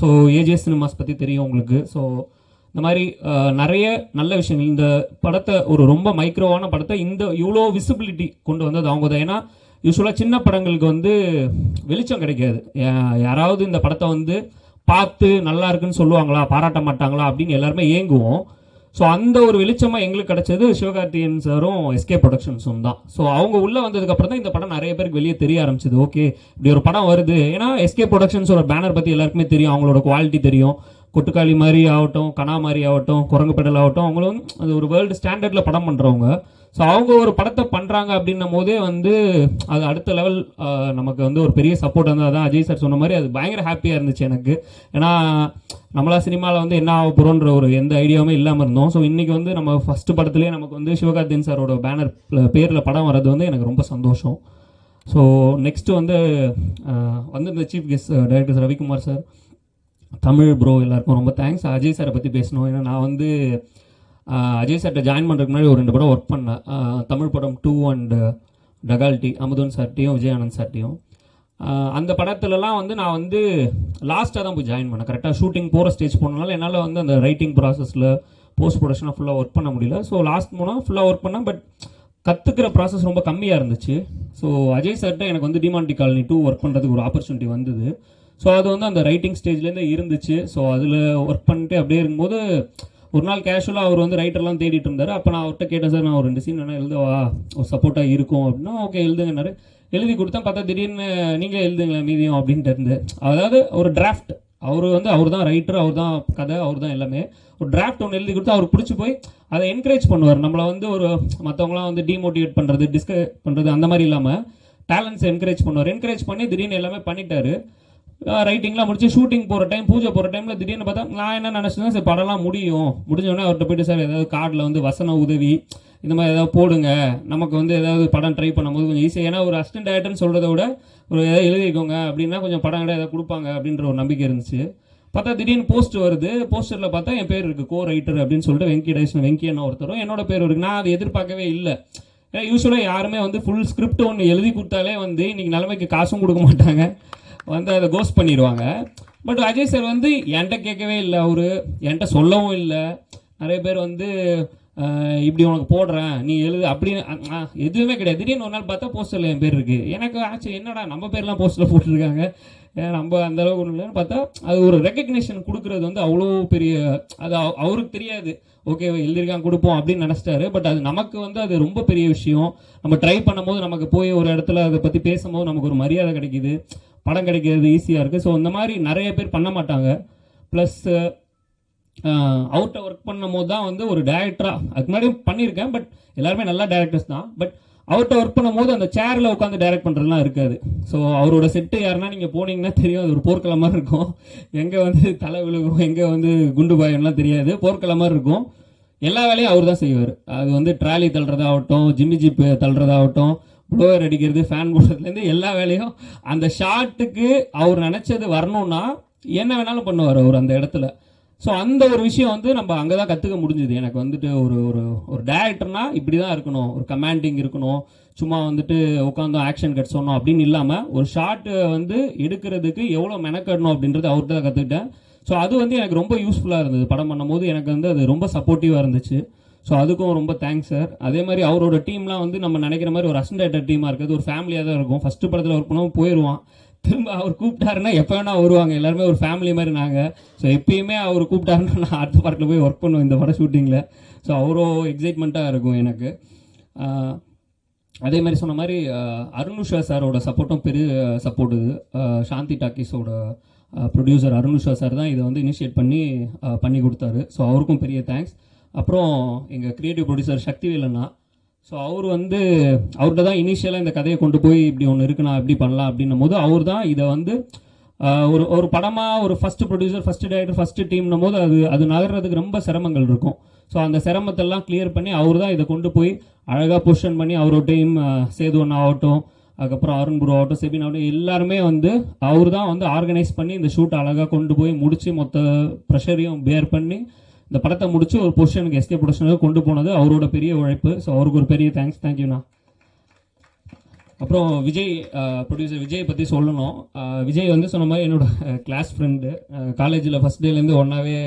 ஸோ ஏஜிஎஸ் சினிமாஸ் பற்றி தெரியும் உங்களுக்கு. ஸோ இந்த மாதிரி நிறைய நல்ல விஷயங்கள், இந்த படத்தை ஒரு ரொம்ப மைக்ரோவான படத்தை இந்த இவ்வளோ விசிபிலிட்டி கொண்டு வந்தது அவங்க தான். ஏன்னா யூஸ்வலாக சின்ன படங்களுக்கு வந்து வெளிச்சம் கிடைக்காது. யாராவது இந்த படத்தை வந்து பார்த்து நல்லா இருக்குன்னு சொல்லுவாங்களா, பாராட்ட மாட்டாங்களா அப்படின்னு எல்லாருமே ஏங்குவோம். ஸோ அந்த ஒரு வெளிச்சமாக எங்களுக்கு கிடைச்சது சிவகார்த்திகேயன் சாரும் எஸ்கே ப்ரொடக்ஷன்ஸும் தான். ஸோ அவங்க உள்ளே வந்ததுக்கப்புறம் தான் இந்த படம் நிறைய பேருக்கு வெளியே தெரிய ஆரம்பிச்சது. ஓகே இப்படி ஒரு படம் வருது. ஏன்னா எஸ்கே ப்ரொடக்ஷன்ஸோட பேனர் பற்றி எல்லாருக்குமே தெரியும், அவங்களோட குவாலிட்டி தெரியும். கொட்டுக்காளி மாதிரி ஆகட்டும், கனா மாதிரி ஆகட்டும், குரங்கு பெடல் ஆகட்டும், அவங்களும் அது ஒரு வேர்ல்டு ஸ்டாண்டர்டில் படம் பண்ணுறவங்க. ஸோ அவங்க ஒரு படத்தை பண்ணுறாங்க அப்படின்னும் போதே வந்து அது அடுத்த லெவல் நமக்கு வந்து ஒரு பெரிய சப்போர்ட் வந்து. அதான் அஜய் சார் சொன்ன மாதிரி அது பயங்கர ஹாப்பியாக இருந்துச்சு எனக்கு. ஏன்னா நம்மளா சினிமாவில் வந்து என்ன ஆக போகிறோன்ற ஒரு எந்த ஐடியாவுமே இல்லாமல் இருந்தோம். ஸோ இன்றைக்கி வந்து நம்ம ஃபஸ்ட்டு படத்துலேயே நமக்கு வந்து சிவகார்த்திகேயன் சாரோட பேனர் பேரில் படம் வர்றது வந்து எனக்கு ரொம்ப சந்தோஷம். ஸோ நெக்ஸ்ட்டு வந்து இந்த chief guest director Ravikumar sir, Tamil bro எல்லாருக்கும் ரொம்ப தேங்க்ஸ். அஜய் சாரை பற்றி பேசணும். ஏன்னா நான் வந்து அஜய் சார்கிட்ட ஜாயின் பண்ணுறதுக்கு முன்னாடி ஒரு 2 படம் ஒர்க் பண்ணேன். தமிழ் படம் 2 அண்ட் டகால்டி, அமுதன் சார்ட்டையும் விஜயானந்த் சார்ட்டையும். அந்த படத்துலலாம் வந்து நான் வந்து லாஸ்ட்டாக தான் போய் ஜாயின் பண்ணேன். கரெக்டாக ஷூட்டிங் போகிற ஸ்டேஜ் போனனால என்னால் வந்து அந்த ரைட்டிங் ப்ராசஸில் போஸ்ட் ப்ரொடக்ஷனாக ஃபுல்லாக ஒர்க் பண்ண முடியல. ஸோ லாஸ்ட் போனால் ஃபுல்லாக ஒர்க் பண்ணேன். பட் கற்றுக்கிற ப்ராசஸ் ரொம்ப கம்மியாக இருந்துச்சு. ஸோ அஜய் சார்கிட்ட எனக்கு வந்து டிமாண்டி காலனி 2 ஒர்க் பண்ணுறதுக்கு ஒரு ஆப்பர்ச்சுனிட்டி வந்தது. ஸோ அது வந்து அந்த ரைட்டிங் ஸ்டேஜ்லேருந்து இருந்துச்சு. ஸோ அதில் ஒர்க் பண்ணிட்டு அப்படியே இருக்கும்போது ஒரு நாள் கேஷுவலாக அவர் வந்து ரைட்டர்லாம் தேடிட்டு இருந்தார். அப்போ நான் அவர்கிட்ட கேட்டேன், சார் நான் ஒரு 2 சீன் வேணால் எழுதவா, ஒரு சப்போர்ட்டாக இருக்கும் அப்படின்னா. ஓகே எழுதுங்கன்னாரு. எழுதி கொடுத்தா பார்த்தா திடீர்னு நீங்கள் எழுதுங்களேன் மீதியும் அப்படின்ட்டு இருந்து. அதாவது ஒரு டிராஃப்ட், அவர் தான் ரைட்டர், அவர் தான் கதை, அவர் தான் எல்லாமே. ஒரு டிராஃப்ட் ஒன்று எழுதி கொடுத்து அவருக்கு பிடிச்சி போய் அதை என்கரேஜ் பண்ணுவார். நம்மளை வந்து ஒரு மற்றவங்களாம் வந்து டிமோட்டிவேட் பண்ணுறது, டிஸ்கரேஜ் பண்ணுறது அந்த மாதிரி இல்லாமல் டேலண்ட்ஸை என்கரேஜ் பண்ணுவார். என்கரேஜ் பண்ணி திடீர்னு எல்லாமே பண்ணிட்டாரு. ரைட்டிங்லாம் முடிச்சு ஷூட்டிங் போகிற டைம், பூஜை போகிற டைமில் திடீர்னு பார்த்தா நான் என்ன நினச்சேன்னா, சரி படம்லாம் முடிஞ்சோடனே அவர்கிட்ட போய்ட்டு சார் ஏதாவது கார்டில் வந்து வசன உதவி இந்த மாதிரி ஏதாவது போடுங்க, நமக்கு வந்து ஏதாவது படம் ட்ரை பண்ணும்போது கொஞ்சம் ஈஸியாக. ஏன்னா ஒரு அசிஸ்டன்ட் டைரக்டர்னு சொல்கிறத விட ஒரு ஏதாவது எழுதிக்கோங்க அப்படின்னா கொஞ்சம் படம் ஏதாவது கொடுப்பாங்க அப்படின்ற ஒரு நம்பிக்கை இருந்துச்சு. பார்த்தா திடீர்னு போஸ்ட் வருது. போஸ்டரில் பார்த்தா என் பேர் இருக்குது, கோ ரைட்டர் அப்படின்னு சொல்லிட்டு வெங்கியண்ணா ஒருத்தரும் என்னோட பேர் இருக்குது. நான் அதை எதிர்பார்க்கவே இல்லை. ஏன்னா யூஸ்வலாக யாருமே வந்து ஃபுல் ஸ்கிரிப்ட் ஒன்று எழுதி கொடுத்தாலே வந்து இன்றைக்கி நிலைமைக்கு காசும் கொடுக்க மாட்டாங்க, வந்து அதை கோஸ்ட் பண்ணிடுவாங்க. பட் அஜய் சார் வந்து என்கிட்ட கேட்கவே இல்லை, அவர் என்கிட்ட சொல்லவும் இல்லை. நிறைய பேர் வந்து இப்படி உனக்கு போடுறேன் நீ எழுது அப்படின்னு எதுவுமே கிடையாது. திடீர்னு ஒரு நாள் பார்த்தா போஸ்டரில் என் பேர் இருக்குது. எனக்கு ஆச்சு என்னடா நம்ம பேர்லாம் போஸ்டரில் போட்டுருக்காங்க, நம்ம அந்தளவுக்கு ஒன்றும் இல்லைன்னு பார்த்தா அது ஒரு ரெக்கக்னிஷன் கொடுக்குறது வந்து அவ்வளோ பெரிய, அது அவருக்கு தெரியாது. ஓகே எழுதியிருக்காங்க கொடுப்போம் அப்படின்னு நினச்சிட்டாரு. பட் அது நமக்கு வந்து அது ரொம்ப பெரிய விஷயம். நம்ம ட்ரை பண்ணும்போது நமக்கு போய் ஒரு இடத்துல அதை பற்றி பேசும்போது நமக்கு ஒரு மரியாதை கிடைக்கிது, படம் கிடைக்கிறது ஈஸியாக இருக்குது. ஸோ இந்த மாதிரி நிறைய பேர் பண்ண மாட்டாங்க. ப்ளஸ் அவுட்டை ஒர்க் பண்ணும் போது தான் வந்து ஒரு டேரக்டராக, அதுக்கு முன்னாடி பண்ணியிருக்கேன், பட் எல்லாருமே நல்ல டேரக்டர்ஸ் தான். பட் அவர்கிட்ட ஒர்க் பண்ணும்போது அந்த சேரில் உட்காந்து டைரக்ட் பண்ணுறதுலாம் இருக்காது. ஸோ அவரோட செட்டு யாருன்னா நீங்கள் போனீங்கன்னா தெரியும், அது ஒரு போர்க்கள மாதிரி இருக்கும். எங்கே வந்து தலை விழுகும், எங்கே வந்து குண்டு பாயம்லாம் தெரியாது, போர்க்கள மாதிரி இருக்கும். எல்லா வேலையும் அவர் தான் செய்வார். அது வந்து ட்ராலி தள்ளுறதாகட்டும், ஜிம்மி ஜிப்பு தள்ளுறதாகட்டும், ப்ளோவர் அடிக்கிறது, ஃபேன் போடுறதுலேருந்து எல்லா வேலையும் அந்த ஷாட்டுக்கு அவர் நினச்சது வரணும்னா என்ன வேணாலும் பண்ணுவார் அவர் அந்த இடத்துல. ஸோ அந்த ஒரு விஷயம் வந்து நம்ம அங்கே தான் கற்றுக்க முடிஞ்சுது. எனக்கு வந்துட்டு ஒரு ஒரு ஒரு டேரக்டர்னா இப்படி தான் இருக்கணும், ஒரு கமாண்டிங் இருக்கணும், சும்மா வந்துட்டு உட்காந்து ஆக்ஷன் கட் சொன்னோம் அப்படின்னு இல்லாமல் ஒரு ஷாட்டு வந்து எடுக்கிறதுக்கு எவ்வளோ மெனக்கடணும் அப்படின்றது அவர்கிட்ட தான் கற்றுக்கிட்டேன். ஸோ அது வந்து எனக்கு ரொம்ப யூஸ்ஃபுல்லாக இருந்தது. படம் பண்ணும்போது எனக்கு வந்து அது ரொம்ப சப்போர்ட்டிவாக இருந்துச்சு. ஸோ அதுக்கும் ரொம்ப தேங்க்ஸ் சார். அதே மாதிரி அவரோட டீம்லாம் வந்து நம்ம நினைக்கிற மாதிரி ஒரு அசிஸ்டன்ட் டீமாக இருக்கிறது ஒரு ஃபேமிலியாக தான் இருக்கும். ஃபஸ்ட்டு படத்தில் ஒர்க் பண்ணவும் போயிடுவான், திரும்ப அவர் கூப்பிட்டாருன்னா எப்போ வேணால் வருவாங்க, எல்லாருமே ஒரு ஃபேமிலி மாதிரி நாங்கள். ஸோ எப்பயுமே அவர் கூப்பிட்டாருன்னா நான் அடுத்த பார்ட்டில் போய் ஒர்க் பண்ணுவேன் இந்த படம் ஷூட்டிங்கில். ஸோ அவ்வளோ எக்ஸைட்மெண்ட்டாக இருக்கும் எனக்கு. அதே மாதிரி சொன்ன மாதிரி அருணுஷா சாரோட சப்போர்ட்டும் பெரிய சப்போர்ட். இது சாந்தி டாக்கீஸோட ப்ரொடியூசர் அருணுஷா சார் தான் இதை வந்து இனிஷியேட் பண்ணி கொடுத்தாரு. ஸோ அவருக்கும் பெரிய தேங்க்ஸ். அப்புறம் எங்கள் க்ரியேட்டிவ் ப்ரொடியூசர் சக்திவேலண்ணா. ஸோ அவர் வந்து அவர்கிட்ட தான் இனிஷியலாக இந்த கதையை கொண்டு போய் இப்படி ஒன்று இருக்குண்ணா எப்படி பண்ணலாம் அப்படின்னும் போது அவர் தான் இதை வந்து ஒரு ஒரு படமாக ஒரு first producer, first director, first டீம்னும் போது அது நகர்றதுக்கு ரொம்ப சிரமங்கள் இருக்கும். ஸோ அந்த சிரமத்தெல்லாம் கிளியர் பண்ணி அவர் தான் இதை கொண்டு போய் அழகாக பொசிஷன் பண்ணி அவரோட டீம் சேதுவன் ஆகட்டும், அதுக்கப்புறம் அருண் ப்ரோ ஆகட்டும், செபின் ஆகட்டும், எல்லாருமே வந்து அவர் தான் வந்து ஆர்கனைஸ் பண்ணி இந்த ஷூட் அழகாக கொண்டு போய் முடித்து மொத்த ப்ரெஷரையும் பேர் பண்ணி இந்த படத்தை முடிச்சு ஒரு பொசிஷனுக்கு எஸ்கே ப்ரொடக்ஷனுக்கு கொண்டு போனது அவரோட பெரிய உழைப்பு. ஸோ அவருக்கு ஒரு பெரிய தேங்க்ஸ். தேங்க்யூண்ணா. அப்புறம் விஜய், ப்ரொடியூசர் விஜய் பற்றி சொல்லணும். விஜய் வந்து சொன்ன மாதிரி என்னோட கிளாஸ் ஃப்ரெண்டு. காலேஜில் ஃபஸ்ட் டேலேருந்து ஒன்றாவே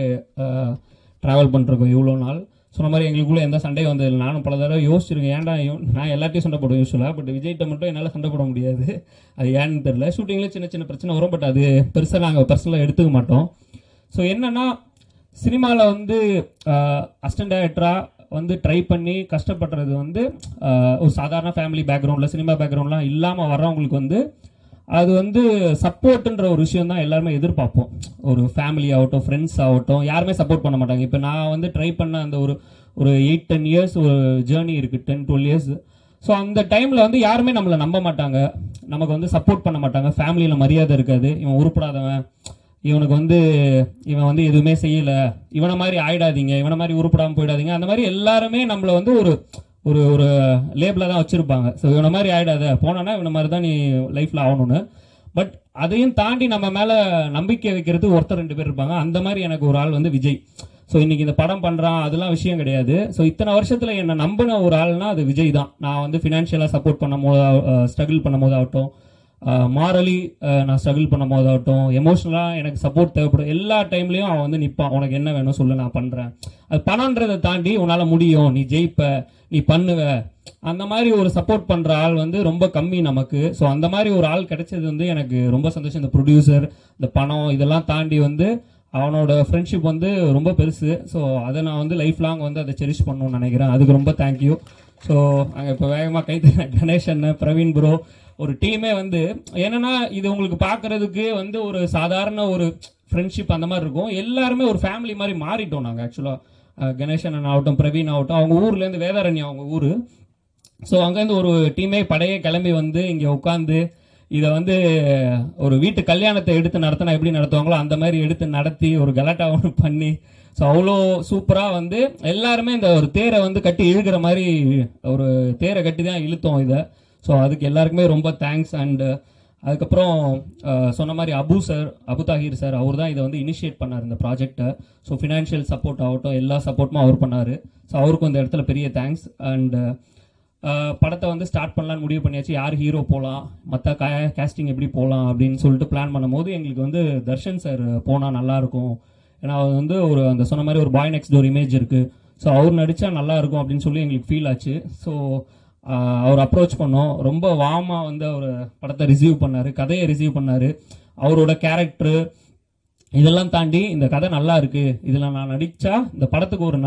ட்ராவல் பண்ணிருக்கோம் இவ்வளோ நாள். சொன்ன மாதிரி எங்களுக்குள்ளே எந்த சண்டையும் வந்ததில்லை. நானும் பல தடவை யோசிச்சிருக்கேன், ஏன்டா நான் எல்லாத்தையும் சண்டை போடுவேன் யூஸ்வலாக, பட் விஜய்கிட்ட மட்டும் என்னால் சண்டை போட முடியாது. அது ஏன்னு தெரில. ஷூட்டிங்கில் சின்ன சின்ன பிரச்சனை வரும், பட் அது பெருசாக நாங்கள் பர்சனலாக எடுத்துக்க மாட்டோம். ஸோ என்னென்னா சினிமாவில் வந்து அசிஸ்டன்ட் டைரக்டராக வந்து ட்ரை பண்ணி கஷ்டப்படுறது வந்து ஒரு சாதாரண ஃபேமிலி பேக்ரவுண்டில் சினிமா பேக்ரவுண்ட்லாம் இல்லாமல் வர்றவங்களுக்கு வந்து அது வந்து சப்போர்ட்டுன்ற ஒரு விஷயம் தான் எல்லாருமே எதிர்பார்ப்போம். ஒரு ஃபேமிலி ஆகட்டும், ஃப்ரெண்ட்ஸ் ஆகட்டும், யாருமே சப்போர்ட் பண்ண மாட்டாங்க. இப்போ நான் வந்து ட்ரை பண்ண அந்த ஒரு 8-10 இயர்ஸ் ஒரு ஜேர்னி இருக்குது, 10-12 இயர்ஸ். ஸோ அந்த டைமில் வந்து யாருமே நம்மளை நம்ப மாட்டாங்க, நமக்கு வந்து சப்போர்ட் பண்ண மாட்டாங்க. ஃபேமிலியில் மரியாதை இருக்காது, இவன் உருப்படாதவன், இவனுக்கு வந்து இவன் வந்து எதுவுமே செய்யலை, இவனை மாதிரி ஆயிடாதீங்க, இவனை மாதிரி உருப்படாமல் போயிடாதீங்க, அந்த மாதிரி எல்லாருமே நம்மளை வந்து ஒரு ஒரு ஒரு லேபிளாக தான் வச்சுருப்பாங்க. ஸோ இவனை மாதிரி ஆகிடாத, போனான்னா இவனை மாதிரி தான் நீ லைஃப்பில் ஆகணும்னு. பட் அதையும் தாண்டி நம்ம மேலே நம்பிக்கை வைக்கிறது ஒருத்தர் 2 பேர் இருப்பாங்க. அந்த மாதிரி எனக்கு ஒரு ஆள் வந்து விஜய். ஸோ இன்றைக்கி இந்த படம் பண்ணுறான் அதெல்லாம் விஷயம் கிடையாது. ஸோ இத்தனை வருஷத்தில் என்னை நம்பின ஒரு ஆள்னா அது விஜய் தான். நான் வந்து ஃபினான்ஷியலாக சப்போர்ட் பண்ணும் போது, ஸ்ட்ரகிள் பண்ணும் போதாகட்டும், மாரலி நான் ஸ்ட்ரகிள் பண்ணும் போதாகட்டும், எமோஷ்னலாக எனக்கு சப்போர்ட் தேவைப்படும், எல்லா டைம்லேயும் அவன் வந்து நிற்பான். உனக்கு என்ன வேணும் சொல்லு, நான் பண்ணுறேன். அது பணன்றதை தாண்டி உன்னால் முடியும், நீ ஜெயிப்ப, நீ பண்ணுவ, அந்த மாதிரி ஒரு சப்போர்ட் பண்ணுற ஆள் வந்து ரொம்ப கம்மி நமக்கு. ஸோ அந்த மாதிரி ஒரு ஆள் கிடைச்சது வந்து எனக்கு ரொம்ப சந்தோஷம். இந்த ப்ரொடியூசர், இந்த பணம், இதெல்லாம் தாண்டி வந்து அவனோட ஃப்ரெண்ட்ஷிப் வந்து ரொம்ப பெருசு. ஸோ அதை நான் வந்து லைஃப் லாங் வந்து அதை செரிஷ் பண்ணணும்னு நினைக்கிறேன். அதுக்கு ரொம்ப தேங்க்யூ. ஸோ அங்கே இப்போ வேகமாக கைத்தறேன் கணேஷன், பிரவீன் ப்ரோ, ஒரு டீமே வந்து என்னென்னா இது உங்களுக்கு பார்க்குறதுக்கு வந்து ஒரு சாதாரண ஒரு ஃப்ரெண்ட்ஷிப் அந்த மாதிரி இருக்கும். எல்லாருமே ஒரு ஃபேமிலி மாதிரி மாறிட்டோம் நாங்கள் ஆக்சுவலாக. கணேசன் ஆகட்டும், பிரவீன் ஆகட்டும், அவங்க ஊர்லேருந்து வேதாரண்யம் அவங்க ஊர். ஸோ அங்கேருந்து ஒரு டீமே படையே கிளம்பி வந்து இங்கே உட்காந்து இதை வந்து ஒரு வீட்டு கல்யாணத்தை எடுத்து நடத்தினா எப்படி நடத்துவாங்களோ அந்த மாதிரி எடுத்து நடத்தி ஒரு கலாட்டா ஒன்று பண்ணி, ஸோ அவ்வளோ சூப்பராக வந்து எல்லாருமே இந்த ஒரு தேரை வந்து கட்டி இழுக்கிற மாதிரி ஒரு தேரை கட்டி தான் இழுத்தோம் இதை. ஸோ அதுக்கு எல்லாருக்குமே ரொம்ப தேங்க்ஸ். அண்டு அதுக்கப்புறம் சொன்ன மாதிரி அபு தாஹிர் சார், அவர் தான் இதை வந்து இனிஷியேட் பண்ணார் இந்த ப்ராஜெக்டை. ஸோ ஃபினான்ஷியல் சப்போர்ட் ஆகட்டும், எல்லா சப்போர்ட்டுமே அவர் பண்ணார். ஸோ அவருக்கும் இந்த இடத்துல பெரிய தேங்க்ஸ். அண்டு படத்தை வந்து ஸ்டார்ட் பண்ணலான்னு முடிவு பண்ணியாச்சு. யார் ஹீரோ போகலாம், மற்ற கேஸ்டிங் எப்படி போகலாம் அப்படின்னு சொல்லிட்டு பிளான் பண்ணும்போது எங்களுக்கு வந்து தர்ஷன் சார் போனால் நல்லாயிருக்கும். ஏன்னா அது வந்து ஒரு அந்த சொன்ன மாதிரி ஒரு பாய் நெக்ஸ்ட் டோர் இமேஜ் இருக்குது. ஸோ அவர் நடித்தா நல்லாயிருக்கும் அப்படின்னு சொல்லி எங்களுக்கு ஃபீல் ஆச்சு. ஸோ அவர் அப்ரோச் பண்ணோம். ரொம்ப வார்மாக வந்து அவர் படத்தை ரிசீவ் பண்ணார், கதையை ரிசீவ் பண்ணார். அவரோட கேரக்டரு இதெல்லாம் தாண்டி இந்த கதை நல்லா இருக்குது, இதில் நான் நடித்தா இந்த படத்துக்கு ஒரு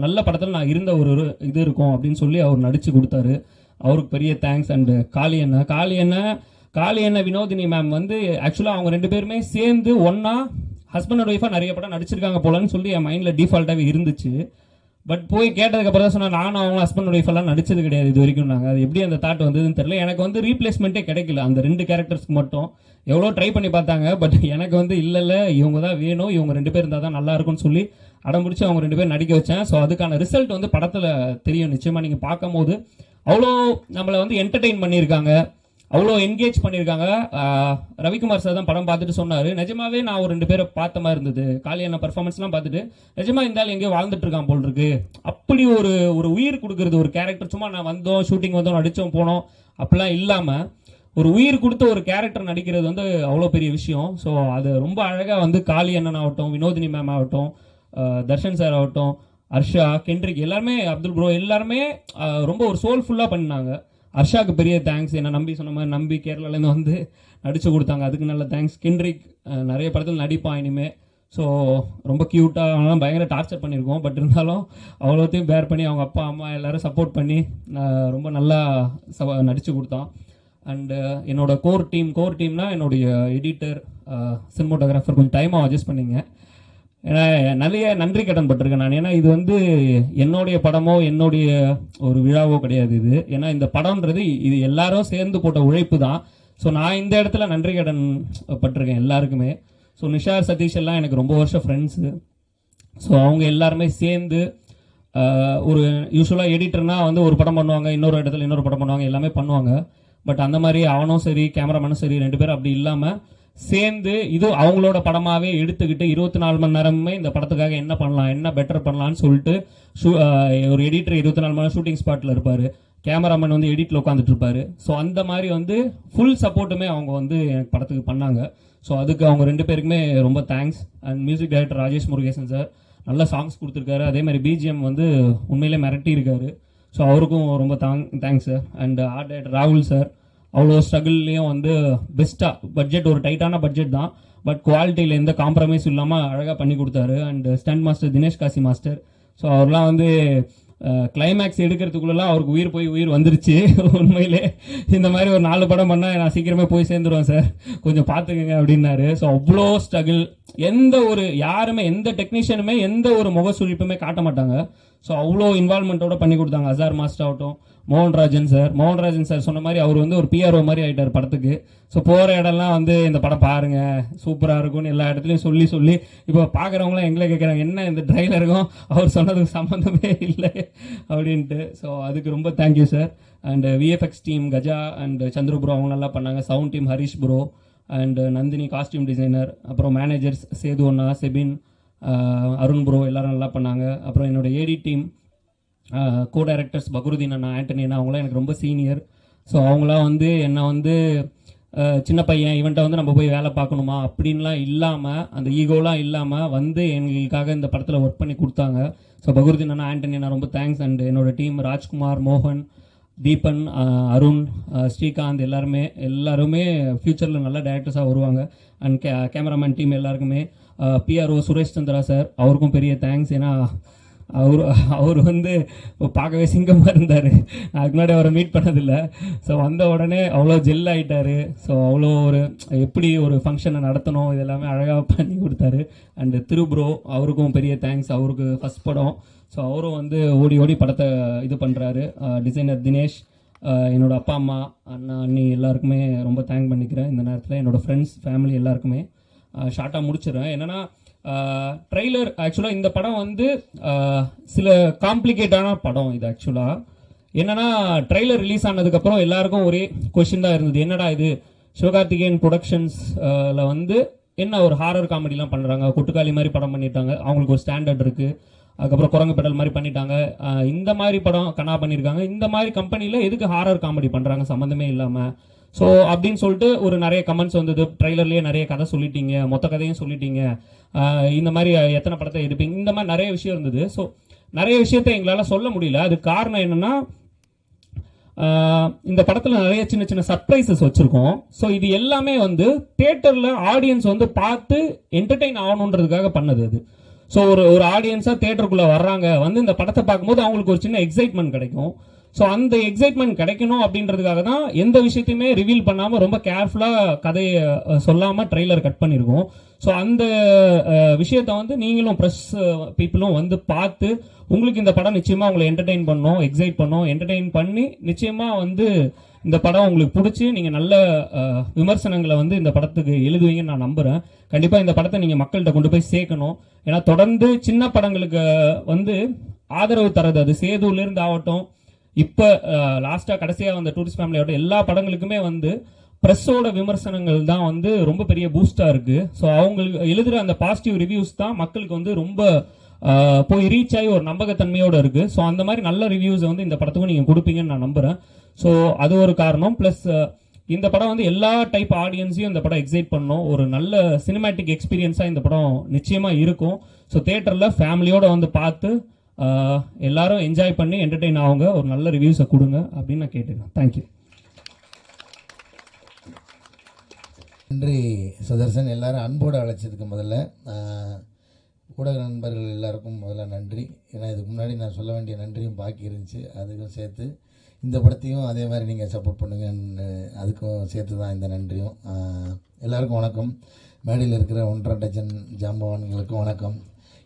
நல்ல படத்தில் நான் இருந்த ஒரு இது இருக்கும் அப்படின்னு சொல்லி அவர் நடித்து கொடுத்தாரு. அவருக்கு பெரிய thanks. And Kali Anna Vinodhini ma'am வந்து ஆக்சுவலாக அவங்க 2 பேருமே சேர்ந்து ஒன்றா ஹஸ்பண்ட் அண்ட் ஒய்ஃபாக நிறைய படம் நடிச்சிருக்காங்க போலன்னு சொல்லி என் மைண்டில் டிஃபால்ட்டாகவே இருந்துச்சு. பட் போய் கேட்டதுக்கப்புறம் தான் சொன்னால் நானும் அவங்க ஹஸ்பண்ட் ஒய்ஃப் எல்லாம் நடிச்சது கிடையாது இது வரைக்கும். நாங்கள் அது எப்படி அந்த தாட் வந்ததுன்னு தெரியல. எனக்கு வந்து ரீப்ளேஸ்மெண்ட்டே கிடைக்கல அந்த 2 கேரக்டர்ஸ்க்கு மட்டும். எவ்வளோ ட்ரை பண்ணி பார்த்தாங்க, பட் எனக்கு வந்து இல்லை இவங்க தான் வேணும், இவங்க 2 பேர் இருந்தால் தான் நல்லா இருக்கும்னு சொல்லி அடம்பிடிச்சு அவங்க 2 பேர் நடிக்க வச்சேன். ஸோ அதுக்கான ரிசல்ட் வந்து படத்தில் தெரியும் நிச்சயமாக. நீங்கள் பார்க்கும் போது அவ்வளோ நம்மளை வந்து என்டர்டெயின் பண்ணியிருக்காங்க, அவ்வளோ என்கேஜ் பண்ணியிருக்காங்க. ரவிக்குமார் சார் தான் படம் பார்த்துட்டு சொன்னார், நிஜமாவே நான் ஒரு 2 பேரை பார்த்த மாதிரி இருந்தது. காளியண்ணா பர்ஃபார்மன்ஸ்லாம் பார்த்துட்டு நிஜமா இருந்தாலும் எங்கேயோ வாழ்ந்துட்டு இருக்கான் போல் இருக்கு. அப்படி ஒரு உயிர் கொடுக்குறது ஒரு கேரக்டர். சும்மா நான் வந்தோம், ஷூட்டிங் வந்தோம், நடித்தோம், போனோம் அப்படிலாம் இல்லாமல் ஒரு உயிர் கொடுத்த ஒரு கேரக்டர் நடிக்கிறது வந்து அவ்வளோ பெரிய விஷயம். ஸோ அது ரொம்ப அழகாக வந்து காளி அண்ணன் ஆகட்டும், வினோதினி மேம் ஆகட்டும், தர்ஷன் சார் ஆகட்டும், ஹர்ஷா, கென்ட்ரிக், எல்லாருமே, அப்துல் ப்ரோ, எல்லாருமே ரொம்ப ஒரு சோல்ஃபுல்லாக பண்ணாங்க. ஹர்ஷாவுக்கு பெரிய தேங்க்ஸ். என்ன நம்பி சொன்ன மாதிரி நம்பி கேரளாலேருந்து வந்து நடித்து கொடுத்தாங்க, அதுக்கு நல்ல தேங்க்ஸ். கென்ட்ரிக் நிறைய படத்தில் நடிப்பான் இனிமேல். ஸோ ரொம்ப க்யூட்டாக, அவங்களாம் பயங்கர டார்ச்சர் பண்ணியிருக்கோம். பட் இருந்தாலும் அவ்வளோத்தையும் பேர் பண்ணி அவங்க அப்பா அம்மா எல்லோரும் சப்போர்ட் பண்ணி ரொம்ப நல்லா நடித்து கொடுத்தான். அண்டு என்னோட கோர் டீம்னா என்னுடைய எடிட்டர், சினிமோட்டோகிராஃபர் கொஞ்சம் டைமாக அட்ஜஸ்ட் பண்ணிங்க. ஏன்னா நிறைய நன்றி கடன் பட்டிருக்கேன் நான். ஏன்னா இது வந்து என்னுடைய படமோ என்னுடைய ஒரு விழாவோ கிடையாது இது. ஏன்னா இந்த படம்ன்றது இது எல்லாரும் சேர்ந்து போட்ட உழைப்பு தான். ஸோ நான் இந்த இடத்துல நன்றி கடன் பட்டிருக்கேன் எல்லாருக்குமே. ஸோ நிஷார், சதீஷ் எல்லாம் எனக்கு ரொம்ப வருஷம் ஃப்ரெண்ட்ஸு. ஸோ அவங்க எல்லாருமே சேர்ந்து ஒரு யூஸ்வலாக எடிட்டர்னால் வந்து ஒரு படம் பண்ணுவாங்க, இன்னொரு இடத்துல இன்னொரு படம் பண்ணுவாங்க, எல்லாமே பண்ணுவாங்க. பட் அந்த மாதிரி அவனும் சரி, கேமராமேனும் சரி, 2 பேரும் அப்படி இல்லாமல் சேர்ந்து இது அவங்களோட படமாகவே எடுத்துக்கிட்டு 24 மணி நேரமே இந்த படத்துக்காக என்ன பண்ணலாம், என்ன பெட்டர் பண்ணலான்னு சொல்லிட்டு ஒரு எடிட்டர் 24 மணி நேரம் ஷூட்டிங் ஸ்பாட்டில் இருப்பார், கேமராமேன் வந்து எடிட்டில் உட்காந்துட்டு இருப்பார். ஸோ அந்த மாதிரி வந்து ஃபுல் சப்போர்ட்டுமே அவங்க வந்து எனக்கு படத்துக்கு பண்ணாங்க. ஸோ அதுக்கு அவங்க 2 பேருக்குமே ரொம்ப thanks. And music director Rajesh Murugesan sir நல்ல சாங்ஸ் கொடுத்துருக்காரு. அதே மாதிரி பிஜிஎம் வந்து உண்மையிலே மிரட்டி இருக்காரு. ஸோ அவருக்கும் ரொம்ப thanks sir. And art director ராகுல் சார் அவ்வளோ ஸ்ட்ரகிள்லேயும் வந்து பெஸ்ட்டாக, பட்ஜெட் ஒரு டைட்டான பட்ஜெட் தான், பட் குவாலிட்டியில் எந்த காம்ப்ரமைஸும் இல்லாமல் அழகாக பண்ணி கொடுத்தாரு. And stunt master Dinesh Kasi master, so அவர்லாம் வந்து கிளைமேக்ஸ் எடுக்கிறதுக்குள்ளெல்லாம் அவருக்கு உயிர் வந்துருச்சு. உண்மையிலே இந்த மாதிரி ஒரு 4 படம் பண்ணால் நான் சீக்கிரமே போய் சேர்ந்துருவேன் சார், கொஞ்சம் பார்த்துக்கங்க அப்படின்னாரு. ஸோ அவ்வளோ ஸ்ட்ரகிள், யாருமே எந்த டெக்னீஷியனுமே எந்த ஒரு முகசுழிப்புமே காட்ட மாட்டாங்க. ஸோ அவ்வளோ இன்வால்மெண்ட்டோட பண்ணி கொடுத்தாங்க. அசார் மாஸ்டர் ஆகட்டும், மோகன்ராஜன் சார் சொன்ன மாதிரி அவர் வந்து ஒரு பிஆர்ஓ மாதிரி ஆகிட்டார் படத்துக்கு. ஸோ போகிற இடம்லாம் வந்து இந்த படம் பாருங்கள் சூப்பராக இருக்கும்னு எல்லா இடத்துலையும் சொல்லி இப்போ பார்க்குறவங்களாம் எங்களே கேட்குறாங்க, என்ன இந்த ட்ரைலருக்கும் அவர் சொன்னதுக்கு சம்மந்தமே இல்லை அப்படின்ட்டு. ஸோ அதுக்கு ரொம்ப thank you sir. And VFX team Gaja and Chandru bro அவங்க நல்லா பண்ணாங்க. Sound team Harish bro and Nandini costume designer, அப்புறம் மேனேஜர்ஸ் சேது அண்ணா, செபின், அருண் ப்ரோ எல்லாரும் நல்லா பண்ணாங்க. அப்புறம் என்னோட ஏடி டீம் கோ டைரக்டர்ஸ் பக்ருதீன் அண்ணா, ஆண்டனி அண்ணா, அவங்களாம் எனக்கு ரொம்ப சீனியர். ஸோ அவங்களாம் வந்து என்னை வந்து சின்ன பையன் இவன்ட்ட வந்து நம்ம போய் வேலை பார்க்கணுமா அப்படின்லாம் இல்லாமல், அந்த ஈகோலாம் இல்லாமல் வந்து எங்களுக்காக இந்த படத்தில் ஒர்க் பண்ணி கொடுத்தாங்க. ஸோ பக்ருதீன் அண்ணா, ஆண்டனி அண்ணா ரொம்ப தேங்க்ஸ். அண்ட் என்னோட டீம் ராஜ்குமார், மோகன், தீபன், அருண், ஸ்ரீகாந்த் எல்லாருமே ஃப்யூச்சரில் நல்ல டைரக்டர்ஸாக வருவாங்க. அண்ட் கேமராமேன் டீம் எல்லாருக்குமே, பிஆர்ஓ சுரேஷ் சந்திரா சார் அவருக்கும் பெரிய தேங்க்ஸ். ஏன்னா அவர் வந்து பார்க்கவே சிங்கமாக இருந்தார், அதுக்கு முன்னாடி அவரை மீட் பண்ணதில்லை. ஸோ வந்த உடனே அவ்வளோ ஜெல் ஆகிட்டார். ஸோ அவ்வளோ எப்படி ஒரு ஃபங்க்ஷனை நடத்தணும் இதெல்லாமே அழகாக பண்ணி கொடுத்தாரு. அண்டு திருப்ரோ அவருக்கும் பெரிய தேங்க்ஸ், அவருக்கு ஃபஸ்ட் படம். ஸோ அவரும் வந்து ஓடி படத்தை இது பண்ணுறாரு. டிசைனர் தினேஷ், என்னோட அப்பா அம்மா, அண்ணா அண்ணி எல்லாருக்குமே ரொம்ப தேங்க் பண்ணிக்கிறேன் இந்த நேரத்தில். என்னோடய ஃப்ரெண்ட்ஸ், ஃபேமிலி எல்லாருக்குமே. ஷார்ட்டாக முடிச்சிடுறேன். என்னென்னா ட்ரெய்லர் ஆக்சுவலாக இந்த படம் வந்து சில காம்ப்ளிகேட்டான படம் இது. ஆக்சுவலாக என்னென்னா ட்ரெய்லர் ரிலீஸ் ஆனதுக்கப்புறம் எல்லாருக்கும் ஒரே கொஷின் தான் இருந்தது, என்னடா இது சிவகார்த்திகேயன் ப்ரொடக்ஷன்ஸில் வந்து என்ன ஒரு ஹாரர் காமெடிலாம் பண்ணுறாங்க, கொட்டுக்காளி மாதிரி படம் பண்ணிட்டாங்க, அவங்களுக்கு ஒரு ஸ்டாண்டர்ட் இருக்குது. அதுக்கப்புறம் குரங்கு பெடல் மாதிரி பண்ணிட்டாங்க, இந்த மாதிரி படம் கனா பண்ணியிருக்காங்க, இந்த மாதிரி கம்பெனியில் எதுக்கு ஹாரர் காமெடி பண்ணுறாங்க சம்மந்தமே இல்லாமல். ஸோ அப்படின்னு சொல்லிட்டு ஒரு நிறைய கமெண்ட்ஸ் வந்தது. ட்ரெய்லர்லேயே நிறைய கதை சொல்லிட்டீங்க, மொத்த கதையும் சொல்லிட்டீங்க, இந்த மாதிரி எத்தனை படத்தை எடுப்பீங்க, இந்த மாதிரி நிறைய விஷயம் இருந்தது. ஸோ நிறைய விஷயத்தை எங்களால் சொல்ல முடியல. அதுக்கு காரணம் என்னென்னா இந்த படத்தில் நிறைய சின்ன சின்ன சர்ப்ரைசஸ் வச்சுருக்கோம். ஸோ இது எல்லாமே வந்து தியேட்டரில் ஆடியன்ஸ் வந்து பார்த்து என்டர்டெயின் ஆகணுன்றதுக்காக பண்ணது அது. ஸோ ஒரு ஆடியன்ஸாக தியேட்டருக்குள்ளே வர்றாங்க, வந்து இந்த படத்தை பார்க்கும்போது அவங்களுக்கு ஒரு சின்ன எக்ஸைட்மெண்ட் கிடைக்கும். ஸோ அந்த எக்ஸைட்மெண்ட் கிடைக்கணும் அப்படின்றதுக்காக தான் எந்த விஷயத்தையுமே ரிவீல் பண்ணாமல் ரொம்ப கேர்ஃபுல்லாக கதையை சொல்லாமல் ட்ரெய்லர் கட் பண்ணியிருக்கோம். ஸோ அந்த விஷயத்தை வந்து நீங்களும் ப்ரெஸ் பீப்புளும் வந்து பார்த்து உங்களுக்கு இந்த படம் நிச்சயமாக உங்களை என்டர்டெயின் பண்ணணும், எக்ஸைட் பண்ணணும், என்டர்டெயின் பண்ணி நிச்சயமாக வந்து இந்த படம் உங்களுக்கு பிடிச்சி நீங்கள் நல்ல விமர்சனங்களை வந்து இந்த படத்துக்கு எழுதுவீங்கன்னு நான் நம்புகிறேன். கண்டிப்பாக இந்த படத்தை நீங்கள் மக்கள்கிட்ட கொண்டு போய் சேர்க்கணும். ஏன்னா தொடர்ந்து சின்ன படங்களுக்கு வந்து ஆதரவு தரது, அது சேதுலேருந்து ஆகட்டும், இப்போ லாஸ்ட்டாக கடைசியாக வந்த டூரிஸ்ட் ஃபேமிலியோட எல்லா படங்களுக்குமே வந்து ப்ரெஸ்ஸோட விமர்சனங்கள் தான் வந்து ரொம்ப பெரிய பூஸ்டாக இருக்குது. ஸோ அவங்களுக்கு எழுதுகிற அந்த பாசிட்டிவ் ரிவ்யூஸ் தான் மக்களுக்கு வந்து ரொம்ப போய் ரீச் ஆகி ஒரு நம்பகத்தன்மையோடு இருக்குது. ஸோ அந்த மாதிரி நல்ல ரிவ்யூஸை வந்து இந்த படத்துக்கும் நீங்கள் கொடுப்பீங்கன்னு நான் நம்புகிறேன். ஸோ அது ஒரு காரணம். ப்ளஸ் இந்த படம் வந்து எல்லா டைப் ஆடியன்ஸையும் இந்த படம் எக்ஸைட் பண்ணணும். ஒரு நல்ல சினிமேட்டிக் எக்ஸ்பீரியன்ஸாக இந்த படம் நிச்சயமாக இருக்கும். ஸோ தேட்டரில் ஃபேமிலியோடு வந்து பார்த்து எல்லாரும் என்ஜாய் பண்ணி என்டர்டெயின் ஆகுங்க, ஒரு நல்ல ரிவ்யூஸை கொடுங்க அப்படின்னு நான் கேட்டுக்கிறேன். தேங்க்யூ. நன்றி சுதர்சன். எல்லாரும் அன்போடு அழைச்சதுக்கு முதல்ல ஊடக நண்பர்கள் எல்லாருக்கும் முதல்ல நன்றி. ஏன்னா இதுக்கு முன்னாடி நான் சொல்ல வேண்டிய நன்றியும் பாக்கி இருந்துச்சு, அதுக்கும் சேர்த்து இந்த படத்தையும் அதே மாதிரி நீங்கள் சப்போர்ட் பண்ணுங்கன்னு அதுக்கும் சேர்த்து தான் இந்த நன்றியும். எல்லாருக்கும் வணக்கம். மேடையில் இருக்கிற 1.5 டஜன் ஜாம்பவான்களுக்கும் வணக்கம்.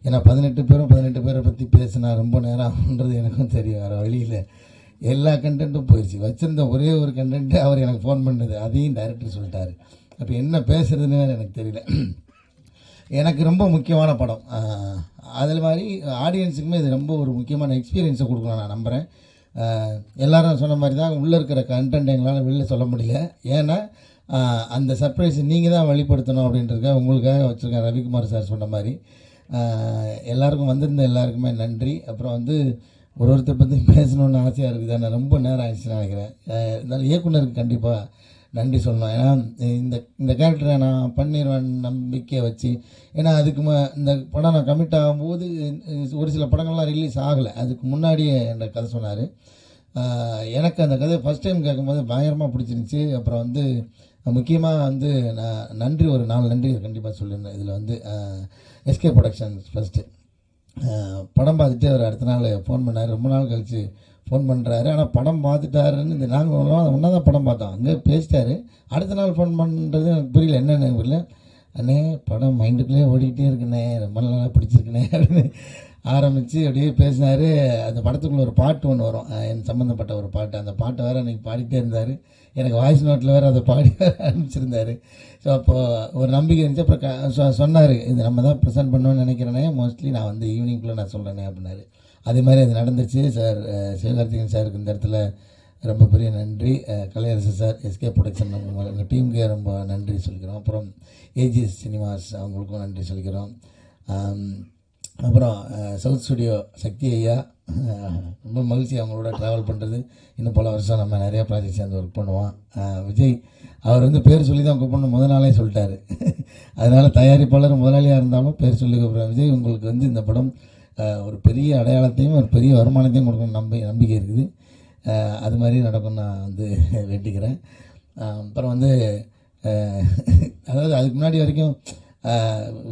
ஏன்னா 18 பேரை பற்றி பேசினா ரொம்ப நேரம் ஆகுன்றது எனக்கும் தெரியும். வேறு வழியில் எல்லா கண்டென்ட்டும் போயிடுச்சு. வச்சுருந்த ஒரே ஒரு கண்டென்ட்டு அவர் எனக்கு ஃபோன் பண்ணது, அதையும் டைரக்டர் சொல்லிட்டாரு. அப்போ என்ன பேசுகிறதுன்னு எனக்கு தெரியல. எனக்கு ரொம்ப முக்கியமான படம். அதில் மாதிரி ஆடியன்ஸுக்குமே இது ரொம்ப ஒரு முக்கியமான எக்ஸ்பீரியன்ஸை கொடுக்கணும் நான் நம்புகிறேன். எல்லோரும் சொன்ன மாதிரி தான் உள்ளே இருக்கிற கண்டென்ட் எங்களால் வெளில சொல்ல முடியல. ஏன்னா அந்த சர்ப்ரைஸ் நீங்கள் தான் வெளிப்படுத்தணும் அப்படின்றதுக்காக உங்களுக்காக வச்சுருக்கேன். ரவிக்குமார் சார் சொன்ன மாதிரி எல்லாருக்கும் வந்திருந்த எல்லாருக்குமே நன்றி. அப்புறம் வந்து ஒருத்தர் பற்றி பேசணுன்னு ஆசையாக இருக்குது, ஆனால் ரொம்ப நேரம் ஆயிடுச்சுன்னு நினைக்கிறேன். இருந்தாலும் இயக்குனருக்கு கண்டிப்பாக நன்றி சொல்லணும். ஏன்னா இந்த கேரக்டரை நான் பண்ணிடுவேன் நம்பிக்கையை வச்சு. ஏன்னா அதுக்கு இந்த படம் நான் கமிட் ஆகும்போது ஒரு சில படங்கள்லாம் ரிலீஸ் ஆகலை. அதுக்கு முன்னாடியே என்ற கதை சொன்னார். எனக்கு அந்த கதை ஃபஸ்ட் டைம் கேட்கும்போது பயங்கரமாக பிடிச்சிருந்துச்சி. அப்புறம் வந்து முக்கியமாக வந்து நான் நன்றி ஒரு 4 நன்றி கண்டிப்பாக சொல்லியிருந்தேன். இதில் வந்து எஸ்கே ப்ரொடக்ஷன்ஸ் ஃபஸ்ட்டு படம் பார்த்துட்டு அவர் அடுத்த நாள் ஃபோன் பண்ணார். ரொம்ப நாள் கழித்து ஃபோன் பண்ணுறாரு. ஆனால் படம் பார்த்துட்டாருன்னு இந்த நாங்கள் ஒன்றா தான் படம் பார்த்தோம், அங்கே பேசிட்டாரு. அடுத்த நாள் ஃபோன் பண்ணுறது எனக்கு புரியல, என்னென்னு புரியல. அண்ணே படம் மைண்டுக்குள்ளே ஓடிக்கிட்டே இருக்குண்ணே, ரொம்ப நல்லா பிடிச்சிருக்குண்ணே அப்படின்னு ஆரம்பித்து அப்படியே பேசினார். அந்த படத்துக்குள்ளே ஒரு பாட்டு ஒன்று வரும், என் சம்மந்தப்பட்ட ஒரு பாட்டு. அந்த பாட்டை வேறு அன்றைக்கி பாடிட்டே இருந்தார். எனக்கு வாய்ஸ் நோட்டில் வேறு அதை பாடி வேறு அனுப்பிச்சிருந்தார். ஸோ அப்போது ஒரு நம்பிக்கை இருந்துச்சு. அப்புறம் சொன்னார், இது நம்ம தான் ப்ரெசென்ட் பண்ணணும்னு நினைக்கிறேனே, மோஸ்ட்லி நான் வந்து ஈவினிங்குள்ளே நான் சொல்கிறேனே அப்படின்னாரு. அதே மாதிரி அது நடந்துச்சு. சார் சிவகார்த்திகேயன் சாருக்கு இந்த இடத்துல ரொம்ப பெரிய நன்றி. கலையரசு சார், எஸ்கே ப்ரொடக்ஷன் உங்கள் டீமுக்கே ரொம்ப நன்றி சொல்லிக்கிறோம். அப்புறம் ஏஜிஎஸ் சினிமாஸ் அவங்களுக்கும் நன்றி சொல்லிக்கிறோம். அப்புறம் சவுத் ஸ்டுடியோ சக்தி ஐயா, ரொம்ப மகிழ்ச்சி அவங்களோட ட்ராவல் பண்ணுறது. இன்னும் பல வருஷம் நம்ம நிறையா ப்ராஜெக்ட் சேர்ந்து ஒர்க் பண்ணுவோம். விஜய் அவர் வந்து பேர் சொல்லி தான் கூப்பிடணும் முதல் நாளே சொல்லிட்டாரு. அதனால் தயாரிப்பாளர் முதலாளியாக இருந்தாலும் பேர் சொல்லி கூப்பிட்றேன். விஜய் உங்களுக்கு வந்து இந்த படம் ஒரு பெரிய அடையாளத்தையும் ஒரு பெரிய வருமானத்தையும் கொடுக்கணும் நம்பிக்கை இருக்குது. அது மாதிரி நடக்கும் நான் வந்து வேண்டிக்கிறேன். அப்புறம் வந்து அதாவது அதுக்கு முன்னாடி வரைக்கும்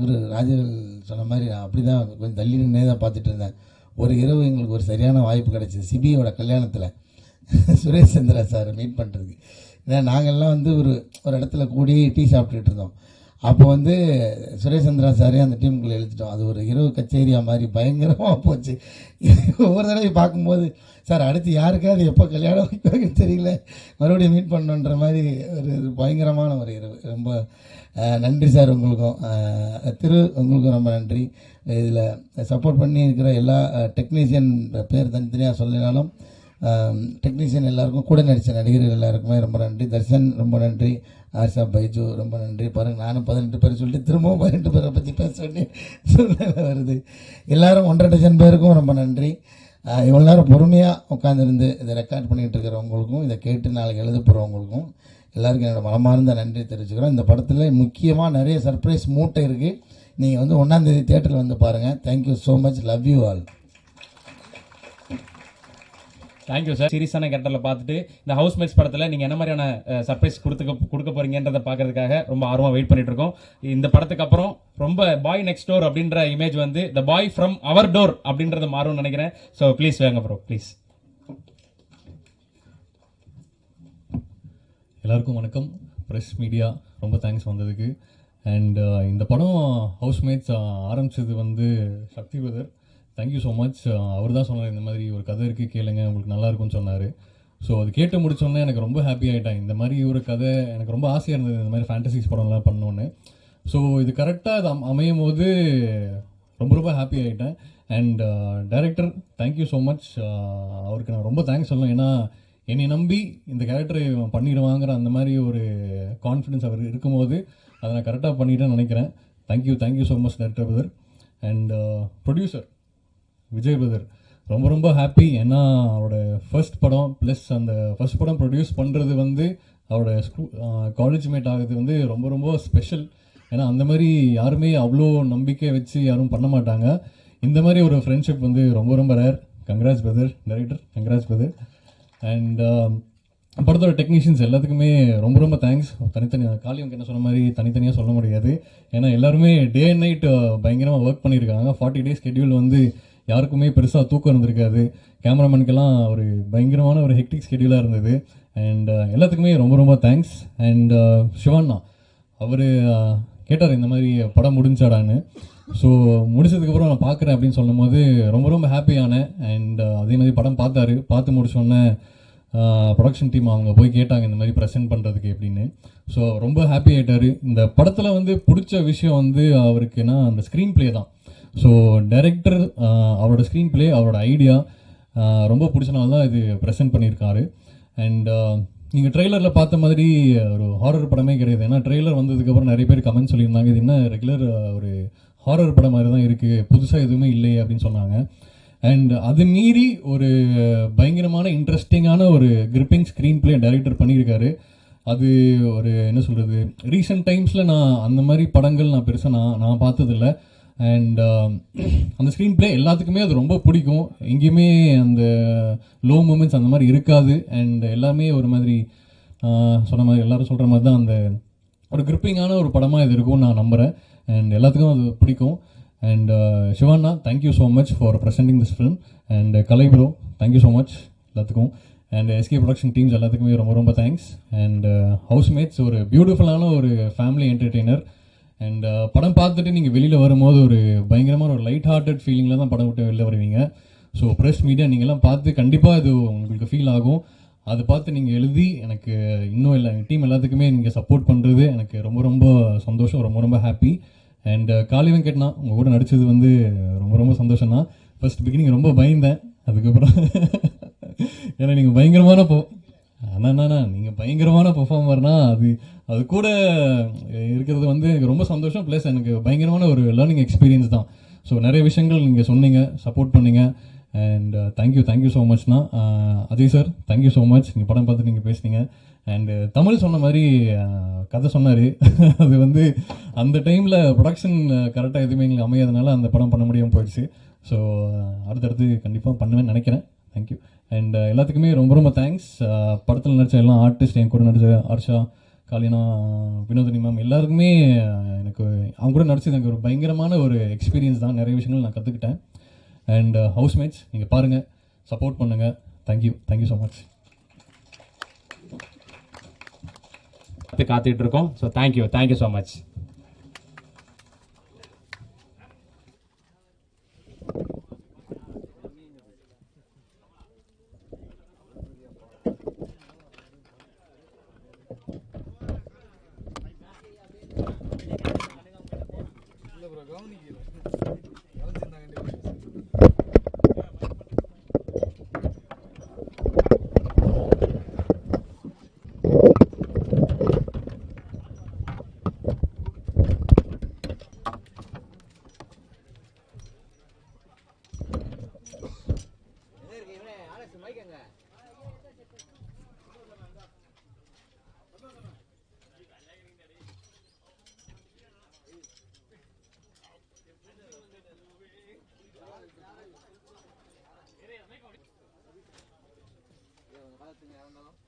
ஒரு ராஜவேல் சொன்ன மாதிரி நான் அப்படி தான் கொஞ்சம் தள்ளி நின்று தான் பார்த்துட்டு இருந்தேன். ஒரு இரவு எங்களுக்கு ஒரு சரியான வாய்ப்பு கிடச்சிது, சிபியோட கல்யாணத்தில் சுரேஷ் சந்திரா சாரை மீட் பண்ணுறதுக்கு. ஏன்னா நாங்கள்லாம் வந்து ஒரு இடத்துல கூடி டீ சாப்பிட்டுட்டு இருந்தோம். அப்போ வந்து சுரேஷ் சந்திரா சாரையும் அந்த டீமுக்குள்ளே எழுதிட்டோம். அது ஒரு இரவு கச்சேரியா மாதிரி பயங்கரமாக போச்சு. ஒவ்வொரு தடவை பார்க்கும்போது சார் அடுத்து யாருக்காவது எப்போ கல்யாணம் வைப்பாங்கன்னு தெரியல, மறுபடியும் மீட் பண்ணணுன்ற மாதிரி ஒரு பயங்கரமான ஒரு இரவு. ரொம்ப நன்றி சார் உங்களுக்கும். உங்களுக்கும் ரொம்ப நன்றி. இதில் சப்போர்ட் பண்ணி இருக்கிற எல்லா டெக்னீஷியன் பேர் தனித்தனியாக சொல்லினாலும் டெக்னீஷியன் எல்லாருக்கும், கூட நடித்த நடிகர்கள் எல்லாருக்குமே ரொம்ப நன்றி. தர்ஷன் ரொம்ப நன்றி. ஆர்ஷா, பைஜு ரொம்ப நன்றி. பாருங்கள், நானும் 18 பேர் சொல்லிட்டு திரும்பவும் 18 பேரை பற்றி பேச வேண்டிய சூழ்நிலை வருது. எல்லோரும் 1.5 டஜன் பேருக்கும் ரொம்ப நன்றி. இவ்வளோ நேரம் பொறுமையாக உட்காந்துருந்து இதை ரெக்கார்ட் பண்ணிகிட்டு இருக்கிறவங்களுக்கும், இதை கேட்டு நாளைக்கு எழுத போகிறவங்களுக்கும் எல்லாருக்கும் என்னோடய மனமார்ந்த நன்றி தெரிவிச்சுக்கிறோம். இந்த படத்தில் முக்கியமாக நிறைய சர்ப்ரைஸ் மூட்டை இருக்குது. நீங்கள் வந்து 1ஆம் தேதி தியேட்டரில் வந்து பாருங்கள். Thank you so much. Love you all. Thank you sir. சீரியஸான கேரக்டரில் பார்த்துட்டு இந்த ஹவுஸ்மேட்ஸ் படத்தில் நீங்கள் என்ன மாதிரியான சர்ப்ரைஸ் கொடுக்க போகிறீங்கன்றதை பார்க்கறதுக்காக ரொம்ப ஆர்வமாக வெயிட் பண்ணிட்டு இருக்கோம். இந்த படத்துக்கு அப்புறம் ரொம்ப பாய் நெக்ஸ்ட் டோர் அப்படின்ற இமேஜ் வந்து the boy from our door அப்படின்றத மாறும்னு நினைக்கிறேன். ஸோ ப்ளீஸ் வாங்க ப்ரோ, ப்ளீஸ். எல்லாருக்கும் வணக்கம். ப்ரெஸ் மீடியா ரொம்ப தேங்க்ஸ் வந்ததுக்கு. அண்ட் இந்த படம் ஹவுஸ்மேட்ஸ் ஆரம்பித்தது வந்து Sakthi brother. Thank you so much. அவர் தான் சொன்னார், இந்த மாதிரி ஒரு கதை இருக்குது கேளுங்க, உங்களுக்கு நல்லா இருக்கும்னு சொன்னார். ஸோ அது கேட்டு முடிச்சோன்னே எனக்கு ரொம்ப ஹாப்பி ஆகிட்டேன். இந்த மாதிரி ஒரு கதை எனக்கு ரொம்ப ஆசையாக இருந்தது, இந்த மாதிரி ஃபேண்டசிஸ் படம்லாம் பண்ணோன்னு. ஸோ இது கரெக்டாக இது அமையும் போது ரொம்ப ரொம்ப ஹாப்பி ஆகிட்டேன். And director thank you so much. அவருக்கு நான் ரொம்ப தேங்க்ஸ் சொல்லணும். ஏன்னா என்னை நம்பி இந்த கேரக்டரை பண்ணிடுவாங்கிற அந்த மாதிரி ஒரு கான்ஃபிடென்ஸ் அவர் இருக்கும்போது அதை நான் கரெக்டாக பண்ணிட்டேன்னு நினைக்கிறேன். Thank you so much director brother. And producer Vijay brother ரொம்ப ரொம்ப ஹாப்பி. ஏன்னா அவரோட ஃபர்ஸ்ட் படம் ப்ளஸ் அந்த ஃபர்ஸ்ட் படம் ப்ரொடியூஸ் பண்ணுறது வந்து அவரோட காலேஜ் மேட் ஆகுது வந்து ரொம்ப ரொம்ப ஸ்பெஷல். ஏன்னா அந்த மாதிரி யாருமே அவ்வளோ நம்பிக்கை வச்சு யாரும் பண்ண மாட்டாங்க. இந்த மாதிரி ஒரு ஃப்ரெண்ட்ஷிப் வந்து ரொம்ப ரொம்ப rare. Congrats brother director, congrats brother. And படத்தோட டெக்னீஷியன்ஸ் எல்லாத்துக்குமே ரொம்ப ரொம்ப தேங்க்ஸ். தனித்தனியாக காளியவங்க என்ன சொன்ன மாதிரி தனித்தனியாக சொல்ல முடியாது. ஏன்னா எல்லாருமே டே அண்ட் நைட் பயங்கரமாக ஒர்க் பண்ணியிருக்காங்க. 40 டேஸ் ஷெட்யூல் வந்து யாருக்குமே பெருசாக தூக்கம் இருந்திருக்காது. கேமராமேனுக்கெல்லாம் ஒரு பயங்கரமான ஒரு ஹெக்டிக் ஷெட்யூலாக இருந்தது. அண்ட் எல்லாத்துக்குமே ரொம்ப ரொம்ப தேங்க்ஸ். அண்ட் சிவாண்ணா அவர் கேட்டார் இந்த மாதிரி படம் முடிஞ்சாடான்னு. ஸோ முடிச்சதுக்கப்புறம் நான் பார்க்குறேன் அப்படின்னு சொல்லும் போது ரொம்ப ரொம்ப ஹாப்பியானேன். அண்ட் அதே மாதிரி படம் பார்த்து முடிச்சோடனே ப்ரொடக்ஷன் டீம் அவங்க போய் கேட்டாங்க இந்த மாதிரி ப்ரெசென்ட் பண்ணுறதுக்கு எப்படின்னு. ஸோ ரொம்ப ஹாப்பி ஆகிட்டார். இந்த படத்தில் வந்து பிடிச்ச விஷயம் வந்து அவருக்குன்னா அந்த ஸ்க்ரீன் ப்ளே தான். ஸோ டைரக்டர் அவரோட ஸ்க்ரீன் ப்ளே அவரோட ஐடியா ரொம்ப பிடிச்சனால தான் இது ப்ரெசென்ட் பண்ணியிருக்காரு. அண்ட் நீங்கள் ட்ரெய்லரில் பார்த்த மாதிரி ஒரு ஹாரர் படமே கிடையாது. ஏன்னா ட்ரெய்லர் வந்ததுக்கப்புறம் நிறைய பேர் கமெண்ட் சொல்லியிருந்தாங்க இது என்ன ரெகுலர் ஒரு ஹாரர் படம் மாதிரி தான் இருக்குது, புதுசாக எதுவுமே இல்லையே அப்படின்னு சொன்னாங்க. அண்ட் அது மீறி ஒரு பயங்கரமான இன்ட்ரெஸ்டிங்கான ஒரு கிரிப்பிங் ஸ்க்ரீன் ப்ளே டைரக்டர் பண்ணியிருக்காரு. அது ஒரு என்ன சொல்கிறது, ரீசெண்ட் டைம்ஸில் நான் அந்த மாதிரி படங்கள் நான் பெருசாக நான் பார்த்ததில்லை. அண்ட் அந்த ஸ்க்ரீன் ப்ளே எல்லாத்துக்குமே அது ரொம்ப பிடிக்கும். எங்கேயுமே அந்த லோ மூமெண்ட்ஸ் அந்த மாதிரி இருக்காது. அண்ட் எல்லாமே ஒரு மாதிரி சொன்ன மாதிரி எல்லோரும் சொல்கிற மாதிரி தான் அந்த ஒரு கிரிப்பிங்கான ஒரு படமாக இது இருக்கும்னு நான் நம்புகிறேன். அண்ட் எல்லாத்துக்கும் அது பிடிக்கும். அண்ட் சிவாண்ணா thank you so much for presenting this film. And Kalai bro thank you so much எல்லாத்துக்கும். அண்ட் எஸ்கே ப்ரொடக்ஷன் டீம்ஸ் எல்லாத்துக்குமே ரொம்ப ரொம்ப தேங்க்ஸ். அண்ட் ஹவுஸ்மேட்ஸ் ஒரு பியூட்டிஃபுல்லான ஒரு ஃபேமிலி என்டர்டெய்னர். அண்ட் படம் பார்த்துட்டு நீங்கள் வெளியில் வரும்போது ஒரு பயங்கரமான ஒரு லைட் ஹார்ட்டட் ஃபீலிங்கில் தான் படம் விட்டு வெளில வருவீங்க. ஸோ ப்ரெஸ் மீடியா நீங்கள்லாம் பார்த்து கண்டிப்பாக இது உங்களுக்கு ஃபீல் ஆகும். அதை பார்த்து நீங்கள் எழுதி எனக்கு இன்னும் இல்லை டீம் எல்லாத்துக்குமே நீங்கள் சப்போர்ட் பண்ணுறது எனக்கு ரொம்ப ரொம்ப சந்தோஷம், ரொம்ப ரொம்ப ஹாப்பி. அண்ட் காளி வெங்கட்னா உங்கள் கூட நடித்தது வந்து ரொம்ப ரொம்ப சந்தோஷம் தான். ஃபர்ஸ்ட் பிகினிங் ரொம்ப பயந்தேன். அதுக்கப்புறம் ஏன்னா நீங்கள் பயங்கரமான நீங்கள் பயங்கரமான பெர்ஃபார்மர்னா அது கூட இருக்கிறது வந்து எனக்கு ரொம்ப சந்தோஷம். ப்ளஸ் எனக்கு பயங்கரமான ஒரு லேர்னிங் எக்ஸ்பீரியன்ஸ் தான். ஸோ நிறைய விஷயங்கள் நீங்கள் சொன்னீங்க, சப்போர்ட் பண்ணீங்க. அண்ட் தேங்க்யூ ஸோ மச்ண்ணா. Ajay sir thank you so much. நீங்கள் படம் பார்த்து நீங்கள் பேசுனீங்க. அண்டு தமிழ் சொன்ன மாதிரி கதை சொன்னார். அது வந்து அந்த டைமில் ப்ரொடக்ஷன் கரெக்டாக எதுவுமே எங்களுக்கு அமையாதனால அந்த படம் பண்ண முடியாமல் போயிடுச்சு. ஸோ அடுத்தடுத்து கண்டிப்பாக பண்ணுவேன்னு நினைக்கிறேன். தேங்க்யூ. அண்ட் எல்லாத்துக்குமே ரொம்ப ரொம்ப தேங்க்ஸ். படத்தில் நடித்த எல்லாம் ஆர்டிஸ்ட், என் கூட நடித்த ஹர்ஷா, காளினா, வினோதினி மேம் எல்லாருக்குமே எனக்கு அவங்க கூட நடிச்சது எனக்கு ஒரு பயங்கரமான ஒரு எக்ஸ்பீரியன்ஸ் தான். நிறைய விஷயங்கள் நான் கற்றுக்கிட்டேன். அண்ட் ஹவுஸ்மேட்ஸ் நீங்கள் பாருங்கள், சப்போர்ட் பண்ணுங்கள். Thank you so much. காத்துக்கிட்டு இருக்கோம். So thank you so much. காலத்துக்கு இறந்தாலும்